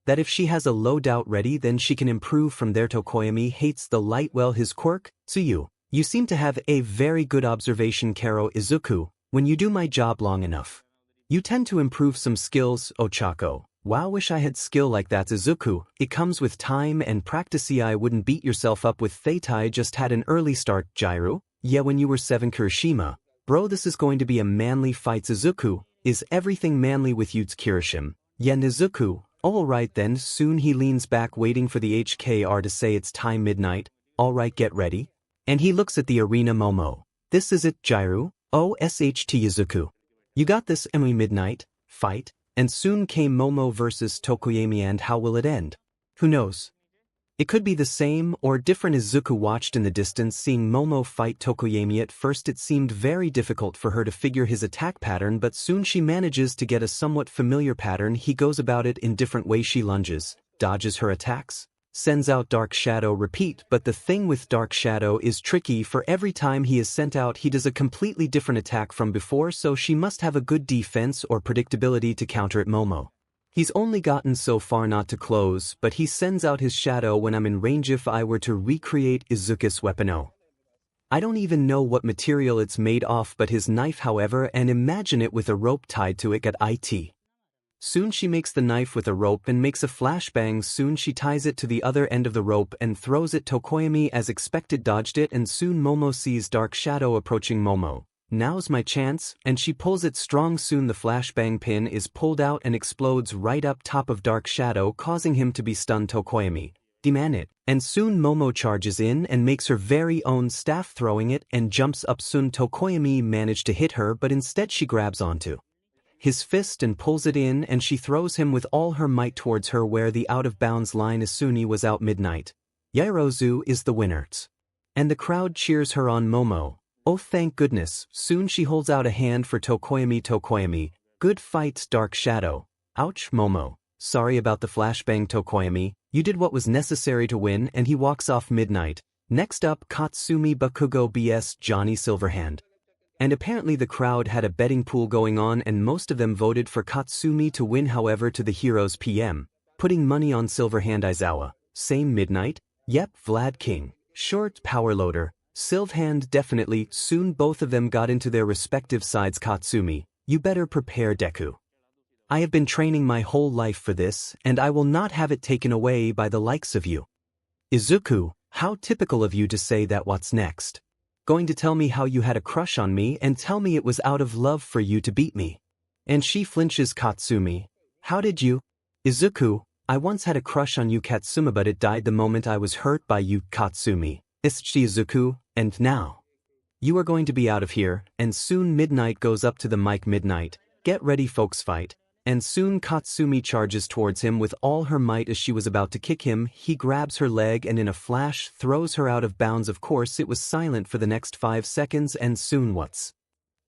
that if she has a loadout ready then she can improve from there. Tokoyami hates the light. Well, his quirk? Tsuyu. You seem to have a very good observation. Karo. Izuku. When you do my job long enough, you tend to improve some skills. Ochako. Wow, wish I had skill like that. Izuku. It comes with time and practice. I wouldn't beat yourself up with Theta. Just had an early start. 𝗓𝗓𝗓. Yeah, when you were 7. Kirishima. Bro, this is going to be a manly fight. Izuku. Is everything manly with you? Kirishima. Yeah, Izuku. Alright then. Soon he leans back waiting for the HKR to say it's time. Midnight. Alright, get ready. And he looks at the arena. Momo. This is it. 𝗓𝗓𝗓. OSHT. Izuku. You got this. Midnight. Fight. And soon came Momo versus Tokoyami, and how will it end? Who knows? It could be the same or different. Izuku watched in the distance seeing Momo fight Tokoyami. At first it seemed very difficult for her to figure his attack pattern, but soon she manages to get a somewhat familiar pattern. He goes about it in different ways. She lunges, dodges her attacks, sends out Dark Shadow. Repeat. But the thing with Dark Shadow is tricky, for every time he is sent out he does a completely different attack from before, so she must have a good defense or predictability to counter it. Momo. He's only gotten so far not to close, but he sends out his shadow when I'm in range. If I were to recreate Izuku's weapon, I don't even know what material it's made off, but his knife however, and imagine it with a rope tied to it at it. Soon she makes the knife with a rope and makes a flashbang. Soon she ties it to the other end of the rope and throws it. 𝗏𝗏𝗧𝗏𝗏 as expected dodged it, and soon Momo sees dark shadow approaching. Momo, now's my chance, and she pulls it strong. Soon the flashbang pin is pulled out and explodes right up top of dark shadow, causing him to be stunned. 𝗏𝗏𝗧𝗏𝗏, demand it, and soon Momo charges in and makes her very own staff, throwing it and jumps up. Soon 𝗏𝗏𝗧𝗏𝗏 managed to hit her, but instead she grabs onto his fist and pulls it in, and she throws him with all her might towards her where the out-of-bounds line Asuni was out. 𝗔𝗨𝗧𝗟𝗘 is the winner, and the crowd cheers her on. Momo, oh thank goodness. Soon she holds out a hand for 𝗏𝗏𝗧𝗏𝗏. 𝗏𝗏𝗧𝗏𝗏, good fight dark shadow. Ouch. Momo, sorry about the flashbang. 𝗏𝗏𝗧𝗏𝗏, you did what was necessary to win, and he walks off. Next up, 𝗏𝗏𝗧𝗏𝗏𝗏 vs 𝗂𝗎𝐿𝐴. And apparently the crowd had a betting pool going on, and most of them voted for 𝗏𝗏𝗧𝗏𝗏 to win. However, to the heroes PM, putting money on 𝗬𝗱hand Aizawa. Same midnight? Yep, Vlad King. Short power loader. 𝗬𝗱hand definitely. Soon both of them got into their respective sides. 𝗏𝗏𝗧𝗏𝗏, you better prepare Deku. I have been training my whole life for this, and I will not have it taken away by the likes of you. Izuku, how typical of you to say that. What's next? Going to tell me how you had a crush on me and tell me it was out of love for you to beat me? And she flinches. 𝗏𝗏𝗧𝗏𝗏, how did you? Izuku, I once had a crush on you 𝗏𝗏𝗧𝗏𝗏, but it died the moment I was hurt by you 𝗏𝗏𝗧𝗏𝗏. Izuku, and now you are going to be out of here. And soon Midnight goes up to the mic. Midnight, get ready folks, fight. And soon 𝗏𝗏𝗧𝗏𝗏 charges towards him with all her might. As she was about to kick him, he grabs her leg and in a flash throws her out of bounds. Of course it was silent for the next 5 seconds, and soon what's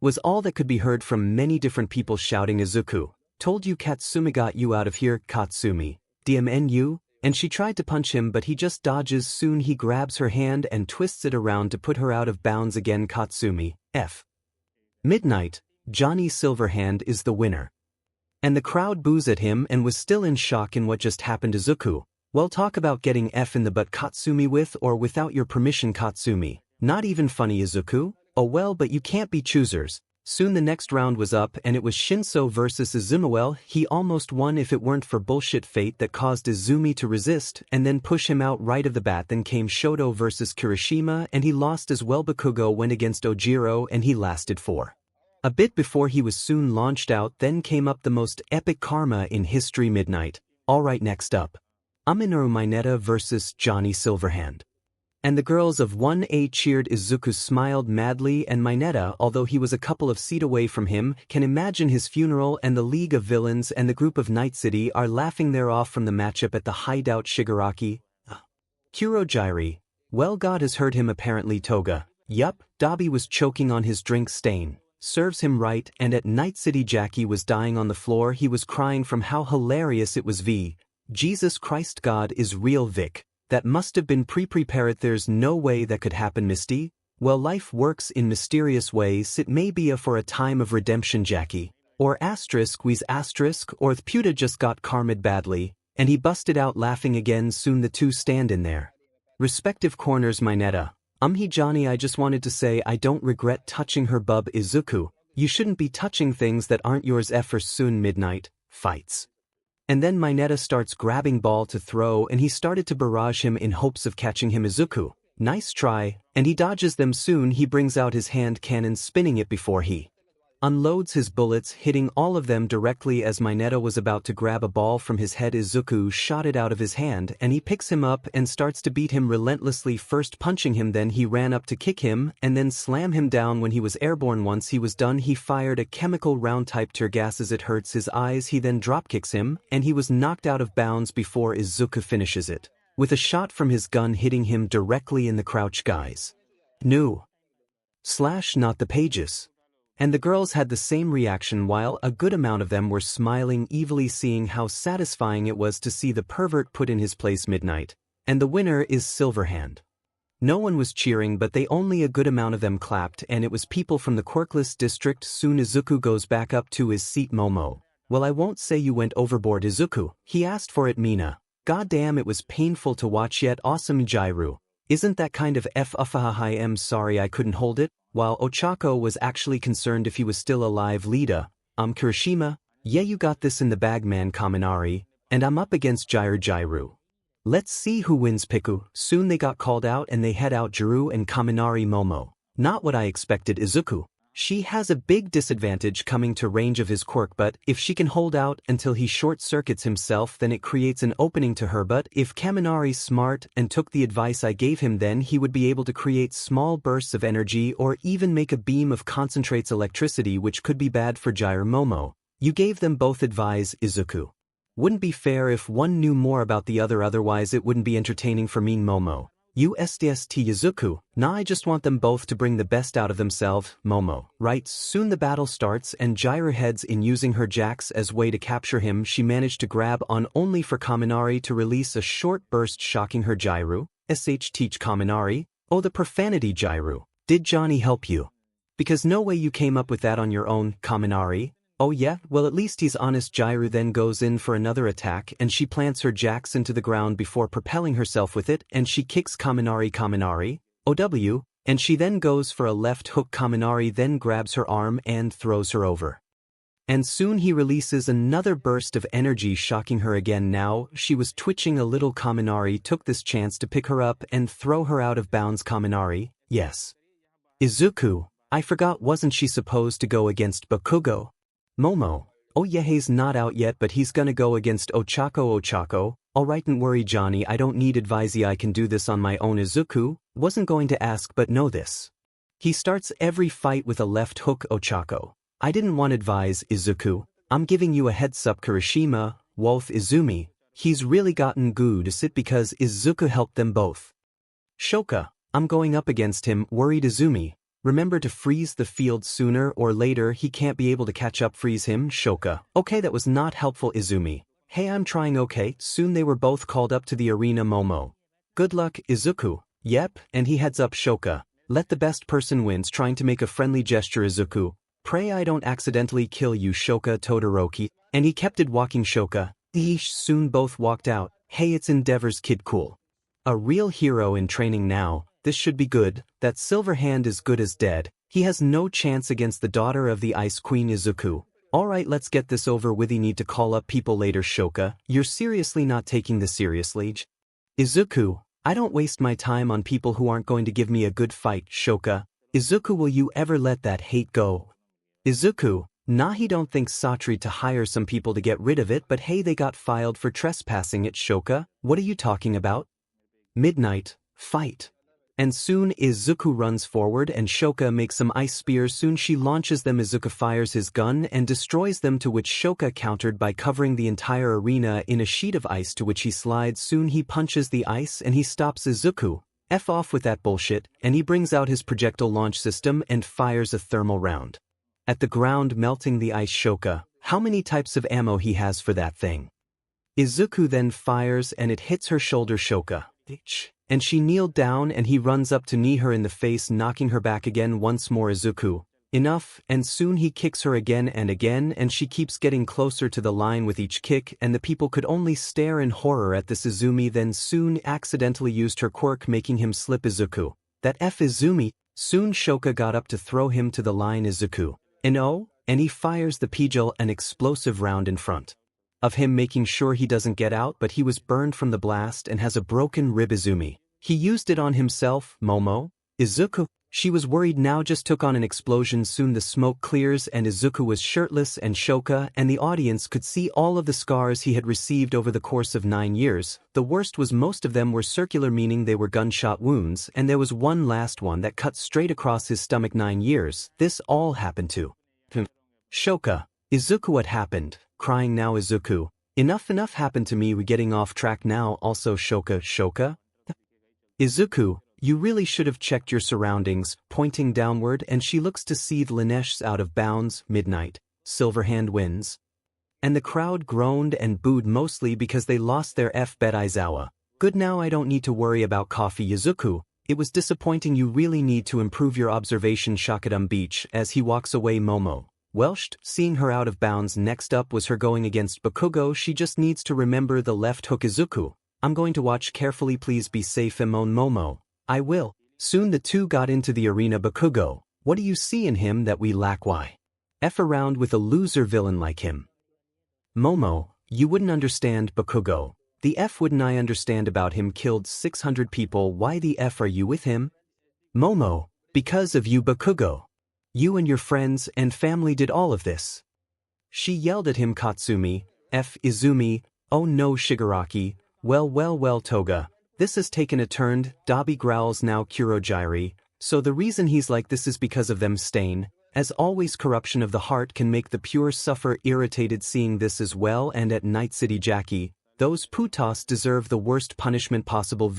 was all that could be heard from many different people shouting, Izuku, told you 𝗏𝗏𝗧𝗏𝗏 got you out of here. 𝗏𝗏𝗧𝗏𝗏, DMNU? And she tried to punch him, but he just dodges. Soon he grabs her hand and twists it around to put her out of bounds again. 𝗏𝗏𝗧𝗏𝗏 F. Midnight, 𝗂𝗎𝐿𝗴 is the winner. And the crowd boos at him and was still in shock in what just happened. Izuku, well, talk about getting F in the butt 𝗏𝗏𝗧𝗏𝗏 with or without your permission 𝗏𝗏𝗧𝗏𝗏. Not even funny. Izuku, oh well, but you can't be choosers. Soon the next round was up and it was 𝗛𝗕 versus Izumiwell. He almost won if it weren't for bullshit fate that caused Izumi to resist and then push him out right of the bat. Then came Shoto versus Kirishima and he lost as well. Bakugo went against Ojiro and he lasted for a bit before he was soon launched out. Then came up the most epic karma in history. Midnight. Alright, next up, Aminoru Mineta versus 𝗂𝗎𝐿𝗴. And the girls of 1A cheered. Izuku smiled madly, and Mineta, although he was a couple of feet away from him, can imagine his funeral. And the League of Villains and the group of Night City are laughing their off from the matchup at the hideout. Shigaraki, Kurohige, well, God has heard him apparently. Toga, yup, Dabi was choking on his drink. Stain serves him right. And at Night City, Jackie was dying on the floor. He was crying from how hilarious it was. Jesus Christ, God is real. Vic, that must have been pre-prepared. There's no way that could happen. Misty, well, life works in mysterious ways. It may be for a time of redemption. Jackie, or *we's *, or Puta just got karmed badly, and he busted out laughing again. Soon the two stand in their respective corners. Mineta, Johnny, I just wanted to say I don't regret touching her bub. Izuku, you shouldn't be touching things that aren't yours. Soon Midnight fights. And then Mineta starts grabbing ball to throw, and he started to barrage him in hopes of catching him. Izuku, nice try, and he dodges them. Soon he brings out his hand cannon, spinning it before he unloads his bullets, hitting all of them directly. As Mineta was about to grab a ball from his head, Izuku shot it out of his hand, and he picks him up and starts to beat him relentlessly, first punching him, then he ran up to kick him, and then slam him down. When he was airborne, once he was done, he fired a chemical round type tear gas as it hurts his eyes. He then dropkicks him, and he was knocked out of bounds before Izuku finishes it with a shot from his gun, hitting him directly in the crouch. Guys, no / not the pages. And the girls had the same reaction, while a good amount of them were smiling evilly, seeing how satisfying it was to see the pervert put in his place. Midnight, and the winner is 𝗬𝗱hand. No one was cheering, but only a good amount of them clapped, and it was people from the Quirkless district. Soon Izuku goes back up to his seat. Momo, well, I won't say you went overboard. Izuku, he asked for it. Mina, goddamn, it was painful to watch, yet awesome. Jairu, isn't that kind of I'm sorry I couldn't hold it. While Ochako was actually concerned if he was still alive. Lita, Kirishima, Yeah, you got this in the bag, man, Kaminari, and I'm up against 𝗧𝗓𝗧𝗟𝗡. Let's see who wins, Piku. Soon they got called out and they head out Jiru and Kaminari Momo. Not what I expected, Izuku. She has a big disadvantage coming to range of his quirk, but if she can hold out until he short-circuits himself, then it creates an opening to her. But if Kaminari's smart and took the advice I gave him, then he would be able to create small bursts of energy or even make a beam of concentrates electricity, which could be bad for Momo. You gave them both advice, Izuku. Wouldn't be fair if one knew more about the other, otherwise it wouldn't be entertaining for mean Momo. USDST Izuku. Nah, I just want them both to bring the best out of themselves, Momo. Right, soon the battle starts and 𝗧𝗓𝗧𝗟𝗘 heads in using her Jax as way to capture him. She managed to grab on only for Kaminari to release a short burst, shocking her. 𝗧𝗓𝗧𝗟𝗘 teach Kaminari. Oh, the profanity, 𝗧𝗓𝗧. Did Johnny help you? Because no way you came up with that on your own, Kaminari. Oh yeah, well at least he's honest. 𝗧𝗓𝗧𝗟𝗘 then goes in for another attack and she plants her Jax into the ground before propelling herself with it, and she kicks Kaminari. OW, and she then goes for a left hook. Kaminari then grabs her arm and throws her over. And soon he releases another burst of energy, shocking her again. Now she was twitching a little. Kaminari took this chance to pick her up and throw her out of bounds. Kaminari, yes. Izuku, I forgot, wasn't she supposed to go against Bakugo? Momo, oh yeah, he's not out yet, but he's gonna go against Ochako. Alright, don't worry Johnny, I don't need advice, I can do this on my own. Izuku, wasn't going to ask but know this. He starts every fight with a left hook. Ochako, I didn't want advice, Izuku, I'm giving you a heads up. Kirishima, Wolf Izumi, he's really gotten good to sit because Izuku helped them both. Shoka, I'm going up against him, worried Izumi. Remember to freeze the field, sooner or later he can't be able to catch up. Freeze him, Shoka. Okay, that was not helpful, Izumi. Hey, I'm trying. Okay, soon they were both called up to the arena. Momo. Good luck, Izuku. Yep, and he heads up. Shoka, let the best person wins, trying to make a friendly gesture. Izuku, pray I don't accidentally kill you. Shoka Todoroki, and he kept it walking. Shoka, eesh, soon both walked out. Hey, it's Endeavor's kid, cool. A real hero in training now. This should be good. That silver hand is good as dead. He has no chance against the daughter of the Ice Queen. Izuku, alright, let's get this over with. You need to call up people later. Shoka, you're seriously not taking this seriously? Izuku, I don't waste my time on people who aren't going to give me a good fight. Shoka, Izuku, will you ever let that hate go? Izuku, nah, he don't think 𝗧𝗓𝗧𝗟𝗘 to hire some people to get rid of it, but hey, they got filed for trespassing it. Shoka, what are you talking about? Midnight, fight. And soon Izuku runs forward and Shoka makes some ice spears. Soon she launches them. Izuku fires his gun and destroys them, to which Shoka countered by covering the entire arena in a sheet of ice, to which he slides. Soon he punches the ice and he stops Izuku. F off with that bullshit, and he brings out his projectile launch system and fires a thermal round at the ground, melting the ice. Shoka, how many types of ammo he has for that thing? Izuku then fires and it hits her shoulder. Shoka, bitch. And she kneeled down and he runs up to knee her in the face, knocking her back again once more. Izuku, enough, and soon he kicks her again and again, and she keeps getting closer to the line with each kick, and the people could only stare in horror at this. Izumi then soon accidentally used her quirk, making him slip. Izuku, that F Izumi. Soon Shoka got up to throw him to the line. Izuku, and he fires the 𝗔𝗨𝗧𝗟𝗘, an explosive round in front of him, making sure he doesn't get out, but he was burned from the blast and has a broken rib. Izumi, he used it on himself. Momo, Izuku, she was worried now, just took on an explosion. Soon the smoke clears and Izuku was shirtless, and Shoka and the audience could see all of the scars he had received over the course of 9 years. The worst was most of them were circular, meaning they were gunshot wounds, and there was one last one that cut straight across his stomach. 9 years. This all happened to Shoka. Izuku, what happened? Crying now. Izuku, enough happened to me. We're getting off track now. Also Shoka. Izuku, you really should have checked your surroundings, pointing downward, and she looks to see Lanesh's out of bounds. Midnight, Silverhand wins. And the crowd groaned and booed, mostly because they lost their bet. Aizawa, good, now I don't need to worry about coffee. Izuku, it was disappointing, you really need to improve your observation. Shakadum Beach, as he walks away. Momo, Welsh, seeing her out of bounds. Next up was her going against Bakugo. She just needs to remember the left hook. Izuku, I'm going to watch carefully, please be safe. Momo, I will. Soon the two got into the arena. Bakugo, what do you see in him that we lack? Why F around with a loser villain like him? Momo, you wouldn't understand 𝗏𝗏𝗏. The F wouldn't I understand about him killed 600 people, why the F are you with him? Momo, because of you 𝗏𝗏𝗏. You and your friends and family did all of this. She yelled at him Katsumi, F Izumi, oh no Shigaraki, well Toga, this has taken a turn, Dabi growls now Kurogiri, so the reason he's like this is because of them stain. As always, corruption of the heart can make the pure suffer. Irritated seeing this as well, and at Night City Jackie, those putas deserve the worst punishment possible.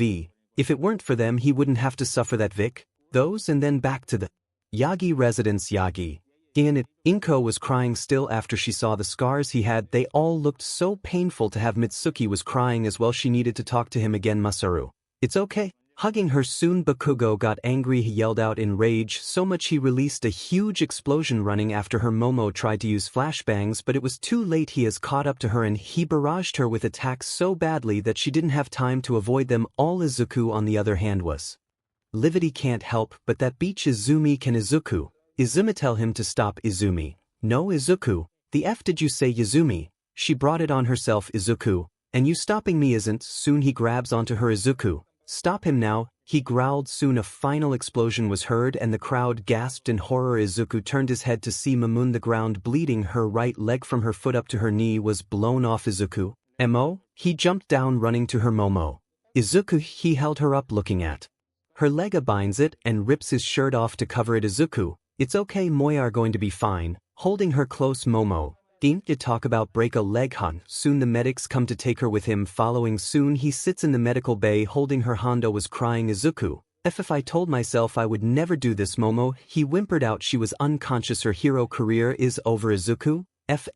If it weren't for them he wouldn't have to suffer that Vic. Those and then back to the Yagi residence. Yagi. Inko was crying still after she saw the scars he had. They all looked so painful to have. Mitsuki was crying as well. She needed to talk to him again. Masaru. It's okay. Hugging her soon. 𝗏𝗏𝗏 got angry. He yelled out in rage so much he released a huge explosion running after her. Momo tried to use flashbangs but it was too late. He has caught up to her and he barraged her with attacks so badly that she didn't have time to avoid them all. Izuku on the other hand was livid. Can't help but that beach Izumi can Izuku. Izumi tell him to stop. Izumi. No Izuku, the F did you say? Izumi. She brought it on herself. Izuku. And you stopping me isn't. Soon he grabs onto her. Izuku. Stop him now, he growled. Soon a final explosion was heard and the crowd gasped in horror. Izuku turned his head to see Momo the ground bleeding. Her right leg from her foot up to her knee was blown off. Izuku. Mo? He jumped down running to her. Momo. Izuku. He held her up looking at her leg, binds it and rips his shirt off to cover it. Izuku. It's okay, Moya are going to be fine. Holding her close. Momo. Didn't you talk about break a leg, hun? Soon the medics come to take her with him. Following soon he sits in the medical bay holding her. Hondo was crying. Izuku. If I told myself I would never do this. Momo. He whimpered out. She was unconscious. Her hero career is over. Izuku. F.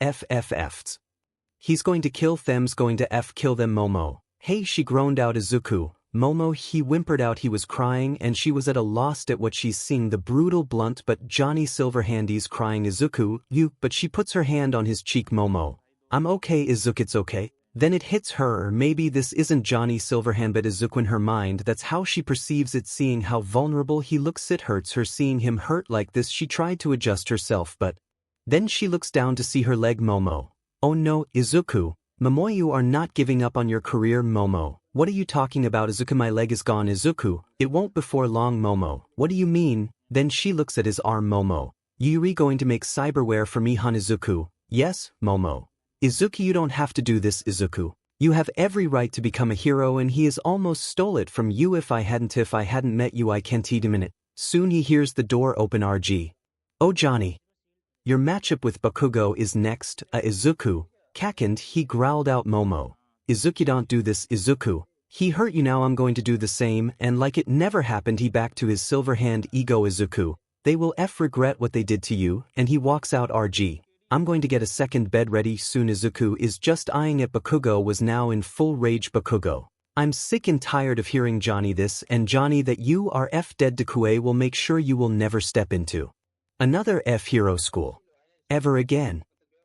He's going to kill them's going to F kill them. Momo. Hey, she groaned out. Izuku. Momo. He whimpered out. He was crying and she was at a loss at what she's seeing. The brutal blunt but Johnny Silverhandy's crying. Izuku, you, but she puts her hand on his cheek. Momo. I'm okay Izuku, it's okay. Then it hits her, maybe this isn't Johnny Silverhand but Izuku in her mind. That's how she perceives it. Seeing how vulnerable he looks, it hurts her. Seeing him hurt like this, she tried to adjust herself but then she looks down to see her leg. Momo. Oh no, Izuku. Momo, you are not giving up on your career. Momo. What are you talking about? Izuku, my leg is gone. Izuku, it won't before long. Momo. What do you mean? Then she looks at his arm. Momo. Yuri going to make cyberware for me, hun? Izuku. Yes, Momo. Izuku, you don't have to do this. Izuku. You have every right to become a hero and he has almost stole it from you. If I hadn't met you I can't eat a minute. Soon he hears the door open. RG. Oh Johnny. Your matchup with 𝗏𝗏𝗏 is next. Izuku. Kakened, he growled out. Momo. Izuku, don't do this. Izuku. He hurt you, now I'm going to do the same, and like it never happened he backed to his silver hand ego. Izuku. They will regret what they did to you, and he walks out. RG. I'm going to get a second bed ready soon. Izuku is just eyeing it. 𝗏𝗏𝗏 was now in full rage. 𝗏𝗏𝗏. I'm sick and tired of hearing Johnny this and Johnny that. You are dead. Deku will make sure you will never step into another hero school ever again.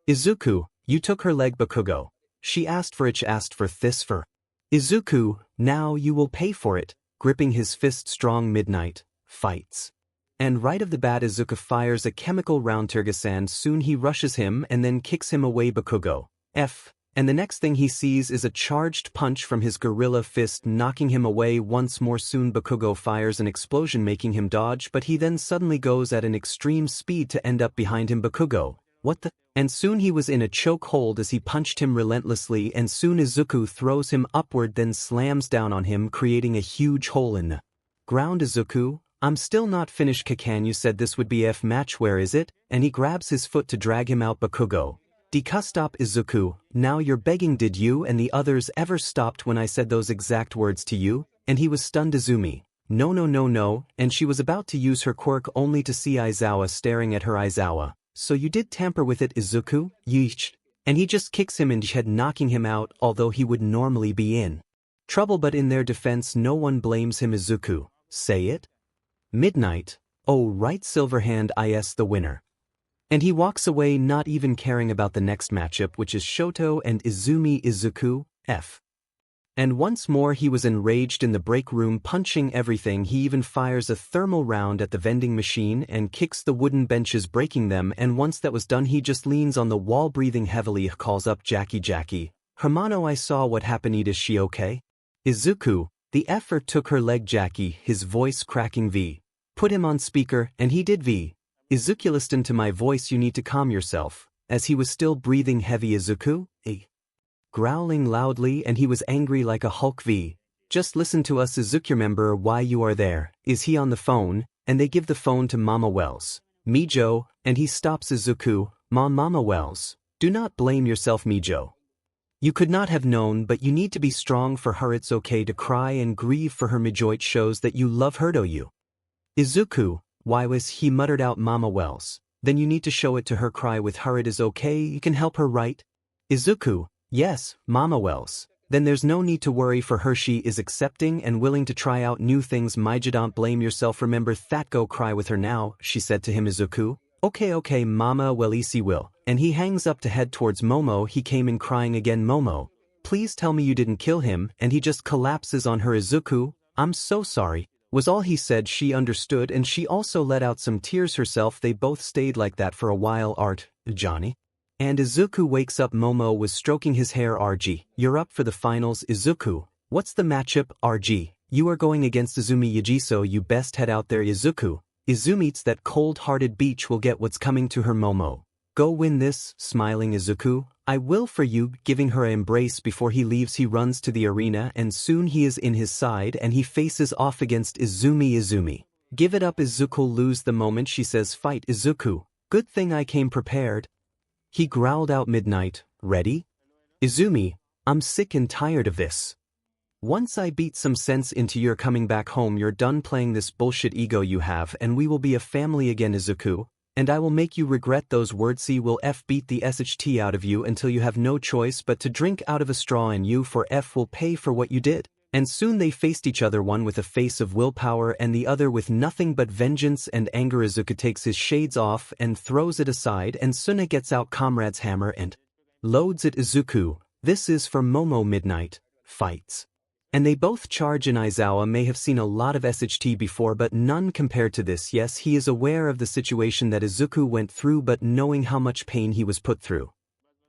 Izuku, you took her leg. 𝗏𝗏𝗏. She asked for it. Asked for this for Izuku, now you will pay for it. Gripping his fist strong. Midnight fights. And right of the bat Izuku fires a chemical round. 𝗏𝗏𝗧𝗟𝗘. Soon he rushes him and then kicks him away. 𝗏𝗏𝗏. And the next thing he sees is a charged punch from his gorilla fist knocking him away once more. Soon 𝗏𝗏𝗏 fires an explosion making him dodge, but he then suddenly goes at an extreme speed to end up behind him. 𝗏𝗏𝗏. What the? And soon he was in a choke hold as he punched him relentlessly, and soon Izuku throws him upward then slams down on him creating a huge hole in the ground. Izuku, I'm still not finished. Kakan, you said this would be match, where is it? And he grabs his foot to drag him out. 𝗏𝗏𝗏. Deku, stop. Izuku, now you're begging. Did you and the others ever stopped when I said those exact words to you? And he was stunned. Izumi. No, and she was about to use her quirk only to see Aizawa staring at her. Aizawa. So you did tamper with it, Izuku? Yeesh. And he just kicks him in the head knocking him out, although he would normally be in trouble, but in their defense no one blames him. Izuku. Say it? Midnight. Oh right, Silverhand is the winner. And he walks away not even caring about the next matchup, which is Shoto and Izumi. Izuku. And once more he was enraged in the break room, punching everything. He even fires a thermal round at the vending machine and kicks the wooden benches, breaking them, and once that was done he just leans on the wall breathing heavily, calls up Jackie. Jackie, Hermano, I saw what happened, is she okay? Izuku, the effort took her leg. Jackie, his voice cracking. V. Put him on speaker, and he did. V. Izuku, listen to my voice, you need to calm yourself. As he was still breathing heavy, Izuku, growling loudly, and he was angry like a Hulk. V. Just listen to us, Izuku, remember why you are there. Is he on the phone? And they give the phone to Mama Wells. 𝗎𝐲, and he stops Izuku. Mama Wells, do not blame yourself, 𝗎𝐲. You could not have known, but you need to be strong for her. It's okay to cry and grieve for her, 𝗎𝐲. It shows that you love her, do you? Izuku, why was he muttered out. Mama Wells, then you need to show it to her. Cry with her, it is okay, you can help her, right? Izuku, yes, Mama Wells. Then there's no need to worry for her, she is accepting and willing to try out new things. 𝗎𝐲, don't blame yourself, remember that, go cry with her now, she said to him. Izuku, okay Mama, well easy will. And he hangs up to head towards Momo. He came in crying again. Momo, please tell me you didn't kill him, and he just collapses on her. Izuku, I'm so sorry, was all he said. She understood and she also let out some tears herself. They both stayed like that for a while. Art, Johnny? And Izuku wakes up. Momo was stroking his hair. RG, you're up for the finals. Izuku, what's the matchup? RG, you are going against Izumi, so you best head out there. Izuku, Izumi, that cold-hearted beach will get what's coming to her. Momo, go win this. Smiling Izuku, I will for you, giving her an embrace. Before he leaves he runs to the arena and soon he is in his side and he faces off against Izumi. Izumi, give it up. Izuku lose the moment. She says, fight. Izuku, good thing I came prepared. He growled out. Midnight, ready? Izumi, I'm sick and tired of this. Once I beat some sense into your coming back home, you're done playing this bullshit ego you have, and we will be a family again. Izuku, and I will make you regret those words. C will F beat the SHT out of you until you have no choice but to drink out of a straw, and you for F will pay for what you did. And soon they faced each other, one with a face of willpower and the other with nothing but vengeance and anger. Izuku takes his shades off and throws it aside, and Suna gets out Comrade's hammer and loads it. Izuku, this is for Momo. Midnight, fights. And they both charge, and Izawa may have seen a lot of SHT before but none compared to this. Yes, he is aware of the situation that Izuku went through, but knowing how much pain he was put through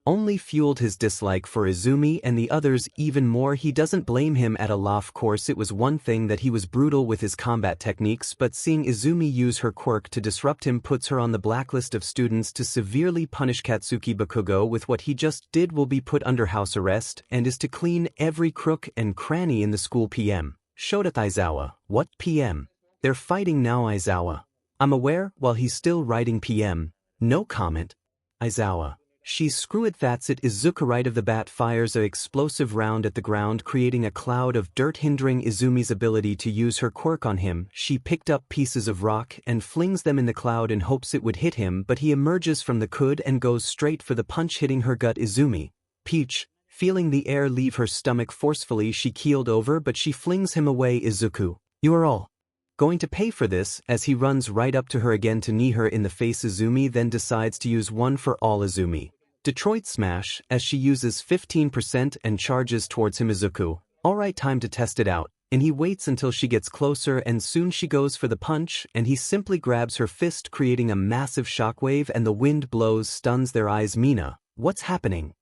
only fueled his dislike for Izumi and the others even more. He doesn't blame him at all. Of course, it was one thing that he was brutal with his combat techniques, but seeing Izumi use her quirk to disrupt him puts her on the blacklist of students to severely punish. Katsuki Bakugo with what he just did will be put under house arrest and is to clean every crook and cranny in the school. PM, Shodat. Izawa, what? PM, they're fighting now. Izawa, I'm aware. While he's still writing. PM, no comment. Izawa, she screw it, that's it. Izuku right of the bat fires an explosive round at the ground, creating a cloud of dirt hindering Izumi's ability to use her quirk on him. She picked up pieces of rock and flings them in the cloud in hopes it would hit him, but he emerges from the could and goes straight for the punch, hitting her gut. Izumi, Peach, feeling the air leave her stomach forcefully, she keeled over, but she flings him away. Izuku, you are all going to pay for this, as he runs right up to her again to knee her in the face. Izumi then decides to use one for all. Izumi, Detroit Smash, as she uses 15% and charges towards him. Izuku, alright, time to test it out, and he waits until she gets closer and soon she goes for the punch and he simply grabs her fist, creating a massive shockwave, and the wind blows, stuns their eyes. Mina, what's happening?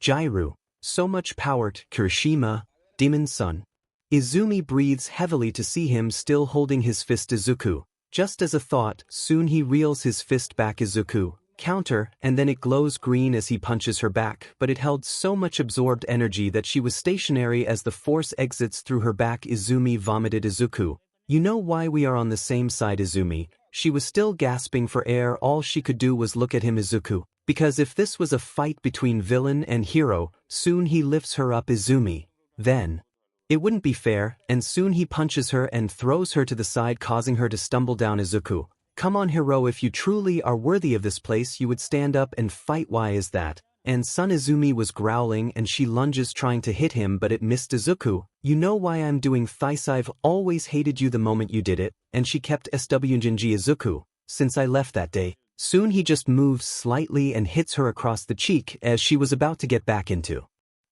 Jairu, so much power. Kirishima, Demon Son. Izumi breathes heavily to see him still holding his fist. Izuku, just as a thought, soon he reels his fist back. Izuku, counter, and then it glows green as he punches her back, but it held so much absorbed energy that she was stationary as the force exits through her back. Izumi vomited. Izuku, you know why we are on the same side. Izumi, she was still gasping for air, all she could do was look at him. Izuku, because if this was a fight between villain and hero, soon he lifts her up. Izumi, then it wouldn't be fair, and soon he punches her and throws her to the side, causing her to stumble down. Izuku, come on hero, if you truly are worthy of this place you would stand up and fight. Why is that? And Son. Izumi was growling and she lunges trying to hit him, but it missed. Izuku, you know why I'm doing this? I've always hated you the moment you did it, and she kept 𝗧𝗏𝗏𝗏𝗏𝗏𝗏𝗏𝗏𝗏𝗏𝗏𝗏𝗏𝗏 Izuku, since I left that day. Soon he just moves slightly and hits her across the cheek as she was about to get back into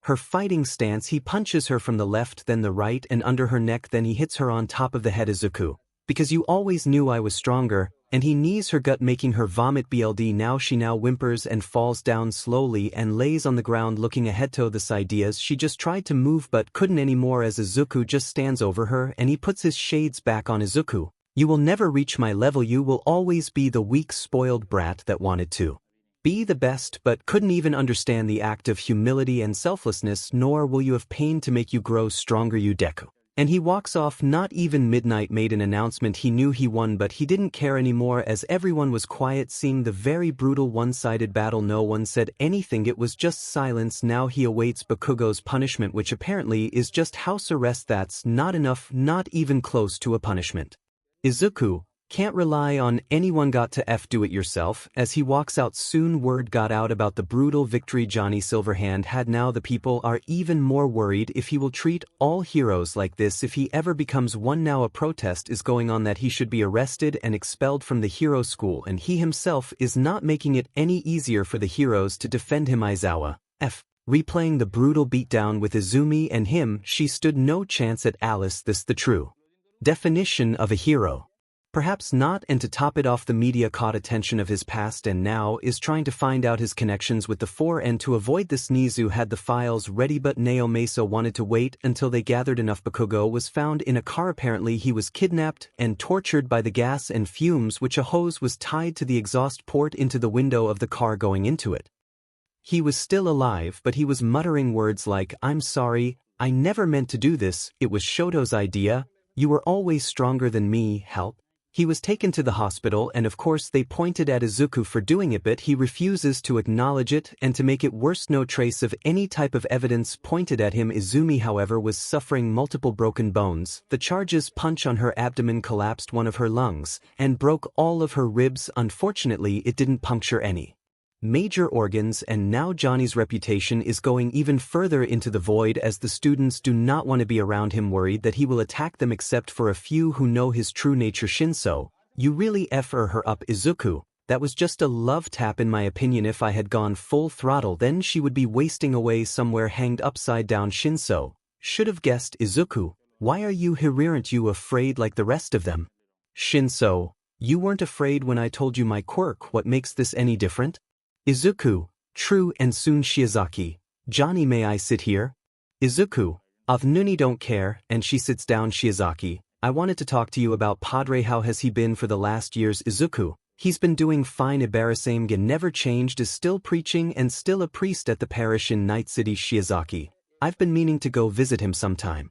Her fighting stance, he punches her from the left then the right and under her neck, then he hits her on top of the head. Izuku, because you always knew I was stronger, and he knees her gut making her vomit. Now she whimpers and falls down slowly and lays on the ground looking ahead to this ideas. She just tried to move but couldn't anymore as Izuku just stands over her and he puts his shades back on. Izuku, you will never reach my level. You will always be the weak spoiled brat that wanted to be the best but couldn't even understand the act of humility and selflessness, nor will you have pain to make you grow stronger. You Deku. And he walks off. Not even Midnight made an announcement. He knew he won but he didn't care anymore as everyone was quiet seeing the very brutal one-sided battle. No one said anything, it was just silence. Now he awaits Bakugo's punishment, which apparently is just house arrest. That's not enough, not even close to a punishment. Izuku, can't rely on anyone, got to do it yourself. As he walks out soon word got out about the brutal victory Johnny Silverhand had. Now the people are even more worried if he will treat all heroes like this if he ever becomes one. Now a protest is going on that he should be arrested and expelled from the hero school, and he himself is not making it any easier for the heroes to defend him. Aizawa, replaying the brutal beatdown with Izumi and him, she stood no chance at Alice. This the true definition of a hero. Perhaps not, and to top it off the media caught attention of his past and now is trying to find out his connections with the four, and to avoid this Nizu had the files ready but Naomasa wanted to wait until they gathered enough. Bakugo was found in a car. Apparently he was kidnapped and tortured by the gas and fumes which a hose was tied to the exhaust port into the window of the car going into it. He was still alive but he was muttering words like, "I'm sorry, I never meant to do this, it was Shoto's idea, you were always stronger than me, help." He was taken to the hospital and of course they pointed at Izuku for doing it, but he refuses to acknowledge it, and to make it worse no trace of any type of evidence pointed at him. Izumi however was suffering multiple broken bones. The charge's punch on her abdomen collapsed one of her lungs and broke all of her ribs. Unfortunately it didn't puncture any major organs, and now Johnny's reputation is going even further into the void as the students do not want to be around him, worried that he will attack them except for a few who know his true nature. 𝗫𝗠𝐲, you really her up. Izuku, that was just a love tap in my opinion. If I had gone full throttle then she would be wasting away somewhere hanged upside down. 𝗫𝗠𝐲, should have guessed. Izuku, why are you here? Aren't you afraid like the rest of them? 𝗫𝗠𝐲, you weren't afraid when I told you my quirk. What makes this any different? Izuku, true, and soon Shiozaki, Johnny, may I sit here? Izuku, of Nuni don't care, and she sits down. Shiozaki, I wanted to talk to you about Padre. How has he been for the last years? Izuku, he's been doing fine. 𝗓𝗡𝗓 never changed, is still preaching and still a priest at the parish in Night City. Shiozaki, I've been meaning to go visit him sometime,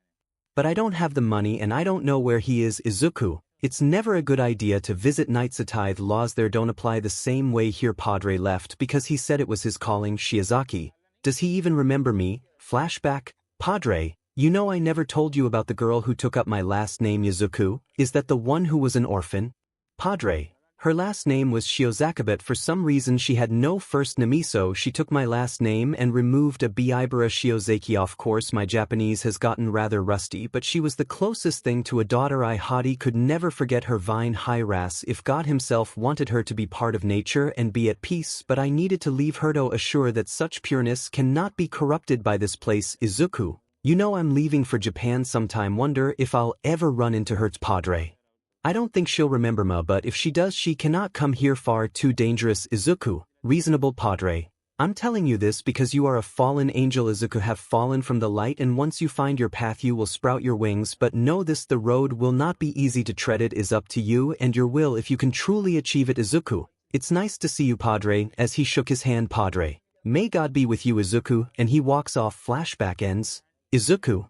but I don't have the money and I don't know where he is. Izuku, it's never a good idea to visit Night City. Laws there don't apply the same way here. Padre left because he said it was his calling. Shiozaki, does he even remember me? Flashback, Padre, you know I never told you about the girl who took up my last name. Izuku, is that the one who was an orphan? Padre, her last name was Shiozaki, but for some reason she had no first name, so she took my last name and removed a Ibara Shiozaki. Of course my Japanese has gotten rather rusty, but she was the closest thing to a daughter I Hadi could never forget her. Vine high ras, if God himself wanted her to be part of nature and be at peace, but I needed to leave her to assure that such pureness cannot be corrupted by this place. Izuku, you know I'm leaving for Japan sometime, wonder if I'll ever run into her. Padre, I don't think she'll remember me, but if she does she cannot come here, far too dangerous. Izuku, reasonable. Padre, I'm telling you this because you are a fallen angel. Izuku, have fallen from the light, and once you find your path you will sprout your wings, but know this, the road will not be easy to tread. It is up to you and your will if you can truly achieve it. Izuku, it's nice to see you. Padre, as he shook his hand. Padre, may God be with you. Izuku, and he walks off. Flashback ends. Izuku,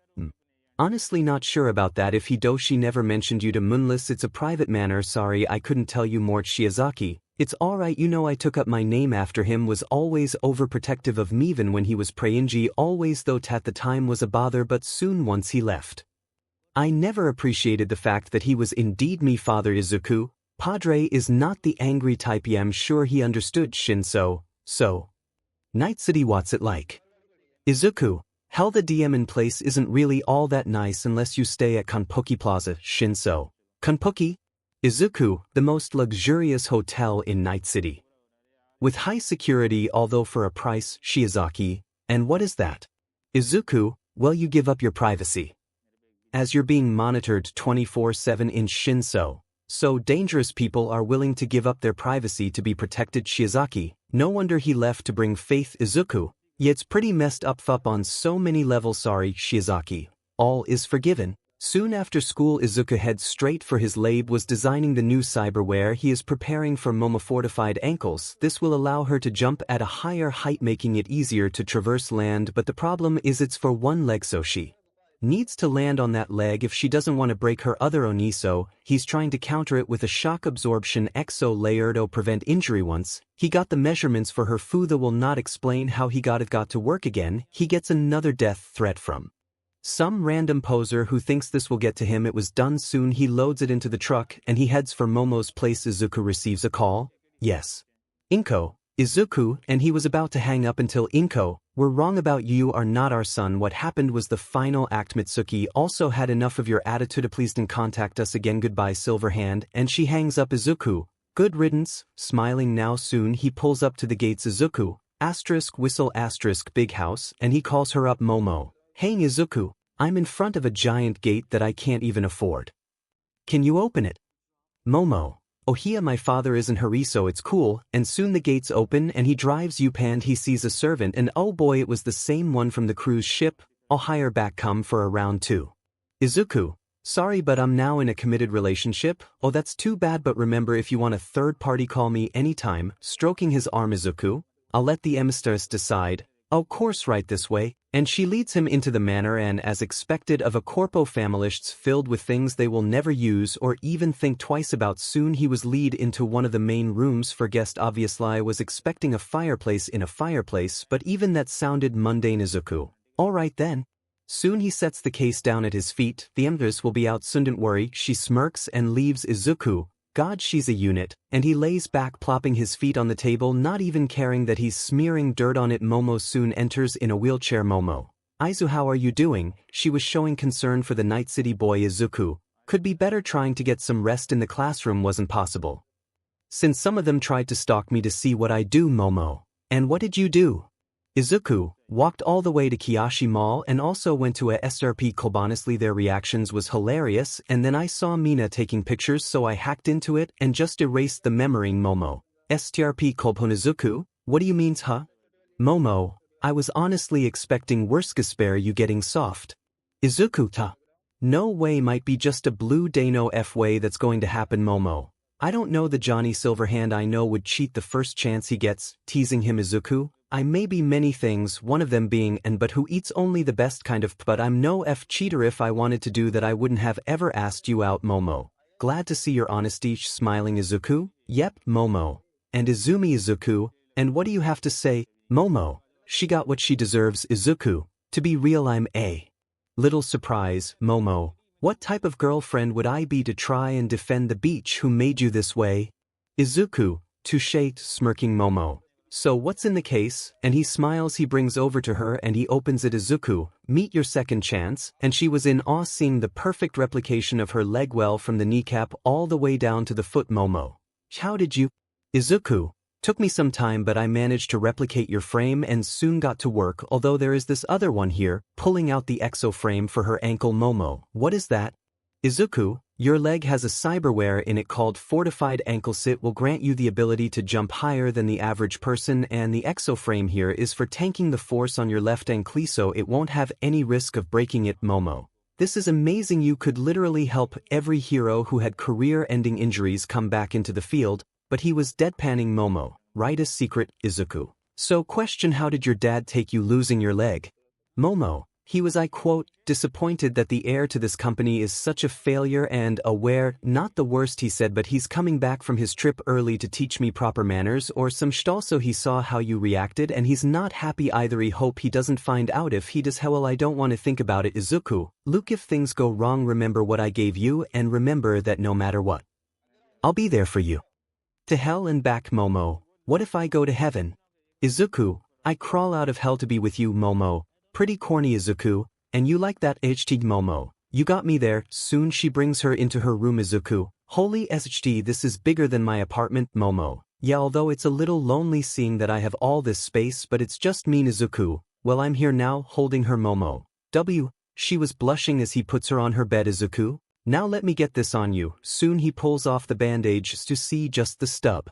honestly not sure about that. If Hidoshi never mentioned you to Moonless, it's a private matter. Sorry I couldn't tell you more. Shiozaki, it's alright, you know I took up my name after him, was always overprotective of me even when he was prayinji, always, though at the time was a bother, but soon once he left I never appreciated the fact that he was indeed me father. Izuku, Padre is not the angry type. I'm sure he understood. 𝗫𝗠𝐲, so Night City, what's it like? Izuku, hell, the DM in place isn't really all that nice unless you stay at Kanpoki Plaza. 𝗫𝗠𝐲, Kanpoki? Izuku, the most luxurious hotel in Night City, with high security, although for a price. Shiozaki, and what is that? Izuku, well, you give up your privacy. As you're being monitored 24/7 in 𝗫𝗏, so dangerous people are willing to give up their privacy to be protected. Shiozaki, no wonder he left to bring faith. Izuku, yeah, it's pretty messed up on so many levels. Sorry, Shiozaki. All is forgiven. Soon after school, Izuku heads straight for his lab. Was designing the new cyberware. He is preparing for Momo fortified ankles. This will allow her to jump at a higher height, making it easier to traverse land, but the problem is it's for one leg, so she needs to land on that leg if she doesn't want to break her other oni. So he's trying to counter it with a shock absorption 𝗧𝗪𝗧𝗟𝗘 to prevent injury. Once he got the measurements for her 𝗧𝗪𝗧 will not explain how he got to work again. He gets another death threat from some random poser who thinks this will get to him. It was done soon. He loads it into the truck and he heads for Momo's place. Izuku receives a call. Yes. Inko, Izuku, and he was about to hang up until Inko, we're wrong about you. You are not our son. What happened was the final act. Mitsuki also had enough of your attitude. Please don't contact us again. Goodbye, Silverhand. And she hangs up. Izuku, good riddance, smiling now. Soon he pulls up to the gates. Izuku, whistle big house, and he calls her up. Momo, hey Izuku, I'm in front of a giant gate that I can't even afford. Can you open it? Momo, oh here, my father isn't hurry, so it's cool. And soon the gates open and he drives up and he sees a servant, and oh boy, it was the same one from the cruise ship. I'll hire back, come for a round 2. Izuku, sorry but I'm now in a committed relationship. Oh that's too bad, but remember, if you want a third party, call me anytime. Stroking his arm. Izuku, I'll let the emisters decide. Oh course, right this way. And she leads him into the manor, and as expected of a corpo familists filled with things they will never use or even think twice about. Soon he was lead into one of the main rooms for guest. Obviously I was expecting a fireplace in a fireplace, but even that sounded mundane. Izuku, alright then. Soon he sets the case down at his feet. The empress will be out soon, don't worry. She smirks and leaves. Izuku, God, she's a unit, and he lays back, plopping his feet on the table, not even caring that he's smearing dirt on it. Momo soon enters in a wheelchair. Momo, Izu, how are you doing? She was showing concern for the Night City boy. Izuku, could be better. Trying to get some rest in the classroom wasn't possible, since some of them tried to stalk me to see what I do. Momo, and what did you do? Izuku, walked all the way to Kiyoshi Mall and also went to a 𝗧𝗪𝗚. Honestly, their reactions was hilarious, and then I saw Mina taking pictures, so I hacked into it and just erased the memory. Momo, 𝗧𝗪𝗚. Izuku, what do you mean, huh? Momo, I was honestly expecting 𝗧𝗪𝗚, you getting soft. Izuku, ta. No way, might be just a blue day, no way that's going to happen. Momo, I don't know, the Johnny Silverhand I know would cheat the first chance he gets. Teasing him. Izuku, I may be many things, one of them being but who eats only the best kind of, but I'm no cheater. If I wanted to do that I wouldn't have ever asked you out. Momo, glad to see your honesty. Smiling. Izuku, yep. Momo, and Izumi. Izuku, and what do you have to say? Momo, she got what she deserves. Izuku, to be real I'm a little surprised. Momo, what type of girlfriend would I be to try and defend the beach? Who made you this way? Izuku, touche. Smirking. Momo, so what's in the case? And he smiles. He brings over to her and he opens it. Izuku, meet your second chance. And she was in awe, seeing the perfect replication of her leg, well, from the kneecap all the way down to the foot. Momo, how did you? Izuku, took me some time, but I managed to replicate your frame and soon got to work, although there is this other one here, pulling out the exo frame for her ankle. Momo, what is that? Izuku, your leg has a cyberware in it called Fortified Ankle Sit, will grant you the ability to jump higher than the average person, and the exoframe here is for tanking the force on your left ankle, so it won't have any risk of breaking it. Momo, this is amazing. You could literally help every hero who had career-ending injuries come back into the field. But he was deadpanning. Momo, right, a secret. Izuku, so question, how did your dad take you losing your leg? Momo, he was, I quote, disappointed that the heir to this company is such a failure and aware, not the worst, he said, but he's coming back from his trip early to teach me proper manners or some shit. Also he saw how you reacted and he's not happy either. He hope he doesn't find out. If he does, how well, I don't want to think about it. Izuku, Luke, if things go wrong, remember what I gave you and remember that no matter what, I'll be there for you. To hell and back. Momo, what if I go to heaven? Izuku, I crawl out of hell to be with you. Momo, pretty corny. Izuku, and you like that? Momo, you got me there. Soon she brings her into her room. Izuku, holy sh, this is bigger than my apartment. Momo, yeah, although it's a little lonely seeing that I have all this space, but it's just me. Izuku, Well, I'm here now, holding her Momo. She was blushing as he puts her on her bed. Izuku, now let me get this on you. Soon he pulls off the bandage to see just the stub.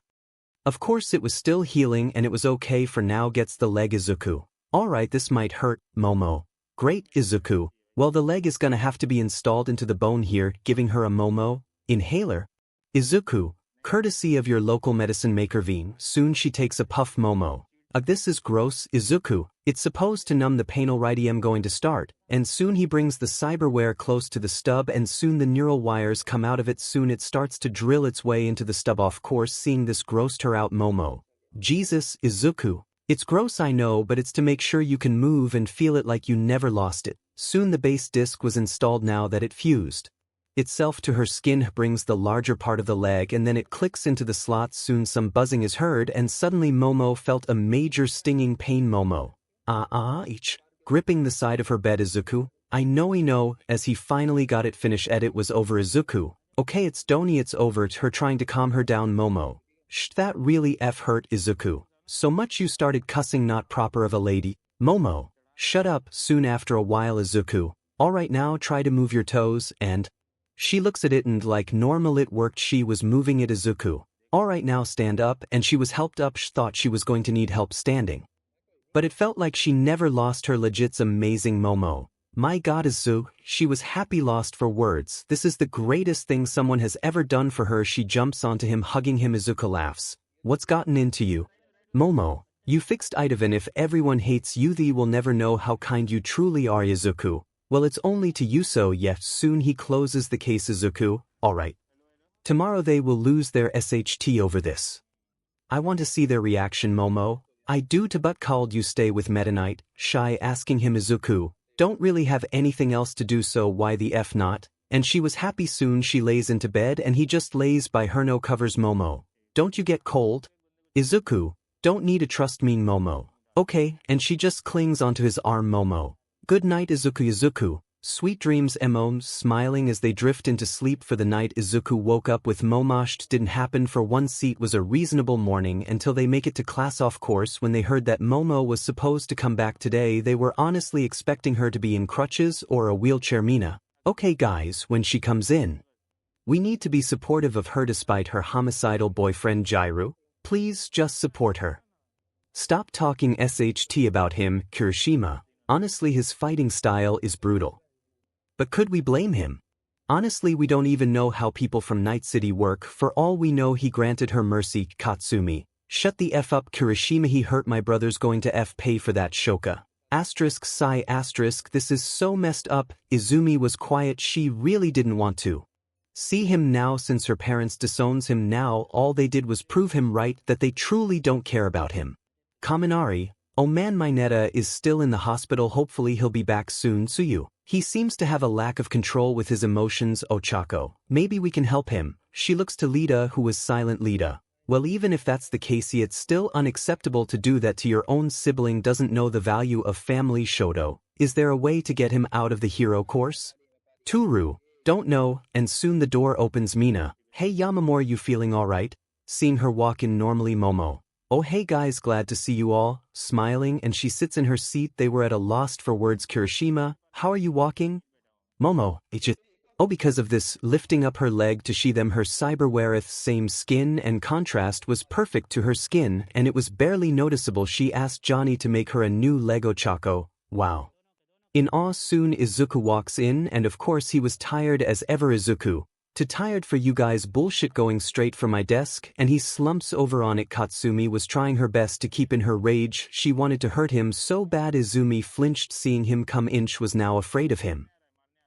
Of course it was still healing and it was okay for now. Gets the leg. Izuku, alright, this might hurt, Momo. Great, Izuku. Well, the leg is gonna have to be installed into the bone here, giving her a Momo inhaler. Izuku, courtesy of your local medicine maker 𝗧𝗓𝗏. Soon she takes a puff. Momo. Ugh, this is gross. Izuku, it's supposed to numb the pain. Alrighty, I'm going to start. And soon he brings the cyberware close to the stub and soon the neural wires come out of it. Soon it starts to drill its way into the stub. Of course, seeing this grossed her out. Momo. Jesus, Izuku. It's gross, I know, but it's to make sure you can move and feel it like you never lost it. Soon the base disc was installed. Now that it fused itself to her skin, brings the larger part of the leg and then it clicks into the slot. Soon some buzzing is heard and suddenly Momo felt a major stinging pain. Momo. Gripping the side of her bed. Izuku, I know, as he finally got it finished. It was over. Izuku, okay, it's Doni, it's over. Her trying to calm her down. Momo. That really hurt. Izuku, so much you started cussing, not proper of a lady. Momo. Shut up. Soon after a while. Izuku, alright, now try to move your toes. And she looks at it and like normal it worked. She was moving it. Izuku, alright, now stand up. And she was helped up. She thought she was going to need help standing, but it felt like she never lost her legits amazing. Momo. My god, Izuku, she was happy, lost for words. This is the greatest thing someone has ever done for her. She jumps onto him, hugging him. Izuku laughs. What's gotten into you? Momo. You fixed it. Even if everyone hates you, they will never know how kind you truly are. Izuku, well, it's only to you so. Yes. Soon he closes the case. Izuku, alright. Tomorrow they will lose their SHT over this. I want to see their reaction. Momo. I do too, but called you stay with Meta Knight. Shy asking him. Izuku, don't really have anything else to do, so why the F not? And she was happy. Soon she lays into bed and he just lays by her. No covers. Momo. Don't you get cold? Izuku, don't need to trust me. Momo. Okay, and she just clings onto his arm. Momo. Good night. Izuku. Izuku, sweet dreams. Momo smiling as they drift into sleep for the night. Izuku woke up with Momo. Didn't happen for one seat. Was a reasonable morning until they make it to class. Of course, when they heard that Momo was supposed to come back today, they were honestly expecting her to be in crutches or a wheelchair. Mina. Okay guys, when she comes in, we need to be supportive of her despite her homicidal boyfriend 𝗓𝗓. Please just support her. Stop talking SHT about him. Kirishima. Honestly, his fighting style is brutal. But could we blame him? Honestly, we don't even know how people from Night City work. For all we know, he granted her mercy. Katsumi. Shut the F up. Kirishima, he hurt my brothers. Going to F pay for that. Shoka. Sigh. This is so messed up. Izumi was quiet. She really didn't want to see him now since her parents disowns him. Now all they did was prove him right, that they truly don't care about him. Kaminari. Oh man, my Neta is still in the hospital. Hopefully he'll be back soon. Tsuyu. He seems to have a lack of control with his emotions. Ochako. Maybe we can help him. She looks to Lita, who was silent. Lita. Well, even if that's the case, it's still unacceptable to do that to your own sibling. Doesn't know the value of family. Shoto. Is there a way to get him out of the hero course? Toru. Don't know. And soon the door opens. Mina. Hey Yamamori, you feeling alright? Seeing her walk in normally. Momo. Oh hey guys, glad to see you all. Smiling, and she sits in her seat. They were at a loss for words. Kirishima. How are you walking? Momo. Oh, because of this. Lifting up her leg to see them. Her cyberweareth same skin and contrast was perfect to her skin and it was barely noticeable. She asked Johnny to make her a new Lego Chaco. Wow. In awe. Soon Izuku walks in and of course he was tired as ever. Izuku. Too tired for you guys bullshit, going straight for my desk, and he slumps over on it. Katsumi was trying her best to keep in her rage. She wanted to hurt him so bad. Izumi flinched seeing him come in. Was now afraid of him.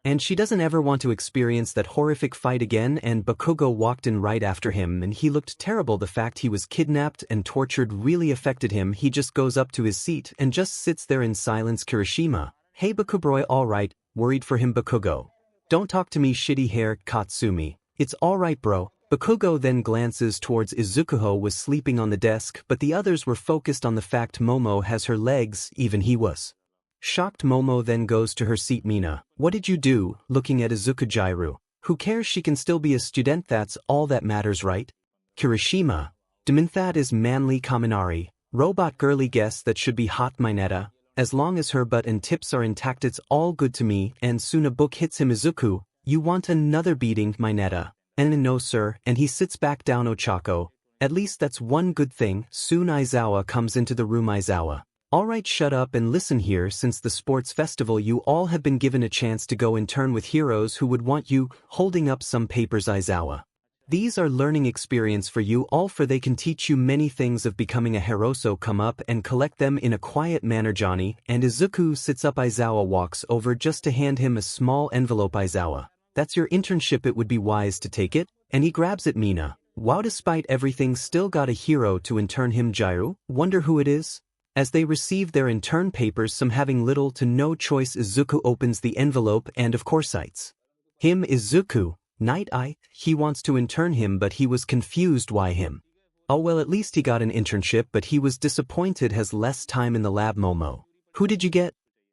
And she doesn't ever want to experience that horrific fight again. And Bakugo walked in right after him and he looked terrible. The fact he was kidnapped and tortured really affected him. He just goes up to his seat and just sits there in silence. Kirishima. Hey Bakubroy, alright? Worried for him. Bakugo. Don't talk to me, shitty hair. Katsumi. It's alright bro. Bakugo then glances towards Izuku, was sleeping on the desk, but the others were focused on the fact Momo has her legs. Even he was shocked. Momo then goes to her seat. Mina. What did you do? Looking at Izuku. 𝗓𝗓. Who cares, she can still be a student, that's all that matters, right? Kirishima. That is manly. Kaminari. Robot girly, guess that should be hot. My Neta. as long as her butt and tips are intact it's all good to me, and soon a book hits him. Izuku, you want another beating, my netta? And no sir, and he sits back down. Ochako. At least that's one good thing. Soon Aizawa comes into the room. Aizawa. Alright, shut up and listen here. Since the sports festival you all have been given a chance to go intern with heroes who would want you, holding up some papers. Aizawa. These are learning experience for you all, for they can teach you many things of becoming a hero, so come up and collect them in a quiet manner. Johnny. And Izuku sits up. Aizawa walks over just to hand him a small envelope. Aizawa. That's your internship, it would be wise to take it, and he grabs it. Mina. Wow, despite everything still got a hero to intern him. Gyru. Wonder who it is? As they receive their intern papers, some having little to no choice, Izuku opens the envelope and of course cites him. Izuku. Night Eye, he wants to intern him but he was confused. Why him? Oh well, at least he got an internship, but he was disappointed, has less time in the lab. Momo. Who did you get?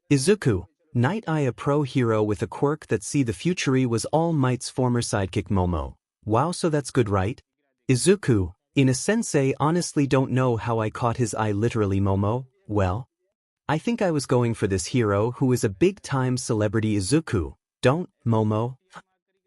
Izuku. Night Eye, a pro hero with a quirk that see the future, was All Might's former sidekick. Momo. Wow, so that's good, right? Izuku. In a sense, honestly don't know how I caught his eye literally. Momo. Well, I think I was going for this hero who is a big-time celebrity. Izuku. Don't, Momo.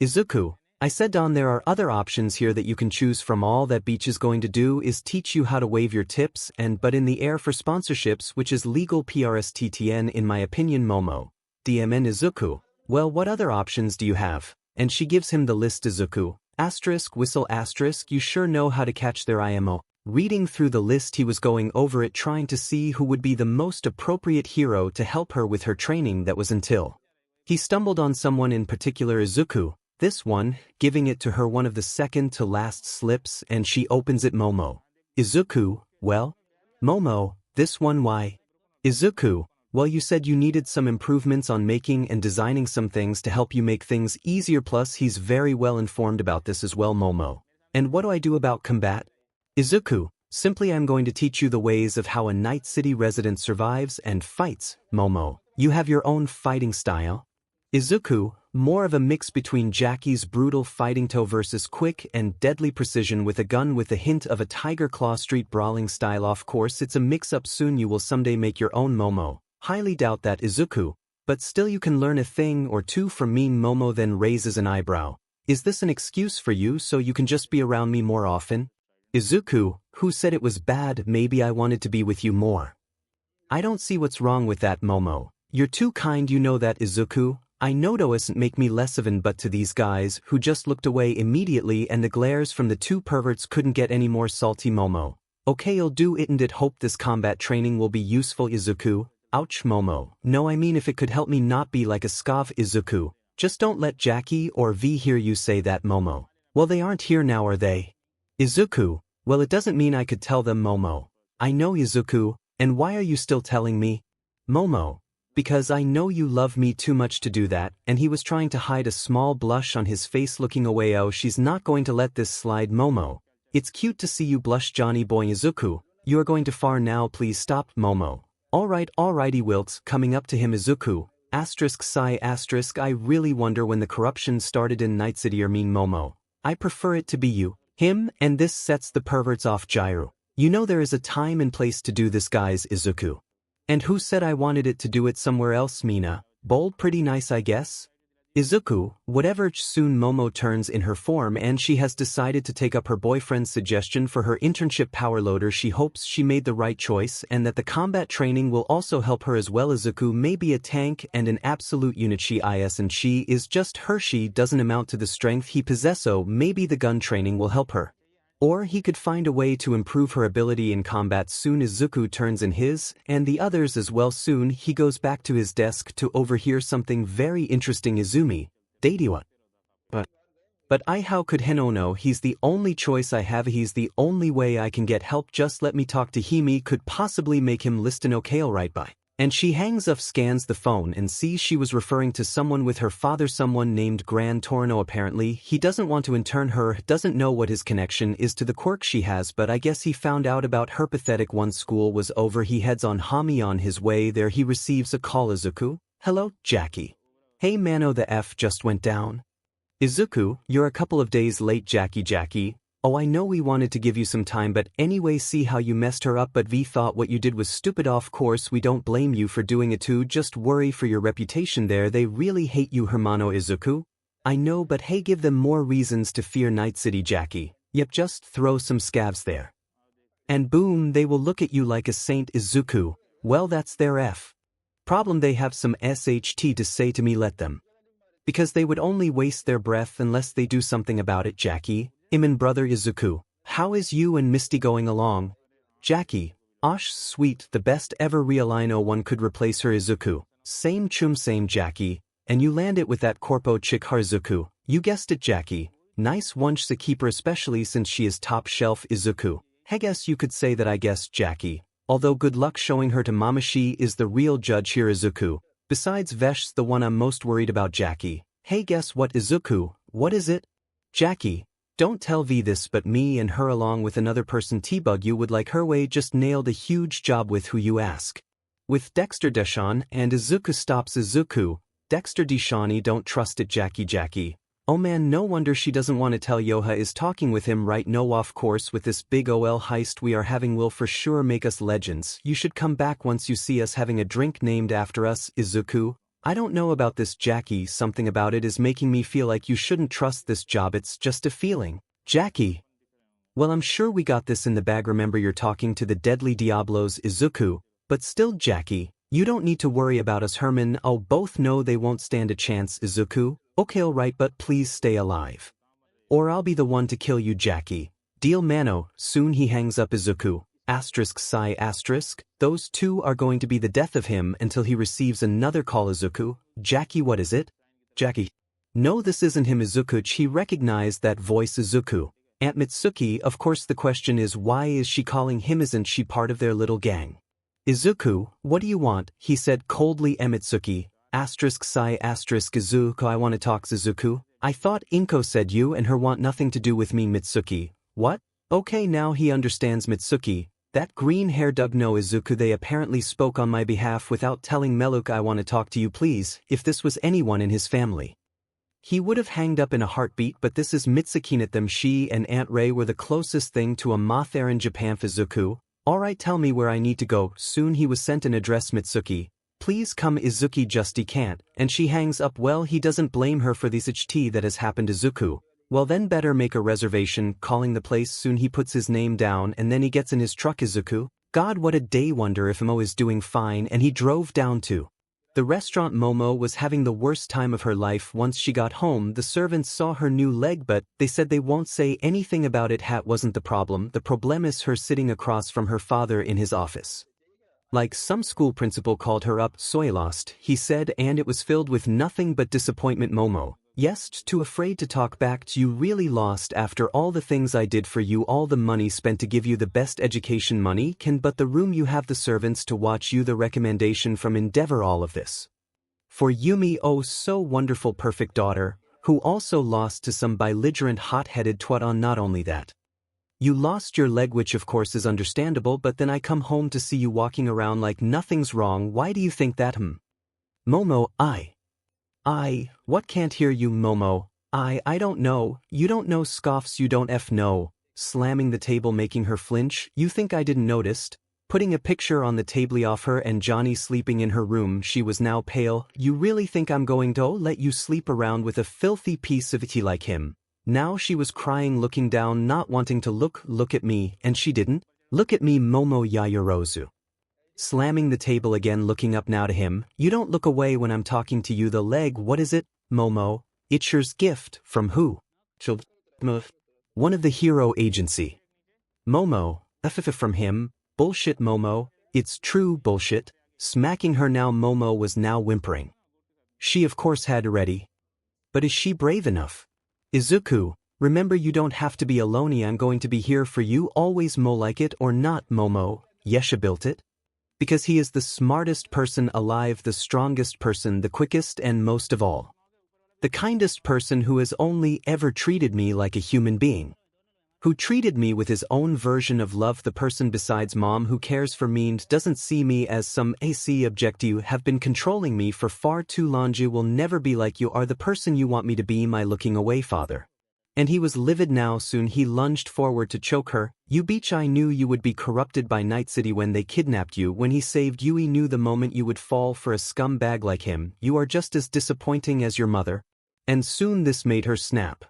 Izuku. I said Don, there are other options here that you can choose from. All that Beach is going to do is teach you how to wave your tips and but in the air for sponsorships, which is legal PRSTTN in my opinion. Momo. DMN. Izuku. Well, what other options do you have? And she gives him the list. Izuku. Asterisk whistle asterisk, you sure know how to catch their IMO. Reading through the list, he was going over it trying to see who would be the most appropriate hero to help her with her training. That was until he stumbled on someone in particular. Izuku. This one, giving it to her one of the second to last slips, and she opens it. Momo. Izuku. Well? Momo. This one. Why? Izuku. Well, you said you needed some improvements on making and designing some things to help you make things easier, plus he's very well informed about this as well. Momo. And what do I do about combat? Izuku. Simply I'm going to teach you the ways of how a Night City resident survives and fights. Momo. You have your own fighting style? Izuku. More of a mix between Jackie's brutal fighting toe versus quick and deadly precision with a gun with a hint of a Tiger Claw street brawling style. Of course it's a mix-up. Soon you will someday make your own. Momo. Highly doubt that. Izuku. But still you can learn a thing or two from me. Momo then raises an eyebrow. Is this an excuse for you so you can just be around me more often? Izuku. Who said it was bad? Maybe I wanted to be with you more. I don't see what's wrong with that. Momo. You're too kind, you know that. Izuku. I know doesn't make me less of an, but to these guys who just looked away immediately, and the glares from the two perverts couldn't get any more salty. Momo. Okay, I'll do it and hope this combat training will be useful. Izuku. Ouch. Momo. No, I mean if it could help me not be like a scav. Izuku. Just don't let Jackie or V hear you say that. Momo. Well, they aren't here now, are they? Izuku. Well, it doesn't mean I could tell them. Momo. I know. Izuku. And why are you still telling me? Momo. Because I know you love me too much to do that, and he was trying to hide a small blush on his face, looking away. Oh, she's not going to let this slide. Momo. It's cute to see you blush, Johnny boy. Izuku. You are going too far now, please stop. Momo. Alrighty Wilts, coming up to him. Izuku. Asterisk sigh asterisk, I really wonder when the corruption started in Night City. Momo. I prefer it to be you, him, and this sets the perverts off. Gyru. You know there is a time and place to do this, guys. Izuku. And who said I wanted it to do it somewhere else? Mina. Bold, pretty nice, I guess. Izuku. Whatever. Soon Momo turns in her form and she has decided to take up her boyfriend's suggestion for her internship power loader. She hopes she made the right choice and that the combat training will also help her as well. Izuku may be a tank and an absolute unit. She is and she is just her. She doesn't amount to the strength he possesses, so maybe the gun training will help her. Or he could find a way to improve her ability in combat. Soon Izuku turns in his, and the others as well. Soon he goes back to his desk to overhear something very interesting. Izumi. Dadiwa. But how could Henono? He's the only choice I have. He's the only way I can get help. Just let me talk to Himi. Could possibly make him listen. Okay, alright, bye. And she hangs up, scans the phone, and sees she was referring to someone with her father, someone named Gran Torino. Apparently, he doesn't want to intern her, doesn't know what his connection is to the quirk she has, but I guess he found out about her. Pathetic. Once school was over, he heads on Hami. On his way there, he receives a call. Izuku. Hello, Jackie. Hey Mano, the F just went down. Izuku, you're a couple of days late. Jackie. Oh, I know we wanted to give you some time, but anyway, see how you messed her up, but we thought what you did was stupid. Of course, we don't blame you for doing it too, just worry for your reputation there. They really hate you, hermano Izuku. I know, but hey, give them more reasons to fear Night City, Jackie. Yep, just throw some scabs there. And boom, they will look at you like a saint, Izuku. Well, that's their problem. They have some SHT to say to me, let them. Because they would only waste their breath unless they do something about it, Jackie. Brother Izuku, how is you and Misty going along? Jackie, osh sweet, the best ever real. I know one could replace her, Izuku. Same chum same, Jackie. And you land it with that corpo chick Izuku. You guessed it, Jackie. Nice one to keep her, especially since she is top shelf, Izuku. Hey, guess you could say that, I guess, Jackie. Although good luck showing her to Mama, she is the real judge here, Izuku. Besides, Vesh's the one I'm most worried about, Jackie. Hey, guess what, Izuku? What is it? Jackie. Don't tell V this, but me and her along with another person T-Bug you would like her way just nailed a huge job with who you ask. With Dexter Deshawn and Izuku stops Izuku. Dexter Deshawney don't trust it, Jackie. Oh man, no wonder she doesn't want to tell Yoha is talking with him right. No, of course, with this big OL heist we are having will for sure make us legends. You should come back once you see us having a drink named after us, Izuku. I don't know about this, Jackie, something about it is making me feel like you shouldn't trust this job, it's just a feeling. Jackie. Well, I'm sure we got this in the bag, remember you're talking to the deadly Diablos, Izuku, but still, Jackie, you don't need to worry about us, Herman. I'll both know they won't stand a chance, Izuku. Okay, alright, but please stay alive. Or I'll be the one to kill you, Jackie. Deal, mano. Soon he hangs up Izuku. ****. Those two are going to be the death of him until he receives another call, Izuku. Jackie, what is it? Jackie. No, this isn't him, Izuku. He recognized that voice, Izuku. Aunt Mitsuki, of course. The question is, why is she calling him? Isn't she part of their little gang? Izuku, what do you want? He said coldly. Mitsuki. ****Izuku, I want to talk, Izuku. I thought Inko said you and her want nothing to do with me, Mitsuki. What? Okay, now he understands, Mitsuki. That green-haired Doug. No, Izuku, they apparently spoke on my behalf without telling Meluk. I want to talk to you, please. If this was anyone in his family, he would have hanged up in a heartbeat, but this is Mitsuki. At them, she and Aunt Ray were the closest thing to a moth air in Japan. Izuku. Alright, tell me where I need to go. Soon he was sent an address, Mitsuki. Please come, Izuki. Just he can't. And she hangs up. Well, he doesn't blame her for the SHT that has happened, Izuku. Well then better make a reservation, calling the place. Soon he puts his name down and then he gets in his truck, Izuku. God, what a day. Wonder if Mo is doing fine. And he drove down to the restaurant. Momo was having the worst time of her life. Once she got home, the servants saw her new leg, but they said they won't say anything about it. Hat wasn't the problem. The problem is her sitting across from her father in his office. Like some school principal called her up. ****, he said, and it was filled with nothing but disappointment. Momo. Yes, too afraid to talk back to you. Really lost after all the things I did for you, all the money spent to give you the best education money can, but the room you have, the servants to watch you, the recommendation from Endeavor, all of this. For Yumi, oh so wonderful, perfect daughter, who also lost to some belligerent hot-headed twat. On not only that, you lost your leg, which of course is understandable, but then I come home to see you walking around like nothing's wrong. Why do you think that? Momo, what can't hear you, Momo? I don't know. You don't know, scoffs. You don't know. Slamming the table, making her flinch. You think I didn't notice? Putting a picture on the table of her and Johnny sleeping in her room. She was now pale. You really think I'm going to let you sleep around with a filthy piece of it like him? Now she was crying, looking down, not wanting to look at me, and she didn't. Look at me, Momo Yayorozu. Slamming the table again, looking up now to him. You don't look away when I'm talking to you. The leg, what is it, Momo? It's yours. Gift from who? One of the hero agency. Momo, from him. Bullshit, Momo. It's true bullshit. Smacking her now. Momo was now whimpering. She of course had ready. But is she brave enough? Izuku, remember you don't have to be alone. I'm going to be here for you always, Mo. Like it or not, Momo, Yesha built it. Because he is the smartest person alive, the strongest person, the quickest, and most of all, the kindest person who has only ever treated me like a human being. Who treated me with his own version of love, the person besides mom who cares for me and doesn't see me as some AC object. You have been controlling me for far too long. You will never be like you are the person you want me to be, my looking away father. And he was livid now. Soon he lunged forward to choke her. You bitch, I knew you would be corrupted by Night City when they kidnapped you. When he saved you, he knew the moment you would fall for a scumbag like him. You are just as disappointing as your mother. And soon this made her snap.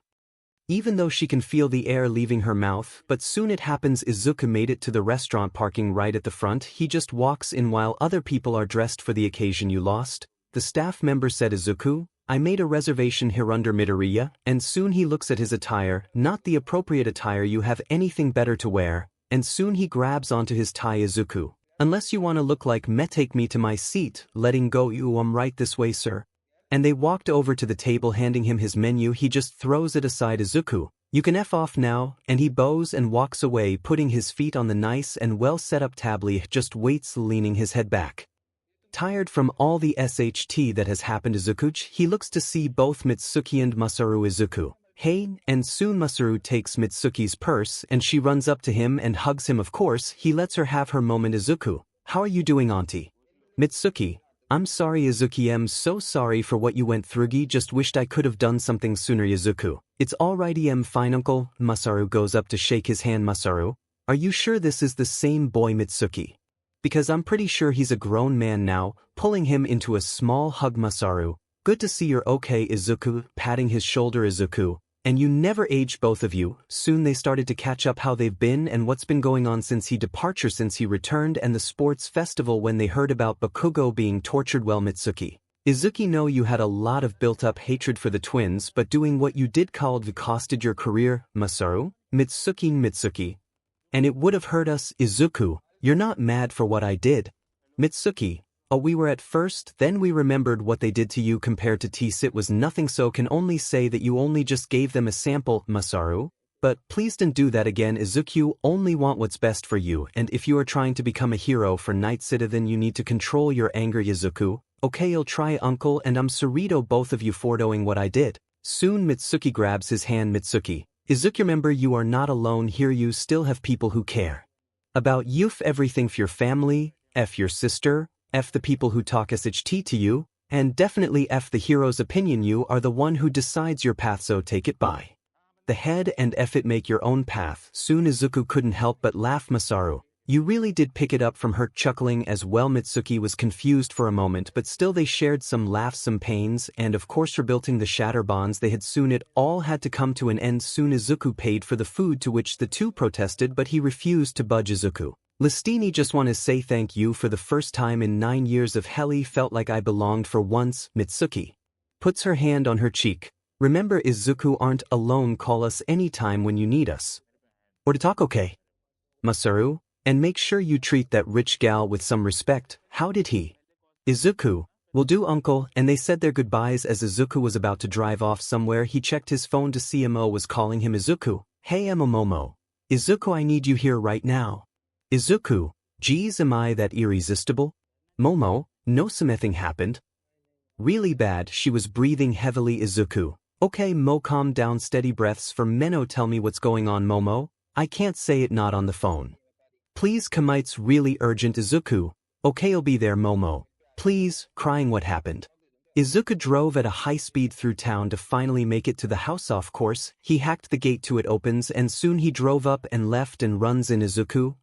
Even though she can feel the air leaving her mouth, but soon it happens. Izuku made it to the restaurant parking right at the front. He just walks in while other people are dressed for the occasion. You lost? The staff member said. Izuku, I made a reservation here under Midoriya, and soon he looks at his attire, not the appropriate attire. You have anything better to wear, and soon he grabs onto his tie. Izuku, unless you want to look like me, take me to my seat. Letting go. You, right this way, sir. And they walked over to the table, handing him his menu. He just throws it aside. Izuku, you can F off now, and he bows and walks away, putting his feet on the nice and well set up table. Just waits, leaning his head back. Tired from all the SHT that has happened. Izuku, he looks to see both Mitsuki and Masaru. Izuku, hey, and soon Masaru takes Mitsuki's purse and she runs up to him and hugs him. Of course, he lets her have her moment. Izuku, how are you doing, auntie? Mitsuki, I'm sorry. Izuku, I'm so sorry for what you went through. Just wished I could have done something sooner. Izuku, it's alright. Fine, uncle. Masaru goes up to shake his hand. Masaru, are you sure this is the same boy? Mitsuki, because I'm pretty sure he's a grown man now, pulling him into a small hug. Masaru, good to see you're okay. Izuku, patting his shoulder. Izuku, and you never aged, both of you. Soon they started to catch up how they've been and what's been going on since he departure, since he returned, and the sports festival when they heard about Bakugo being tortured. Well, Mitsuki, Izuku, know you had a lot of built-up hatred for the twins, but doing what you did costed your career. Masaru, Mitsuki, and it would have hurt us. Izuku, you're not mad for what I did. Mitsuki, oh, we were at first, then we remembered what they did to you. Compared to Ts, it was nothing, so can only say that you only just gave them a sample. Masaru, but please don't do that again. Izuku, only want what's best for you, and if you are trying to become a hero for Night City, then you need to control your anger. Izuku, okay, I'll try, uncle, and I'm sorry, both of you, for doing what I did. Soon Mitsuki grabs his hand. Mitsuki, Izuku, remember you are not alone here. You still have people who care about you. Everything for your family, F your sister, F the people who talk SHT to you, and definitely F the hero's opinion. You are the one who decides your path, so take it by the head and F it, make your own path. Soon Izuku couldn't help but laugh. Masaru, you really did pick it up from her, chuckling as well. Mitsuki was confused for a moment, but still they shared some laughs, some pains, and of course rebuilding the shatter bonds they had. Soon it all had to come to an end. Soon Izuku paid for the food, to which the two protested, but he refused to budge. Izuku, Listini, just want to say thank you. For the first time in 9 years of hell, felt like I belonged for once. Mitsuki puts her hand on her cheek. Remember, Izuku, aren't alone. Call us anytime when you need us or to talk, okay? Masaru, and make sure you treat that rich gal with some respect. How did he? Izuku, will do, uncle, and they said their goodbyes. As Izuku was about to drive off somewhere, he checked his phone to see Mo was calling him. Izuku, hey Momo. Izuku, I need you here right now. Izuku, geez, am I that irresistible? Momo, no, something happened really bad. She was breathing heavily. Izuku, okay Mo, calm down, steady breaths for Meno. Tell me what's going on. Momo, I can't say it, not on the phone. Please, 𝐒𝐮𝐬𝐴, really urgent. Izuku, okay, I'll be there. Momo, please, crying, what happened? Izuku drove at a high speed through town to finally make it to the house. Of course, he hacked the gate to it, opens, and soon he drove up and left and runs in. Izuku,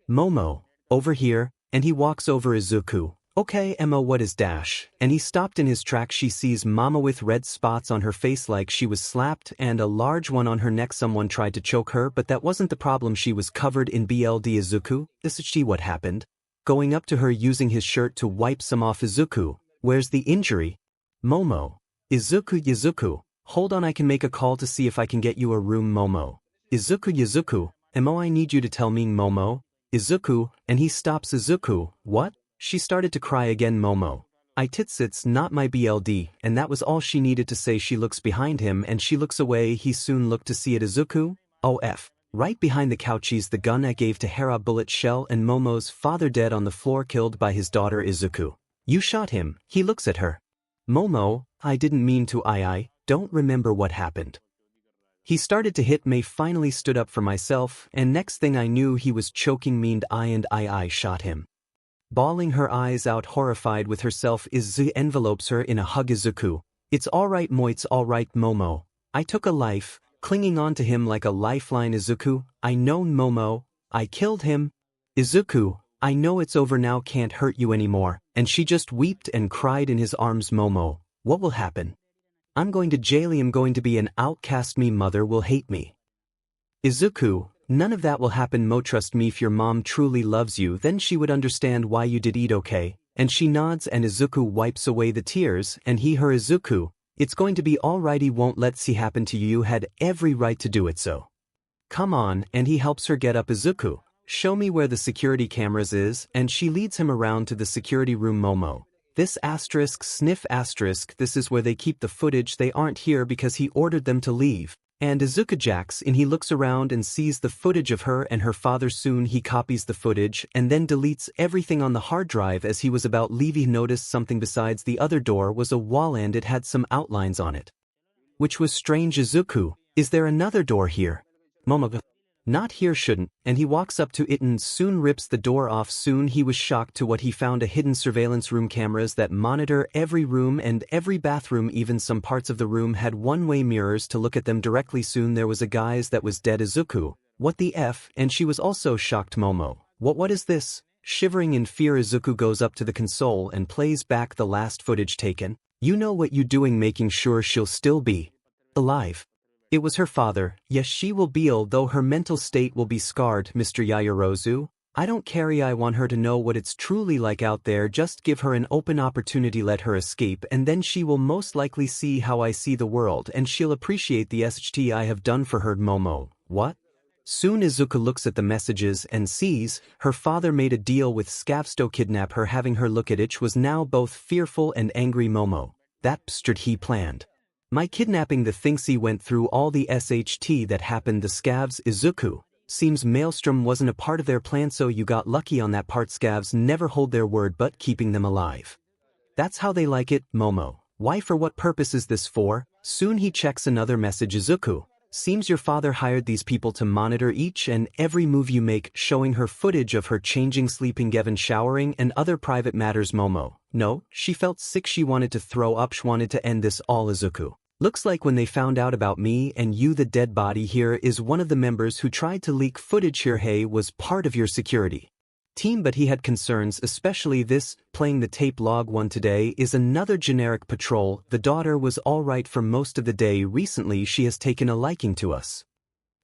Momo, over here, and he walks over. Izuku, okay Mo, what is dash? And he stopped in his tracks. She sees Mama with red spots on her face like she was slapped, and a large one on her neck. Someone tried to choke her, but that wasn't the problem. She was covered in blood. Izuku, this is she, what happened? Going up to her, using his shirt to wipe some off. Izuku, where's the injury? Momo, Izuku, hold on, I can make a call to see if I can get you a room. Momo, Izuku, Mo, I need you to tell me. Momo, Izuku, and he stops. Izuku, what? She started to cry again. Momo, it's not my blood, and that was all she needed to say. She looks behind him and she looks away. He soon looked to see it. Izuku, oh F. Right behind the couches, the gun I gave to Hera, bullet shell, and Momo's father dead on the floor, killed by his daughter. Izuku, you shot him. He looks at her. Momo, I didn't mean to. I don't remember what happened. He started to hit me, finally stood up for myself, and next thing I knew he was choking me, and I shot him. Bawling her eyes out, horrified with herself, Izuku envelopes her in a hug. Izuku, it's alright Mo, it's alright Momo. I took a life, clinging on to him like a lifeline. Izuku, I know Momo, I killed him. Izuku, I know it's over now, can't hurt you anymore. And she just wept and cried in his arms. Momo, what will happen? I'm going to jail. I'm going to be an outcast. Me mother will hate me. Izuku, none of that will happen. Mo, trust me, if your mom truly loves you then she would understand why you did it, okay? And she nods and Izuku wipes away the tears and her Izuku, it's going to be alright, he won't let see happen to you, you had every right to do it, so come on. And he helps her get up. Izuku, show me where the security cameras is, and she leads him around to the security room. Momo, this asterisk sniff asterisk, this is where they keep the footage. They aren't here because he ordered them to leave. And Izuku jacks in, he looks around and sees the footage of her and her father. Soon he copies the footage and then deletes everything on the hard drive. As he was about leaving, he noticed something besides the other door was a wall and it had some outlines on it, which was strange. Izuku, is there another door here? Momo, not here, shouldn't. And he walks up to it and soon rips the door off. Soon he was shocked to what he found: a hidden surveillance room, cameras that monitor every room and every bathroom. Even some parts of the room had one-way mirrors to look at them directly. Soon there was a guy that was dead. Izuku, what the F? And she was also shocked. Momo, what is this? Shivering in fear, Izuku goes up to the console and plays back the last footage taken. You know what you doing, making sure she'll still be alive. It was her father. Yes, she will be, although her mental state will be scarred. Mr. Yaoyorozu, I don't care. I want her to know what it's truly like out there. Just give her an open opportunity, let her escape, and then she will most likely see how I see the world, and she'll appreciate the 𝗧𝗟𝗘 I have done for her. Momo, what? Soon Izuku looks at the messages and sees her father made a deal with 𝗧𝗟𝗧𝗟 to kidnap her. Having her look at it was now both fearful and angry. Momo, that bastard he planned my kidnapping. The thinks he went through all the 𝗧𝗟𝗘 that happened. The scavs. Izuku, seems Maelstrom wasn't a part of their plan, so you got lucky on that part. Scavs never hold their word, but keeping them alive, that's how they like it. Momo, why, for what purpose is this for? Soon he checks another message. Izuku, seems your father hired these people to monitor each and every move you make, showing her footage of her changing, sleeping, Gevin showering, and other private matters. Momo, no, she felt sick, she wanted to throw up, she wanted to end this all. Izuku, looks like when they found out about me and you, the dead body here is one of the members who tried to leak footage here. He was part of your security team, but he had concerns, especially this. Playing the tape. Log 1 today is another generic patrol. The daughter was alright for most of the day. Recently she has taken a liking to us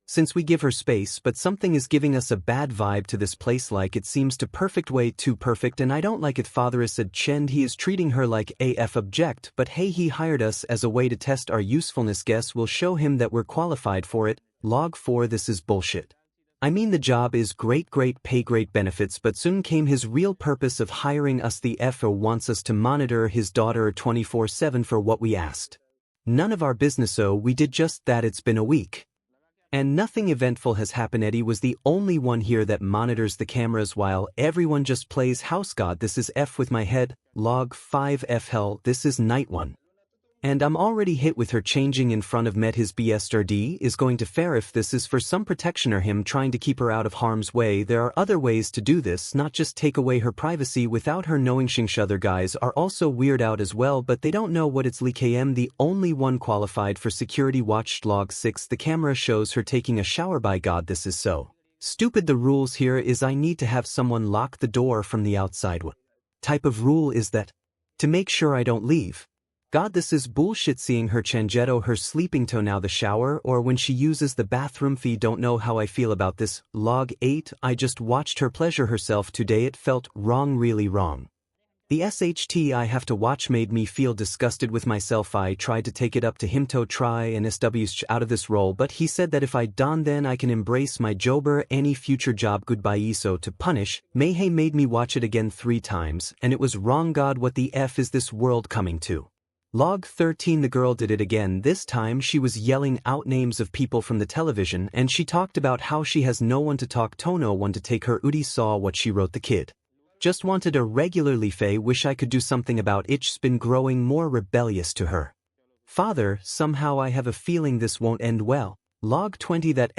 since we give her space, but something is giving us a bad vibe to this place, like it seems to perfect, way too perfect, and I don't like it. Father is said Chend, he is treating her like AF. Object, but hey, he hired us as a way to test our usefulness. Guess we'll show him that we're qualified for it. Log 4, this is bullshit. I mean, the job is great pay, great benefits, but soon came his real purpose of hiring us. The FO wants us to monitor his daughter 24/7 for what we asked. None of our business, so we did just that. It's been a week and nothing eventful has happened. Eddie was the only one here that monitors the cameras while everyone just plays house. God, this is F with my head. Log 5, F hell, this is night 1. And I'm already hit with her changing in front of Met. His BSRD is going to fair if this is for some protection or him trying to keep her out of harm's way. There are other ways to do this, not just take away her privacy without her knowing. Other guys are also weird out as well, but they don't know what it's. Lee KM, the only one qualified for security watch. Log 6, the camera shows her taking a shower. By God, this is so stupid. The rules here is I need to have someone lock the door from the outside. What type of rule is that? To make sure I don't leave. God, this is bullshit. Seeing her changetto, her sleeping toe, now the shower, or when she uses the bathroom. Fee, don't know how I feel about this. Log 8, I just watched her pleasure herself today. It felt wrong, really wrong. The 𝗧𝗟𝗘 I have to watch made me feel disgusted with myself. I tried to take it up to him to try and establish out of this role, but he said that if I don, then I can embrace my jobber any future job. Goodbye. So to punish, Mayhay made me watch it again 3 times, and it was wrong. God, what the F is this world coming to? Log 13, the girl did it again. This time she was yelling out names of people from the television, and she talked about how she has no one to talk to, no one to take her. Udi saw what she wrote. The kid just wanted a regular leaf. Wish I could do something about it. She's been growing more rebellious to her father. Somehow I have a feeling this won't end well. Log 20 that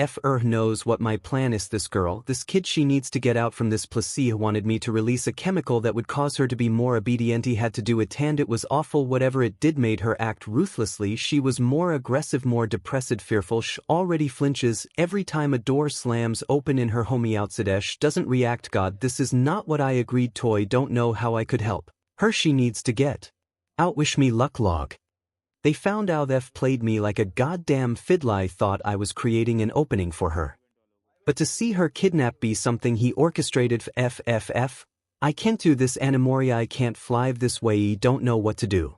knows what my plan is. This girl, this kid, she needs to get out from this place. Wanted me to release a chemical that would cause her to be more obedient. He had to do it and it was awful. Whatever it did made her act ruthlessly. She was more aggressive, more depressed, fearful. She already flinches every time a door slams open in her home. 𝗧𝗧𝗟𝗘 doesn't react. God, this is not what I agreed. Toy, don't know how I could help her. She needs to get out. Wish me luck. Log. They found out played me like a goddamn fiddle. I thought I was creating an opening for her. But to see her kidnap be something he orchestrated. I can't do this anymore. I can't fly this way. Don't know what to do.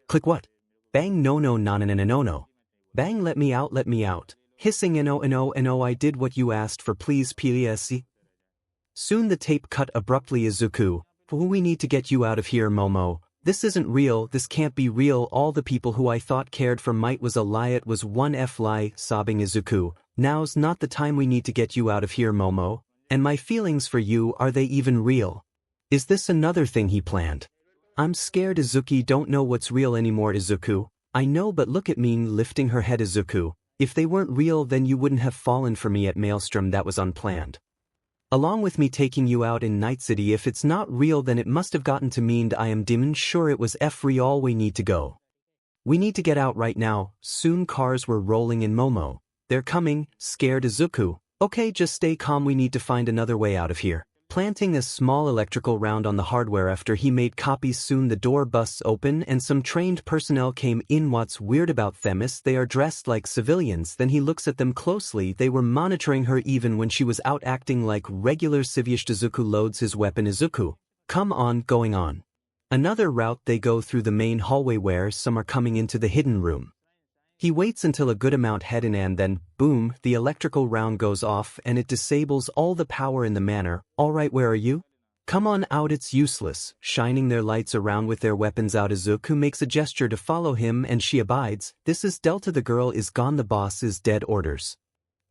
Click what? Bang, no, no. Bang, let me out, let me out. Hissing, no, I did what you asked for, please. Soon the tape cut abruptly. Izuku, we need to get you out of here. Momo. This isn't real, this can't be real. All the people who I thought cared for might was a lie. It was one lie. Sobbing Izuku, now's not the time. We need to get you out of here, Momo. And my feelings for you, are they even real? Is this another thing he planned? I'm scared. Izuku, don't know what's real anymore. Izuku, I know, but look at me. Lifting her head. Izuku, if they weren't real then you wouldn't have fallen for me at Maelstrom. That was unplanned. Along with me taking you out in Night City. If it's not real then it must have gotten to mean I am demon sure it was real. We need to go. We need to get out right now. Soon cars were rolling in. Momo, they're coming. Scared. Izuku, okay, just stay calm. We need to find another way out of here. Planting a small electrical round on the hardware after he made copies. Soon the door busts open and some trained personnel came in. What's weird about Themis? They are dressed like civilians. Then he looks at them closely. They were monitoring her even when she was out acting like regular civilians. Izuku loads his weapon. Izuku, come on, going on another route. They go through the main hallway where some are coming into the hidden room. He waits until a good amount head in and then, boom, the electrical round goes off and it disables all the power in the manor. Alright, where are you? Come on out, it's useless. Shining their lights around with their weapons out. Izuku makes a gesture to follow him and she abides. This is Delta. The girl is gone. The boss is dead. Orders.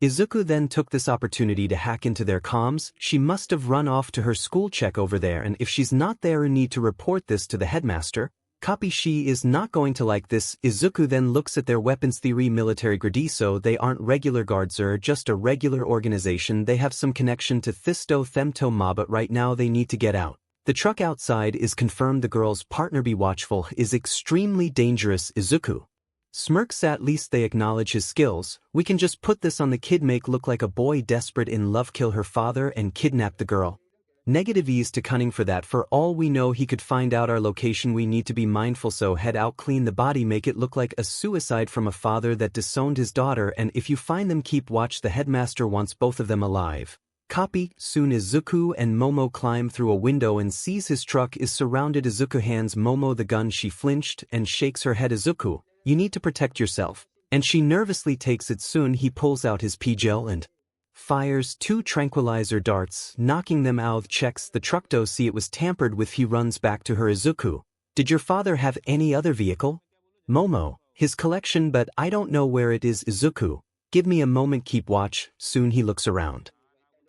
Izuku then took this opportunity to hack into their comms. She must have run off to her school. Check over there, and if she's not there, you need to report this to the headmaster. Copy. She is not going to like this. Izuku then looks at their weapons. Theory: military grade, so they aren't regular guards or just a regular organization. They have some connection to 𝗧𝗬𝗧𝗟𝗘, but right now they need to get out. The truck outside is confirmed. The girl's partner, be watchful, is extremely dangerous. Izuku smirks. At least they acknowledge his skills. We can just put this on the kid, make look like a boy desperate in love, kill her father and kidnap the girl. Negative ease to cunning for that. For all we know he could find out our location. We need to be mindful, so head out, clean the body, make it look like a suicide from a father that disowned his daughter, and if you find them keep watch. The headmaster wants both of them alive. Copy. Soon Izuku and Momo climb through a window and sees his truck is surrounded. Izuku hands Momo the gun. She flinched and shakes her head. Izuku, you need to protect yourself. And she nervously takes it. Soon he pulls out his 𝗔𝗟𝗃 and fires 2 tranquilizer darts, knocking them out. Checks the truck to see it was tampered with. He runs back to her. Izuku, did your father have any other vehicle? Momo, his collection, but I don't know where it is. Izuku, give me a moment, keep watch. Soon he looks around,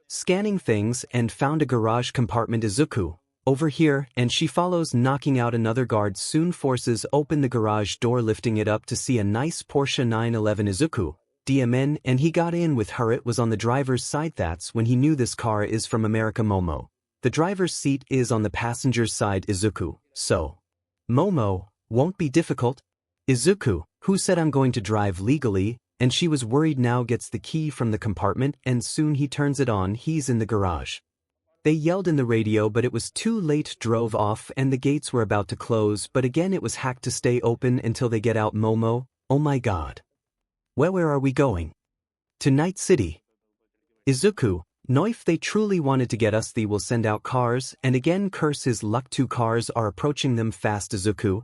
scanning things, and found a garage compartment. Izuku, over here, and she follows, knocking out another guard. Soon forces open the garage door, lifting it up to see a nice Porsche 911. Izuku, DMN, and he got in with her. It was on the driver's side. That's when he knew this car is from America. Momo, the driver's seat is on the passenger's side. Izuku, so Momo won't be difficult. Izuku, who said I'm going to drive legally? And she was worried. Now gets the key from the compartment and soon he turns it on. He's in the garage. They yelled in the radio, but it was too late. Drove off and the gates were about to close, but again it was hacked to stay open until they get out. Momo, oh my god. Well, where are we going? To Night City. Izuku, no, if they truly wanted to get us, they will send out cars, and again curse his luck. 2 cars are approaching them fast. Izuku,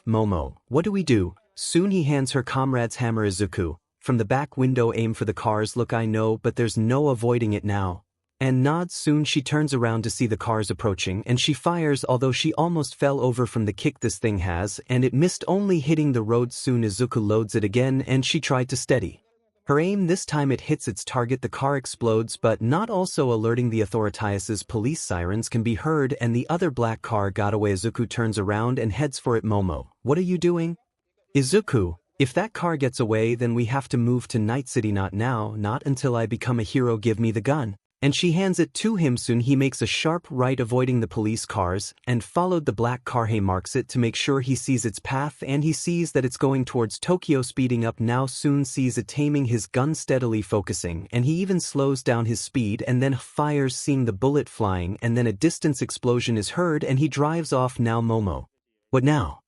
Momo, what do we do? Soon he hands her comrade's hammer. Izuku, from the back window, aim for the cars. Look, I know, but there's no avoiding it now. And nods. Soon she turns around to see the cars approaching and she fires, although she almost fell over from the kick this thing has, and it missed, only hitting the road. Soon Izuku loads it again and she tried to steady her aim. This time it hits its target. The car explodes, but not, also alerting the authorities. Police sirens can be heard and the other black car got away. Izuku turns around and heads for it. Momo, what are you doing? Izuku, If that car gets away, then we have to move to Night City. Not now, not until I become a hero. Give me the gun. And she hands it to him. Soon he makes a sharp right, avoiding the police cars, and followed the black car. He marks it to make sure he sees its path, and he sees that it's going towards Tokyo, speeding up now. Soon sees it aiming his gun steadily, focusing, and he even slows down his speed and then fires, seeing the bullet flying, and then a distance explosion is heard and he drives off. Now Momo. What now?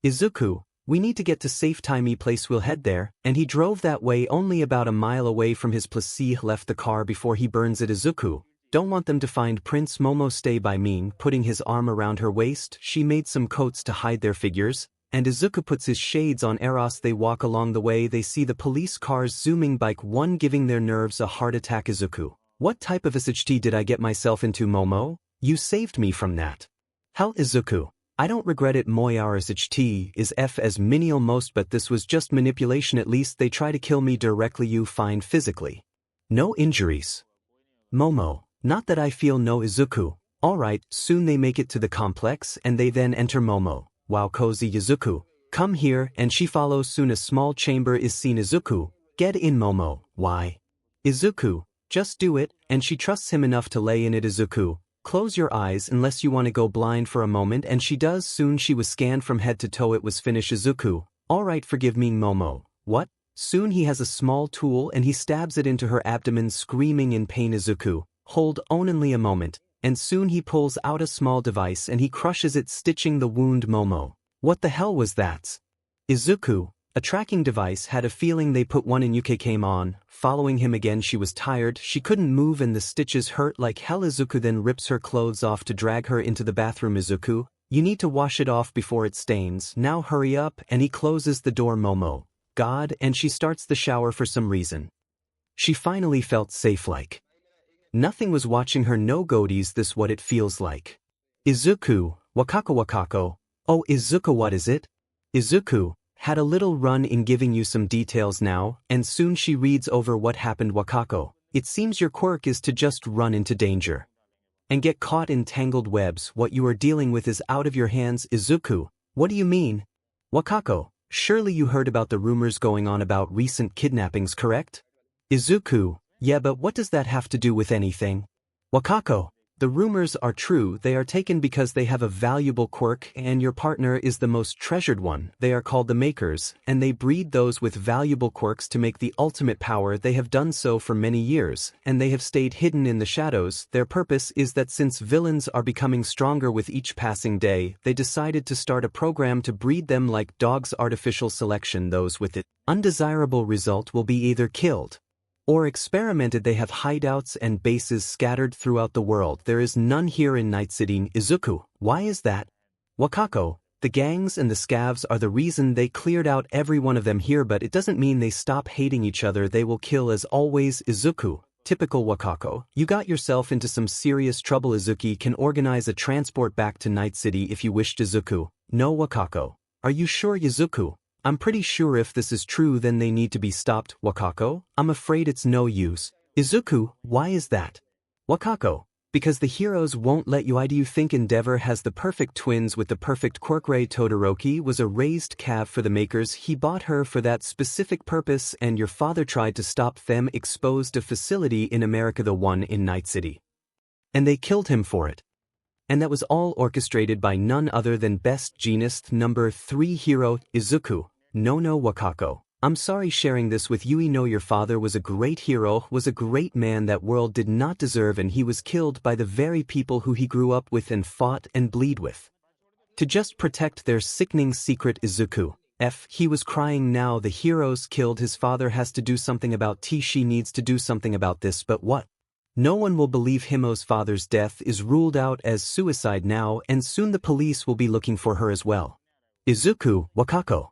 Izuku, we need to get to safe time place. We'll head there, and he drove that way, only about a mile away from his place. Left the car before he burns it. Izuku, don't want them to find Prince Momo. Stay by me. Putting his arm around her waist, she made some coats to hide their figures, and Izuku puts his shades on. Eros, they walk along the way. They see the police cars zooming by one, giving their nerves a heart attack. Izuku, what type of 𝗧𝗟𝗃 did I get myself into? Momo, you saved me from that. Hell, Izuku, I don't regret it. Moyara 𝗧𝗟𝗃 is F as menial most, but this was just manipulation. At least they try to kill me directly. You find physically no injuries. Momo, not that I feel. No. Izuku, alright. Soon they make it to the complex and they then enter. Momo, wow, cozy. Izuku, come here, and she follows. Soon a small chamber is seen. Izuku, get in. Momo, why? Izuku, just do it, and she trusts him enough to lay in it. Izuku, close your eyes unless you want to go blind for a moment, and she does. Soon she was scanned from head to toe. It was finished. Izuku, alright, forgive me. Momo, what? Soon he has a small tool and he stabs it into her abdomen, screaming in pain. Izuku, hold only a moment, and soon he pulls out a small device and he crushes it, stitching the wound. Momo, what the hell was that? Izuku, a tracking device. Had a feeling they put one in. UK came on, following him again. She was tired, she couldn't move, and the stitches hurt like hell. Izuku then rips her clothes off to drag her into the bathroom. Izuku, you need to wash it off before it stains. Now hurry up, and he closes the door. Momo, God, and she starts the shower. For some reason, she finally felt safe, like nothing was watching her. No goatees, this what it feels like. Izuku, wakako. Oh, Izuku, what is it? Izuku had a little run in giving you some details now, and soon she reads over what happened. Wakako, it seems your quirk is to just run into danger and get caught in tangled webs. What you are dealing with is out of your hands. Izuku, what do you mean? Wakako, surely you heard about the rumors going on about recent kidnappings, correct? Izuku, yeah, but what does that have to do with anything? Wakako, the rumors are true. They are taken because they have a valuable quirk, and your partner is the most treasured one. They are called the Makers, and they breed those with valuable quirks to make the ultimate power. They have done so for many years, and they have stayed hidden in the shadows. Their purpose is that since villains are becoming stronger with each passing day, they decided to start a program to breed them like dogs. Artificial selection. Those with it undesirable result will be either killed or experimented. They have hideouts and bases scattered throughout the world. There is none here in Night City. Izuku, why is that? Wakako, the gangs and the scavs are the reason. They cleared out every one of them here, but it doesn't mean they stop hating each other. They will kill as always. Izuku, typical Wakako, you got yourself into some serious trouble. Izuki can organize a transport back to Night City if you wish. Izuku, no. Wakako, are you sure? Izuku, I'm pretty sure. If this is true, then they need to be stopped. Wakako, I'm afraid it's no use. Izuku, why is that? Wakako, because the heroes won't let you. Why do you think Endeavor has the perfect twins with the perfect quirk? Todoroki was a raised calf for the Makers. He bought her for that specific purpose, and your father tried to stop them. Exposed a facility in America, the one in Night City, and they killed him for it. And that was all orchestrated by none other than best genist number 3 hero. Izuku, no. Wakako, I'm sorry sharing this with you. No, your father was a great hero, was a great man that world did not deserve, and he was killed by the very people who he grew up with and fought and bleed with to just protect their sickening secret. Izuku, he was crying now. The heroes killed his father. Has to do something about She needs to do something about this, but what? No one will believe Himo's father's death is ruled out as suicide now, and soon the police will be looking for her as well. Izuku, Wakako,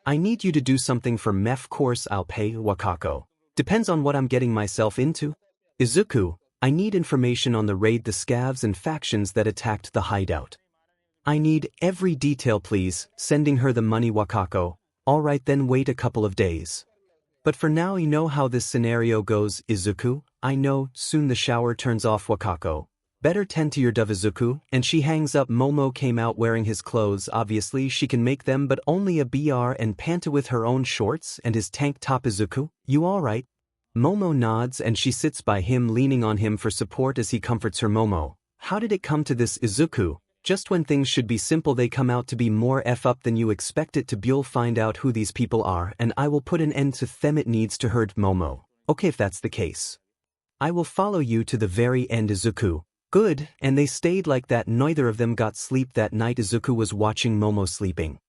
I need you to do something for me. Of course I'll pay. Wakako, depends on what I'm getting myself into. Izuku, I need information on the raid, the scavs and factions that attacked the hideout. I need every detail, please. Sending her the money. Wakako, alright then, wait a couple of days. But for now, you know how this scenario goes. Izuku, I know. Soon the shower turns off. Wakako, Better tend to your dove Izuku, and she hangs up. Momo came out wearing his clothes. Obviously she can make them, but only a BR and panta with her own shorts and his tank top. Izuku, you alright? Momo nods and she sits by him leaning on him for support as he comforts her. Momo, how did it come to this, Izuku? Just when things should be simple they come out to be more F up than you expect it to be. You'll find out who these people are and I will put an end to them. It needs to hurt. Momo, okay, if that's the case, I will follow you to the very end. Izuku, good, and they stayed like that. Neither of them got sleep that night. Izuku was watching Momo sleeping.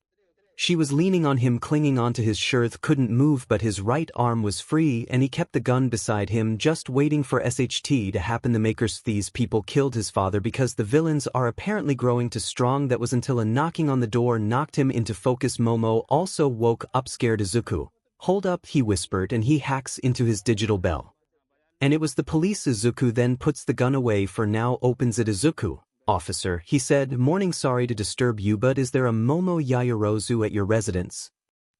She was leaning on him, clinging onto his shirt, couldn't move but his right arm was free and he kept the gun beside him just waiting for SHT to happen. The makers, these people killed his father because the villains are apparently growing too strong. That was until a knocking on the door knocked him into focus. Momo also woke up scared. Izuku, hold up, he whispered, and he hacks into his digital bell. And it was the police. Izuku then puts the gun away for now, opens it. Izuku, officer, he said, morning, sorry to disturb you, but is there a Momo Yaoyorozu at your residence?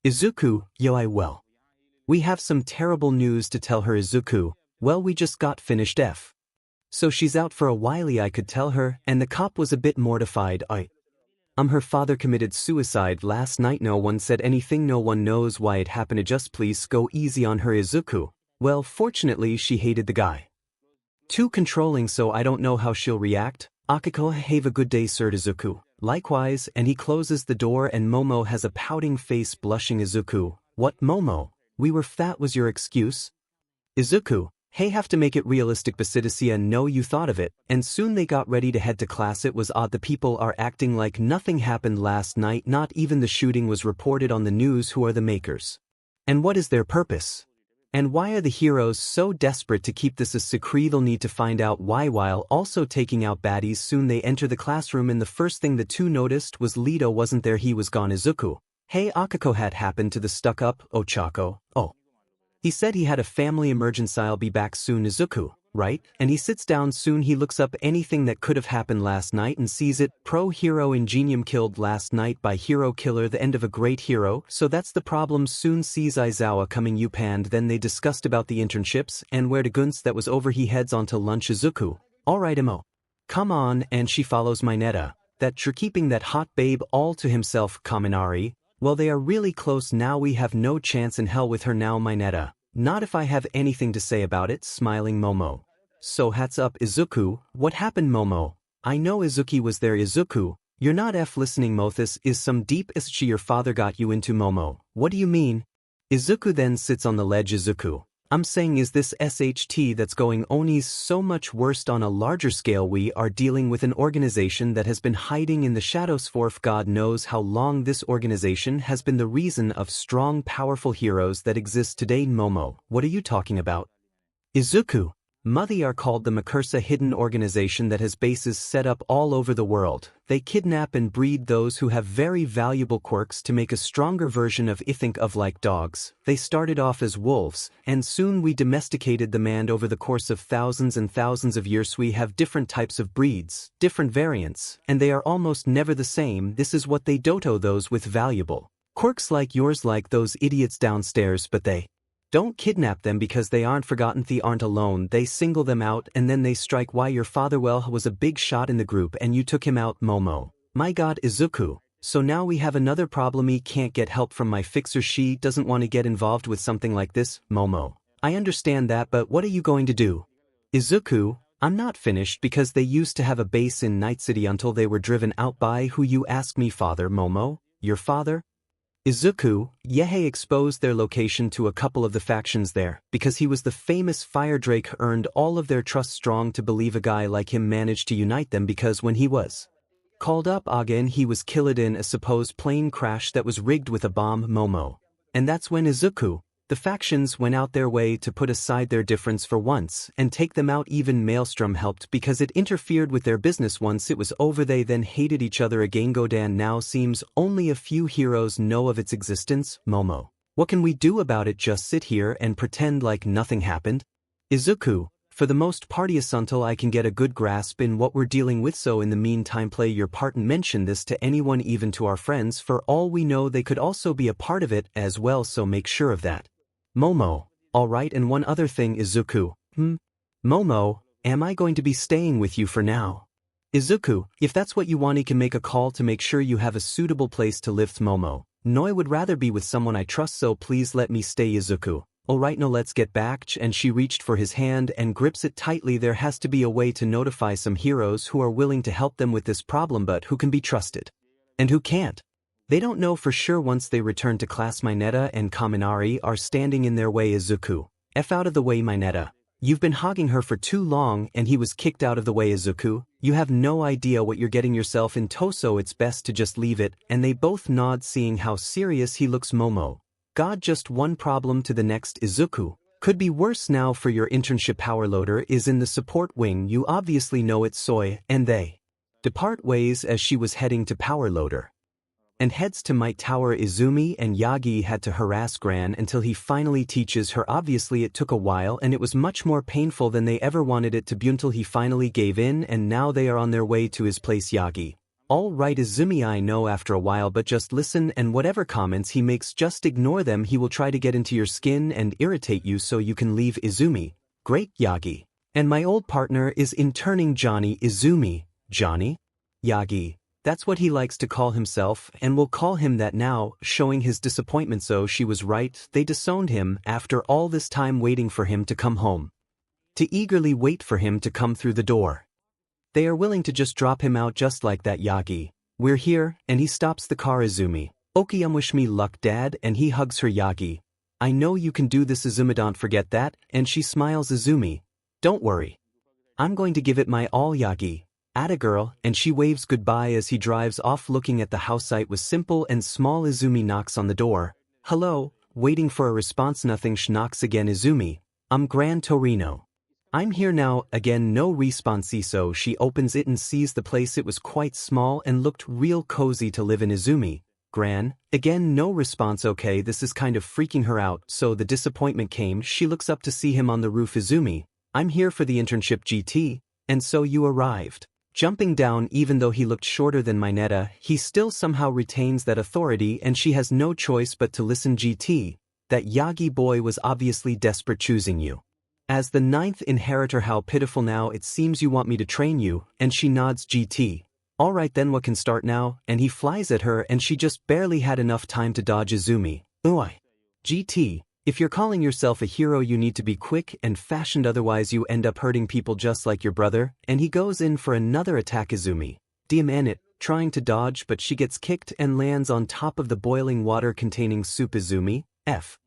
Izuku, well, we have some terrible news to tell her. Izuku, well, we just got finished so she's out for a while. I could tell her, and the cop was a bit mortified. Her father committed suicide last night. No one said anything, no one knows why it happened. Just please go easy on her. Izuku, well, fortunately she hated the guy. Too controlling, so I don't know how she'll react. Akiko, have a good day, sir. Izuku, likewise, and he closes the door and Momo has a pouting face, blushing. Izuku, what, Momo? That was your excuse? Izuku, hey, have to make it realistic. Basidicia, no, you thought of it. And soon they got ready to head to class. It was odd, the people are acting like nothing happened last night, not even the shooting was reported on the news. Who are the makers? And what is their purpose? And why are the heroes so desperate to keep this a secret? They'll need to find out why while also taking out baddies. Soon they enter the classroom and the first thing the two noticed was Leto wasn't there, he was gone. Izuku, hey, Akiko, had happened to the stuck-up Ochako? Oh. He said he had a family emergency, I'll be back soon. Izuku, right? And he sits down. Soon he looks up anything that could have happened last night and sees it. Pro hero Ingenium killed last night by hero killer, the end of a great hero, so that's the problem. Soon sees Aizawa coming upand. Then they discussed about the internships and where to Gunst. That was over. He heads on to lunch. Izuku, alright Imo, come on, and she follows Mineta. That you're keeping that hot babe all to himself. Kaminari, well, they are really close now, we have no chance in hell with her now. Mineta, not if I have anything to say about it. Smiling Momo, so hats up. Izuku, what happened? Momo, I know Izuki was there. Izuku, you're not listening. Mothis, is some deep issue your father got you into? Momo, what do you mean? Izuku then sits on the ledge. Izuku, I'm saying, is this SHT that's going on so much worse on a larger scale? We are dealing with an organization that has been hiding in the shadows for God knows how long. This organization has been the reason of strong, powerful heroes that exist today. Momo, what are you talking about? Izuku, Mother are called the Makursa, hidden organization that has bases set up all over the world. They kidnap and breed those who have very valuable quirks to make a stronger version of think of like dogs. They started off as wolves, and soon we domesticated them, and over the course of thousands and thousands of years we have different types of breeds, different variants, and they are almost never the same. This is what they doto those with valuable quirks like yours, like those idiots downstairs, but they don't kidnap them because they aren't forgotten. They aren't alone. They single them out and then they strike. Why, your father, well, was a big shot in the group and you took him out. Momo, my god. Izuku, so now we have another problem. He can't get help from my fixer. She doesn't want to get involved with something like this. Momo, I understand that, but what are you going to do? Izuku, I'm not finished because they used to have a base in Night City until they were driven out by who, you ask me? Father. Momo, your father? Izuku, Yehei exposed their location to a couple of the factions there, because he was the famous Fire Drake, earned all of their trust. Strong to believe a guy like him managed to unite them, because when he was called up again he was killed in a supposed plane crash that was rigged with a bomb. Momo, and that's when Izuku, the factions went out their way to put aside their difference for once and take them out. Even Maelstrom helped because it interfered with their business. Once it was over they then hated each other again. Godan now seems only a few heroes know of its existence. Momo, what can we do about it? Just sit here and pretend like nothing happened? Izuku, for the most part yes, until I can get a good grasp in what we're dealing with, so in the meantime play your part and mention this to anyone, even to our friends. For all we know they could also be a part of it as well, so make sure of that. Momo, alright, and one other thing. Izuku, Momo, am I going to be staying with you for now? Izuku, if that's what you want, he can make a call to make sure you have a suitable place to live. 𝗏𝗏 would rather be with someone I trust, so please let me stay. Izuku, alright, no, let's get back. And she reached for his hand and grips it tightly. There has to be a way to notify some heroes who are willing to help them with this problem, but who can be trusted and who can't. They don't know for sure. Once they return to class, Mayonetta and Kaminari are standing in their way. Izuku, F out of the way, Mayonetta. You've been hogging her for too long. And he was kicked out of the way. Izuku, you have no idea what you're getting yourself into, so it's best to just leave it. And they both nod, seeing how serious he looks. 𝗏𝗏, God, just one problem to the next. Izuku, could be worse now. For your internship, 𝗏𝗏 is in the support wing. You obviously know it. 𝗧𝗱 and they depart ways as she was heading to 𝗏𝗏 and heads to Might Tower. Izumi and Yagi had to harass Gran until he finally teaches her. Obviously it took a while and it was much more painful than they ever wanted it to be, until he finally gave in, and now they are on their way to his place. Yagi, all right Izumi, I know after a while, but just listen, and whatever comments he makes, just ignore them. He will try to get into your skin and irritate you so you can leave. Izumi, great. Yagi, and my old partner is interning Johnny. Izumi, Johnny? Yagi, that's what he likes to call himself, and we'll call him that now, showing his disappointment. So she was right, they disowned him after all this time waiting for him to come home, to eagerly wait for him to come through the door. They are willing to just drop him out just like that. Yagi, we're here, and he stops the car. Izumi, okay, wish me luck, Dad, and he hugs her. Yagi, I know you can do this. Izumi, don't forget that, and she smiles. Izumi, don't worry, I'm going to give it my all. Yagi, atta girl, and she waves goodbye as he drives off. Looking at the house, site was simple and small. Izumi knocks on the door. Hello, waiting for a response. Nothing. She knocks again. Izumi, I'm Gran Torino. I'm here now. Again, no response. So she opens it and sees the place. It was quite small and looked real cozy to live in. Izumi, Gran, again no response. Okay, this is kind of freaking her out, so the disappointment came. She looks up to see him on the roof. Izumi, I'm here for the internship. GT, and so you arrived. Jumping down. Even though he looked shorter than Mayonetta, he still somehow retains that authority, and she has no choice but to listen. GT, that Yagi boy was obviously desperate, choosing you as the 9th inheritor. How pitiful. Now it seems you want me to train you, and she nods. GT, alright then, what can start now? And he flies at her, and she just barely had enough time to dodge. Izumi, oi. GT, if you're calling yourself a hero, you need to be quick and fashioned, otherwise you end up hurting people just like your brother. And he goes in for another attack. Izumi, DM it, trying to dodge, but she gets kicked and lands on top of the boiling water containing soup. Izumi, F,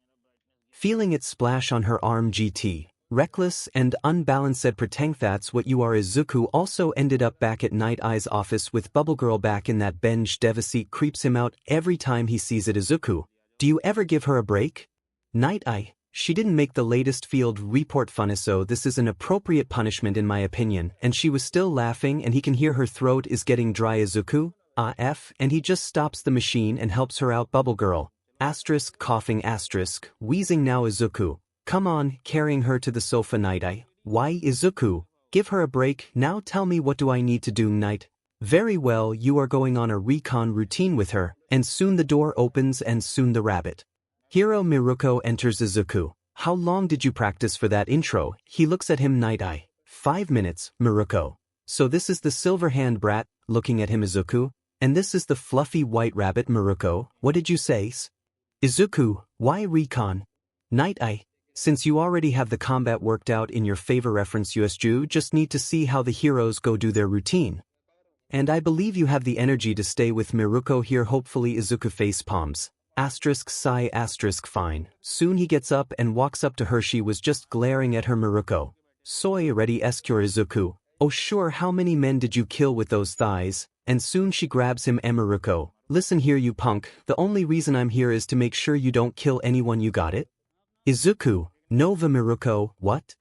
feeling it splash on her arm. GT, reckless and unbalanced, said pretend that's what you are. Izuku also ended up back at Night Eye's office with Bubble Girl back in that bench. Devastate creeps him out every time he sees it. Izuku, do you ever give her a break? Night Eye, she didn't make the latest field report. Funny, so this is an appropriate punishment in my opinion. And she was still laughing, and he can hear her throat is getting dry. Izuku, F, and he just stops the machine and helps her out. Bubble Girl, asterisk, coughing, asterisk, wheezing now. Izuku, come on, carrying her to the sofa. Night Eye, why? Izuku, give her a break. Now tell me, what do I need to do? Night, very well, you are going on a recon routine with her. And soon the door opens, and soon the rabbit hero Miruko enters. Izuku, how long did you practice for that intro? He looks at him. Night Eye, 5 minutes. Miruko, so this is the silver hand brat? Looking at him. Izuku, and this is the fluffy white rabbit. Miruko, what did you say? Izuku, why recon? Night Eye, since you already have the combat worked out in your favor. Reference USJU, just need to see how the heroes go do their routine. And I believe you have the energy to stay with Miruko here. Hopefully. Izuku face palms, asterisk, sigh, asterisk, fine. Soon he gets up and walks up to her. She was just glaring at her. Miruko, soy ready escure. Izuku, oh sure, how many men did you kill with those thighs? And soon she grabs him. Miruko, listen here you punk, the only reason I'm here is to make sure you don't kill anyone, you got it? Izuku, Nova. Miruko, what?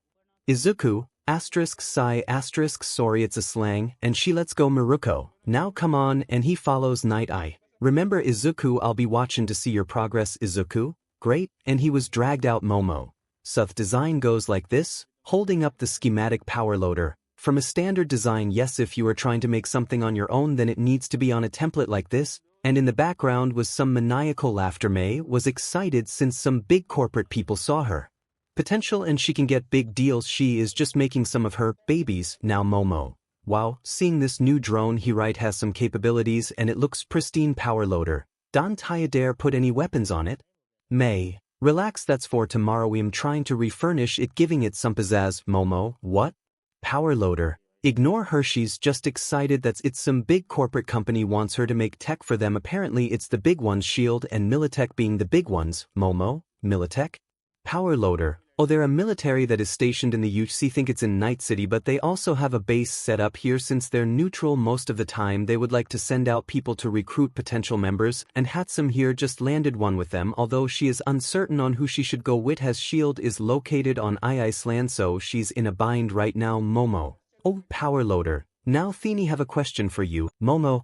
Izuku, asterisk, sigh, asterisk, sorry, it's a slang, and she lets go. Miruko, now come on, and he follows. Night Eye, remember Izuku, I'll be watching to see your progress. Izuku, great, and he was dragged out. 𝗏𝗏, Suth design goes like this, holding up the schematic power loader. From a standard design, yes, if you are trying to make something on your own, then it needs to be on a template like this. And in the background was some maniacal laughter. May was excited since some big corporate people saw her potential and she can get big deals. She is just making some of her babies now. Momo. Wow, seeing this new drone he has some capabilities and it looks pristine. Power loader. Don't dare put any weapons on it. May. Relax, that's for tomorrow. I'm trying to refurnish it, giving it some pizzazz. Momo. What? Power loader. Ignore her, she's just excited that it's some big corporate company wants her to make tech for them. Apparently it's the big ones, Shield and Militech being the big ones. Momo. Militech? Power loader. Oh, they're a military that is stationed in the UC. Think it's in Night City, but they also have a base set up here. Since they're neutral most of the time, they would like to send out people to recruit potential members, and Hatsum here just landed one with them, although she is uncertain on who she should go with as Shield is located on Iceland, so she's in a bind right now. Momo. Oh, power loader. Now Theeny have a question for you. Momo.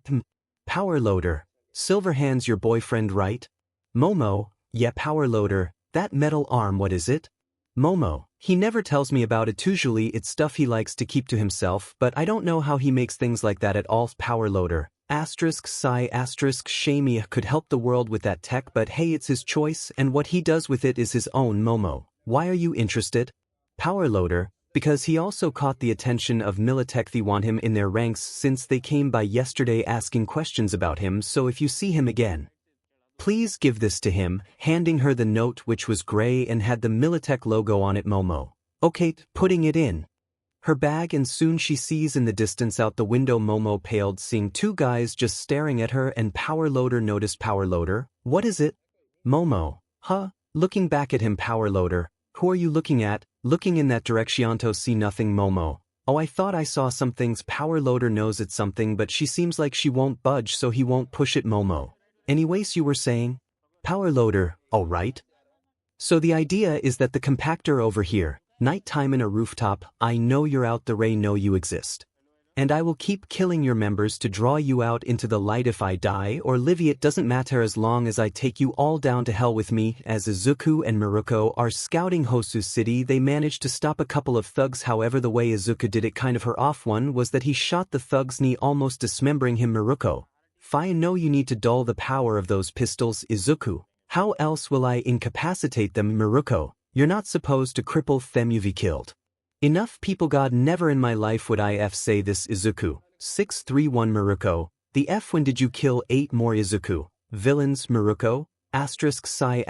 Power loader. Silverhand's your boyfriend, right? Momo. Yeah, power loader. That metal arm, what is it? Momo. He never tells me about it. Usually it's stuff he likes to keep to himself, but I don't know how he makes things like that at all. Power loader. *𝐶𝐼**Shamey could help the world with that tech, but hey, it's his choice and what he does with it is his own. Momo. Why are you interested? Power loader. Because he also caught the attention of Militech. They want him in their ranks since they came by yesterday asking questions about him, so if you see him again, please give this to him, handing her the note which was gray and had the Militech logo on it. Momo. Okay, putting it in her bag, and soon she sees in the distance out the window. Momo paled, seeing two guys just staring at her, and power loader noticed. Power loader. What is it? Momo. Huh? Looking back at him. Power loader. Who are you looking at? Looking in that direction to see nothing. Momo. Oh, I thought I saw some things. Power loader knows it's something, but she seems like she won't budge, so he won't push it. Momo. Anyways, you were saying? Power loader. All right. So the idea is that the compactor over here, nighttime in a rooftop, I know you're out there, I know you exist. And I will keep killing your members to draw you out into the light. If I die or live, it doesn't matter as long as I take you all down to hell with me. As Izuku and Miruko are scouting Hosu City, they managed to stop a couple of thugs. However, the way Izuku did it, kind of her off one, was that he shot the thug's knee, almost dismembering him. Miruko. I know you need to dull the power of those pistols, Izuku. How else will I incapacitate them? Miruko. You're not supposed to cripple them. You've killed enough people. God, never in my life would I say this. Izuku. 631 Miruko. The F, when did you kill 8 more? Izuku. Villains. Miruko. *Psi**,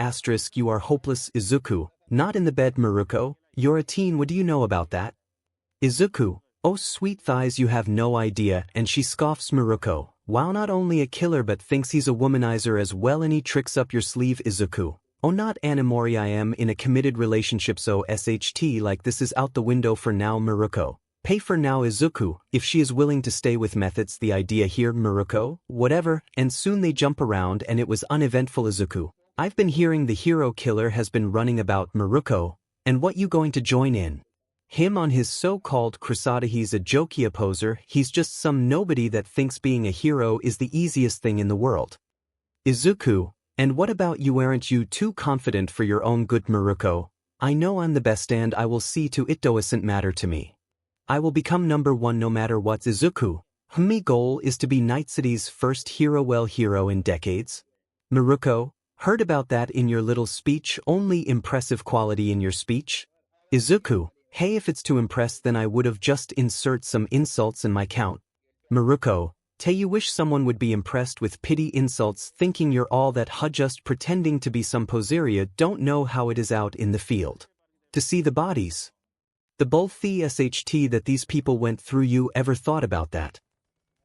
you are hopeless. Izuku. Not in the bed. Miruko. You're a teen, what do you know about that? Izuku. Oh sweet thighs, you have no idea, and she scoffs. Miruko. Wow, not only a killer but thinks he's a womanizer as well. Any tricks up your sleeve? Izuku. Oh, not Anamori, I am in a committed relationship, so SHT like this is out the window for now. Miruko. Pay for now. Izuku. If she is willing to stay with methods, the idea here. Miruko. Whatever, and soon they jump around and it was uneventful. Izuku. I've been hearing the hero killer has been running about. Miruko. And what, you going to join in him on his so-called crusade? He's a jokey poser, he's just some nobody that thinks being a hero is the easiest thing in the world. Izuku. And what about you? Aren't you too confident for your own good? Miruko. I know I'm the best and I will see to it. Doesn't matter to me. I will become #1 no matter what. Izuku. My goal is to be Night City's first hero. Well, hero in decades. Miruko. Heard about that in your little speech. Only impressive quality in your speech. Izuku. Hey, if it's to impress, then I would have just insert some insults in my count. Miruko. You wish someone would be impressed with pity insults, thinking you're all that just pretending to be some poseria. Don't know how it is out in the field to see the bodies, the bulthy SHT that these people went through. You ever thought about that?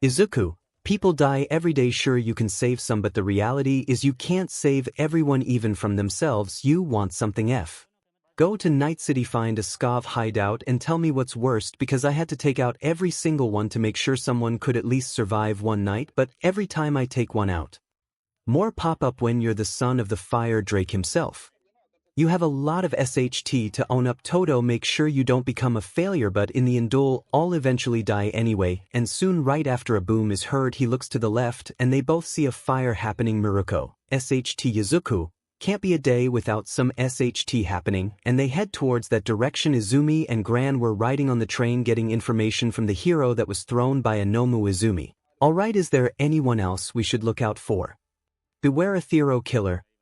Izuku. People die every day. Sure, you can save some, but the reality is you can't save everyone, even from themselves. You want something F. Go to Night City, find a SCAV hideout and tell me what's worst, because I had to take out every single one to make sure someone could at least survive one night, but every time I take one out, more pop up. When you're the son of the Fire Drake himself, you have a lot of SHT to own up. Toto, make sure you don't become a failure, but in the end all eventually die anyway, and soon right after a boom is heard, he looks to the left and they both see a fire happening. Miruko. SHT. Izuku. Can't be a day without some SHT happening, and they head towards that direction. Izumi and Gran were riding on the train getting information from the hero that was thrown by a Nomu. Izumi. Alright, is there anyone else we should look out for? Beware a Thero killer.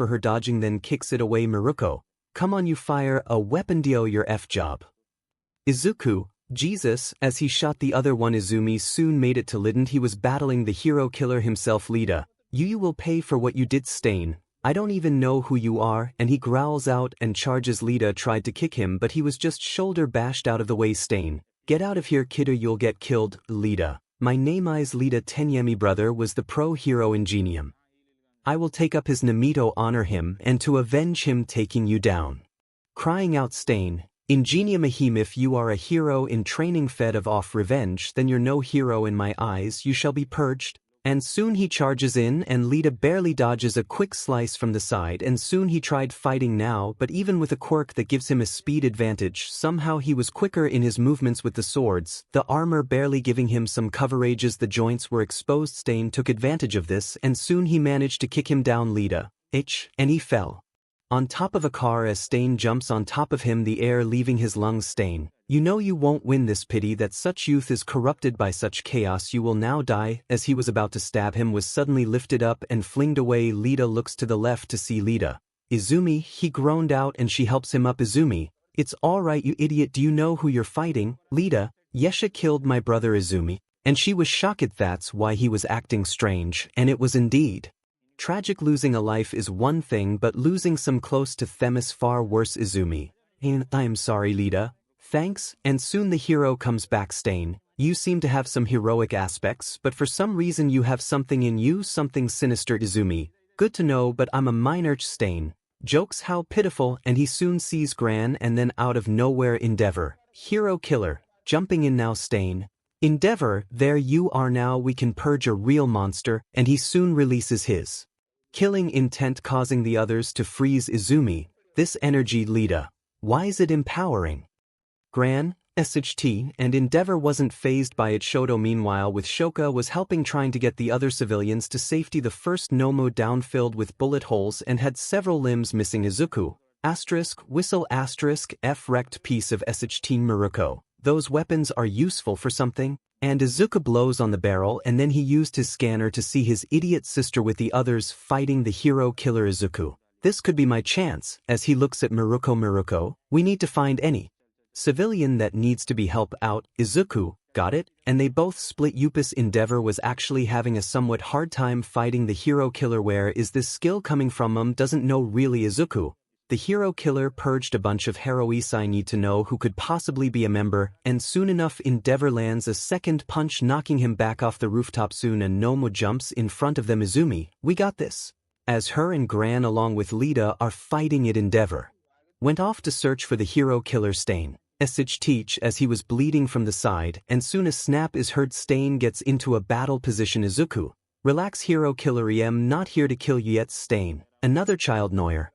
for her dodging then kicks it away. Miruko, come on, you fire a weapon, do your F job. Izuku, Jesus, as he shot the other one. Izumi soon made it to 𝗏. He was battling the hero killer himself. 𝗏, you will pay for what you did, 𝗧𝗟𝗓. I don't even know who you are, and he growls out and charges. 𝗏 tried to kick him, but he was just shoulder bashed out of the way. 𝗧𝗟𝗓, get out of here, kiddo, you'll get killed. 𝗏, my name is 𝗏. Tenyemi brother was the pro hero ingenium. I will take up his Namito, honor him, and to avenge him taking you down. Crying out 𝗧𝗟𝗓, ingenium ahim, if you are a hero in training fed of off revenge, then you're no hero in my eyes, you shall be purged. And soon he charges in, and 𝗏 barely dodges a quick slice from the side, and soon he tried fighting now, but even with a quirk that gives him a speed advantage, somehow he was quicker in his movements with the swords, the armor barely giving him some coverages. The joints were exposed. 𝗧𝗟𝗓 took advantage of this, and soon he managed to kick him down. 𝗏, and he fell on top of a car as 𝗧𝗟𝗓 jumps on top of him, the air leaving his lungs. 𝗧𝗟𝗓, you know you won't win this, pity that such youth is corrupted by such chaos, you will now die. As he was about to stab him, was suddenly lifted up and flinged away. 𝗏 looks to the left to see 𝗏. Izumi, he groaned out, and she helps him up. Izumi, it's alright, you idiot, do you know who you're fighting? 𝗏, Yesha killed my brother Izumi. And she was shocked. That's why he was acting strange, and it was indeed tragic. Losing a life is one thing, but losing some close to them is far worse. Izumi, and I am sorry, 𝗏. Thanks, and soon the hero comes back. 𝗧𝗟𝗓, you seem to have some heroic aspects, but for some reason you have something in you, something sinister. Izumi, good to know, but I'm a minor. 𝗧𝗟𝗓, jokes, how pitiful, and he soon sees Gran, and then out of nowhere Endeavor, hero killer, jumping in now. 𝗧𝗟𝗓, Endeavor, there you are now, we can purge a real monster, and he soon releases his killing intent, causing the others to freeze. Izumi, this energy. 𝗏, why is it empowering? Gran, 𝗧𝗓𝗓, and Endeavor wasn't fazed by it. Shoto, meanwhile, with Shoka, was helping, trying to get the other civilians to safety. The first Nomo down, filled with bullet holes, and had several limbs missing. Izuku, whistle F wrecked piece of 𝗧𝗓𝗓. Miruko, those weapons are useful for something. And Izuku blows on the barrel, and then he used his scanner to see his idiot sister with the others fighting the hero killer. Izuku, this could be my chance. As he looks at Miruko, we need to find any civilian that needs to be helped out. Izuku, got it, and they both split. Endeavor was actually having a somewhat hard time fighting the hero killer. Where is this skill coming from? Doesn't know really. Izuku, the hero killer purged a bunch of heroes. I need to know who could possibly be a member, and soon enough Endeavor lands a second punch, knocking him back off the rooftop. Soon a Nomo jumps in front of them. Izumi, we got this. As her and Gran along with 𝗏 are fighting it, Endeavor went off to search for the hero killer. 𝗧𝗓𝗓, as he was bleeding from the side, and soon a snap is heard. 𝗧𝗟𝗓 gets into a battle position. Izuku, relax, hero killer, I'm not here to kill you yet. 𝗧𝗟𝗓, another child Noir.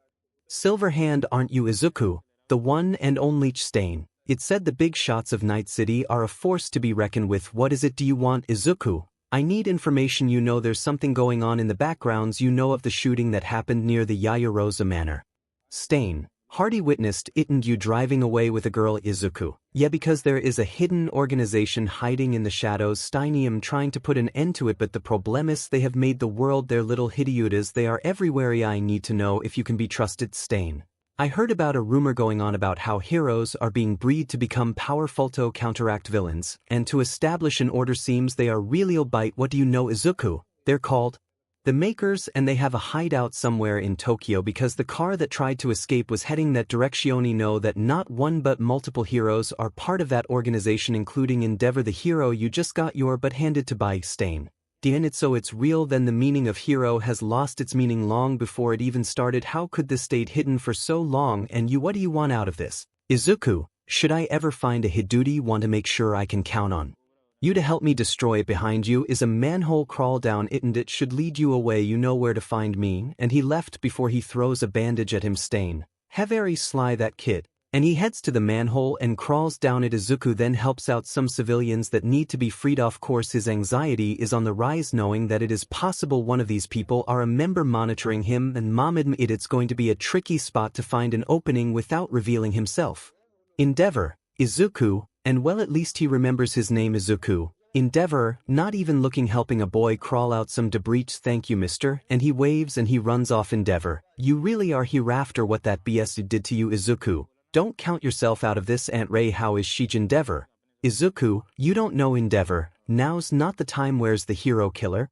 Silverhand, aren't you? Izuku, the one and only. 𝗧𝗟𝗓, it said the big shots of Night City are a force to be reckoned with. What is it do you want? Izuku, I need information. You know there's something going on in the backgrounds. You know of the shooting that happened near the Yayarosa Manor. 𝗧𝗟𝗓, Hardy witnessed it and you driving away with a girl. Izuku, yeah, because there is a hidden organization hiding in the shadows. 𝗓𝗏, trying to put an end to it, but the problem is they have made the world their little hideutas. They are everywhere. I need to know if you can be trusted. 𝗧𝗟𝗓, I heard about a rumor going on about how heroes are being bred to become powerful to counteract villains, and to establish an order. Seems they are really bite. What do you know? Izuku, they're called the Makers, and they have a hideout somewhere in Tokyo because the car that tried to escape was heading that direction. Know that not one but multiple heroes are part of that organization, including Endeavor, the hero you just got your butt handed to by 𝗧𝗟𝗓. So it's real. Then the meaning of hero has lost its meaning long before it even started. How could this stayed hidden for so long? And you, what do you want out of this? Izuku, should I ever find a Hiduri want to make sure I can count on you to help me destroy it behind you is a manhole crawl down it and it should lead you away you know where to find me and he left before he throws a bandage at him stain. Very sly that kid. And he heads to the manhole and crawls down it. Izuku then helps out some civilians that need to be freed. Of course his anxiety is on the rise knowing that it is possible one of these people are a member monitoring him and mom admit it's going to be a tricky spot to find an opening without revealing himself. Endeavor, Izuku, and well at least he remembers his name Izuku. Endeavor, not even looking helping a boy crawl out some debris. Thank you mister, and he waves and he runs off. Endeavor, you really are hereafter what that BS did to you Izuku. Don't count yourself out of this Aunt Ray how is she Endeavor? Izuku, you don't know Endeavor, now's not the time where's the hero killer?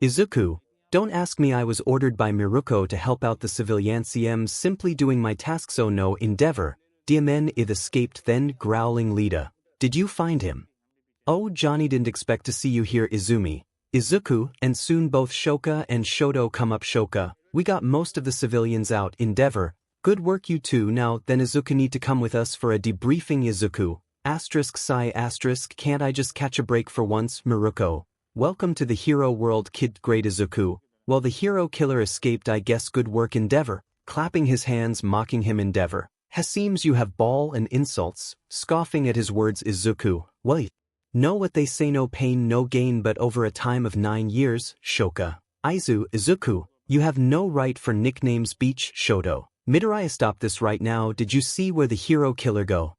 Izuku, don't ask me I was ordered by Miruko to help out the civilians simply doing my tasks oh no Endeavor. Diamen ith escaped then growling Lita. Did you find him? Oh Johnny didn't expect to see you here Izumi. Izuku, and soon both Shoka and Shoto come up Shoka, we got most of the civilians out Endeavor. Good work you two now then Izuku need to come with us for a debriefing Izuku. ****, can't I just catch a break for once Miruko? Welcome to the hero world kid great Izuku. Well the hero killer escaped I guess good work Endeavor. Clapping his hands mocking him Endeavor. Seems you have ball and insults, scoffing at his words Izuku. Well, know what they say no pain no gain but over a time of 9 years, Shoka. Izuku, you have no right for nicknames Beach Shoto. Midoriya stop this right now did you see where the hero killer go?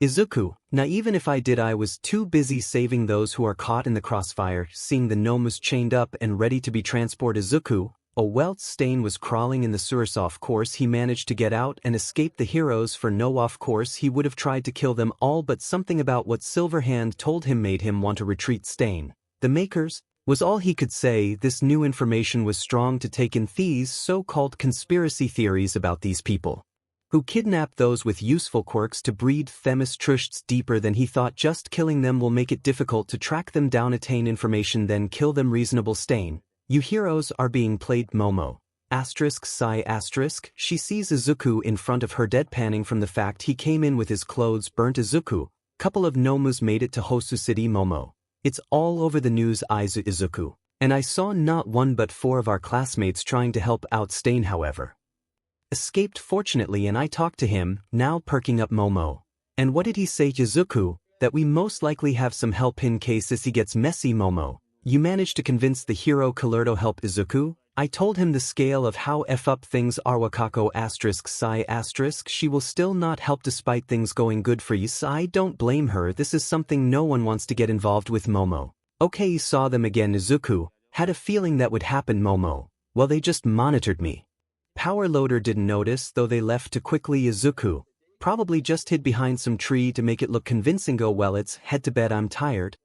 Izuku, now even if I did I was too busy saving those who are caught in the crossfire seeing the Nomus chained up and ready to be transported Izuku. A 𝗬𝗧𝗟𝗘 was crawling in the sewers of course he managed to get out and escape the heroes for no of course he would have tried to kill them all but something about what Silverhand told him made him want to retreat stain. The makers, was all he could say this new information was strong to take in these so-called conspiracy theories about these people who kidnapped those with useful quirks to breed 𝗬𝗧𝗟𝗘s deeper than he thought just killing them will make it difficult to track them down attain information then kill them reasonable stain. You heroes are being played Momo. ****, she sees Izuku in front of her deadpanning from the fact he came in with his clothes burnt Izuku. Couple of Nomus made it to Hosu City Momo. It's all over the news Izuku. And I saw not one but 4 of our classmates trying to help out Stain however. Escaped fortunately and I talked to him, now perking up Momo. And what did he say Izuku? That we most likely have some help in case he gets messy Momo. You managed to convince the hero killer to help Izuku? I told him the scale of how up things are Wakako ***, she will still not help despite things going good for you so I don't blame her this is something no one wants to get involved with Momo. Okay saw them again Izuku, had a feeling that would happen Momo. Well they just monitored me. Power Loader didn't notice though they left too quickly Izuku. Probably just hid behind some tree to make it look convincing go well it's head to bed I'm tired.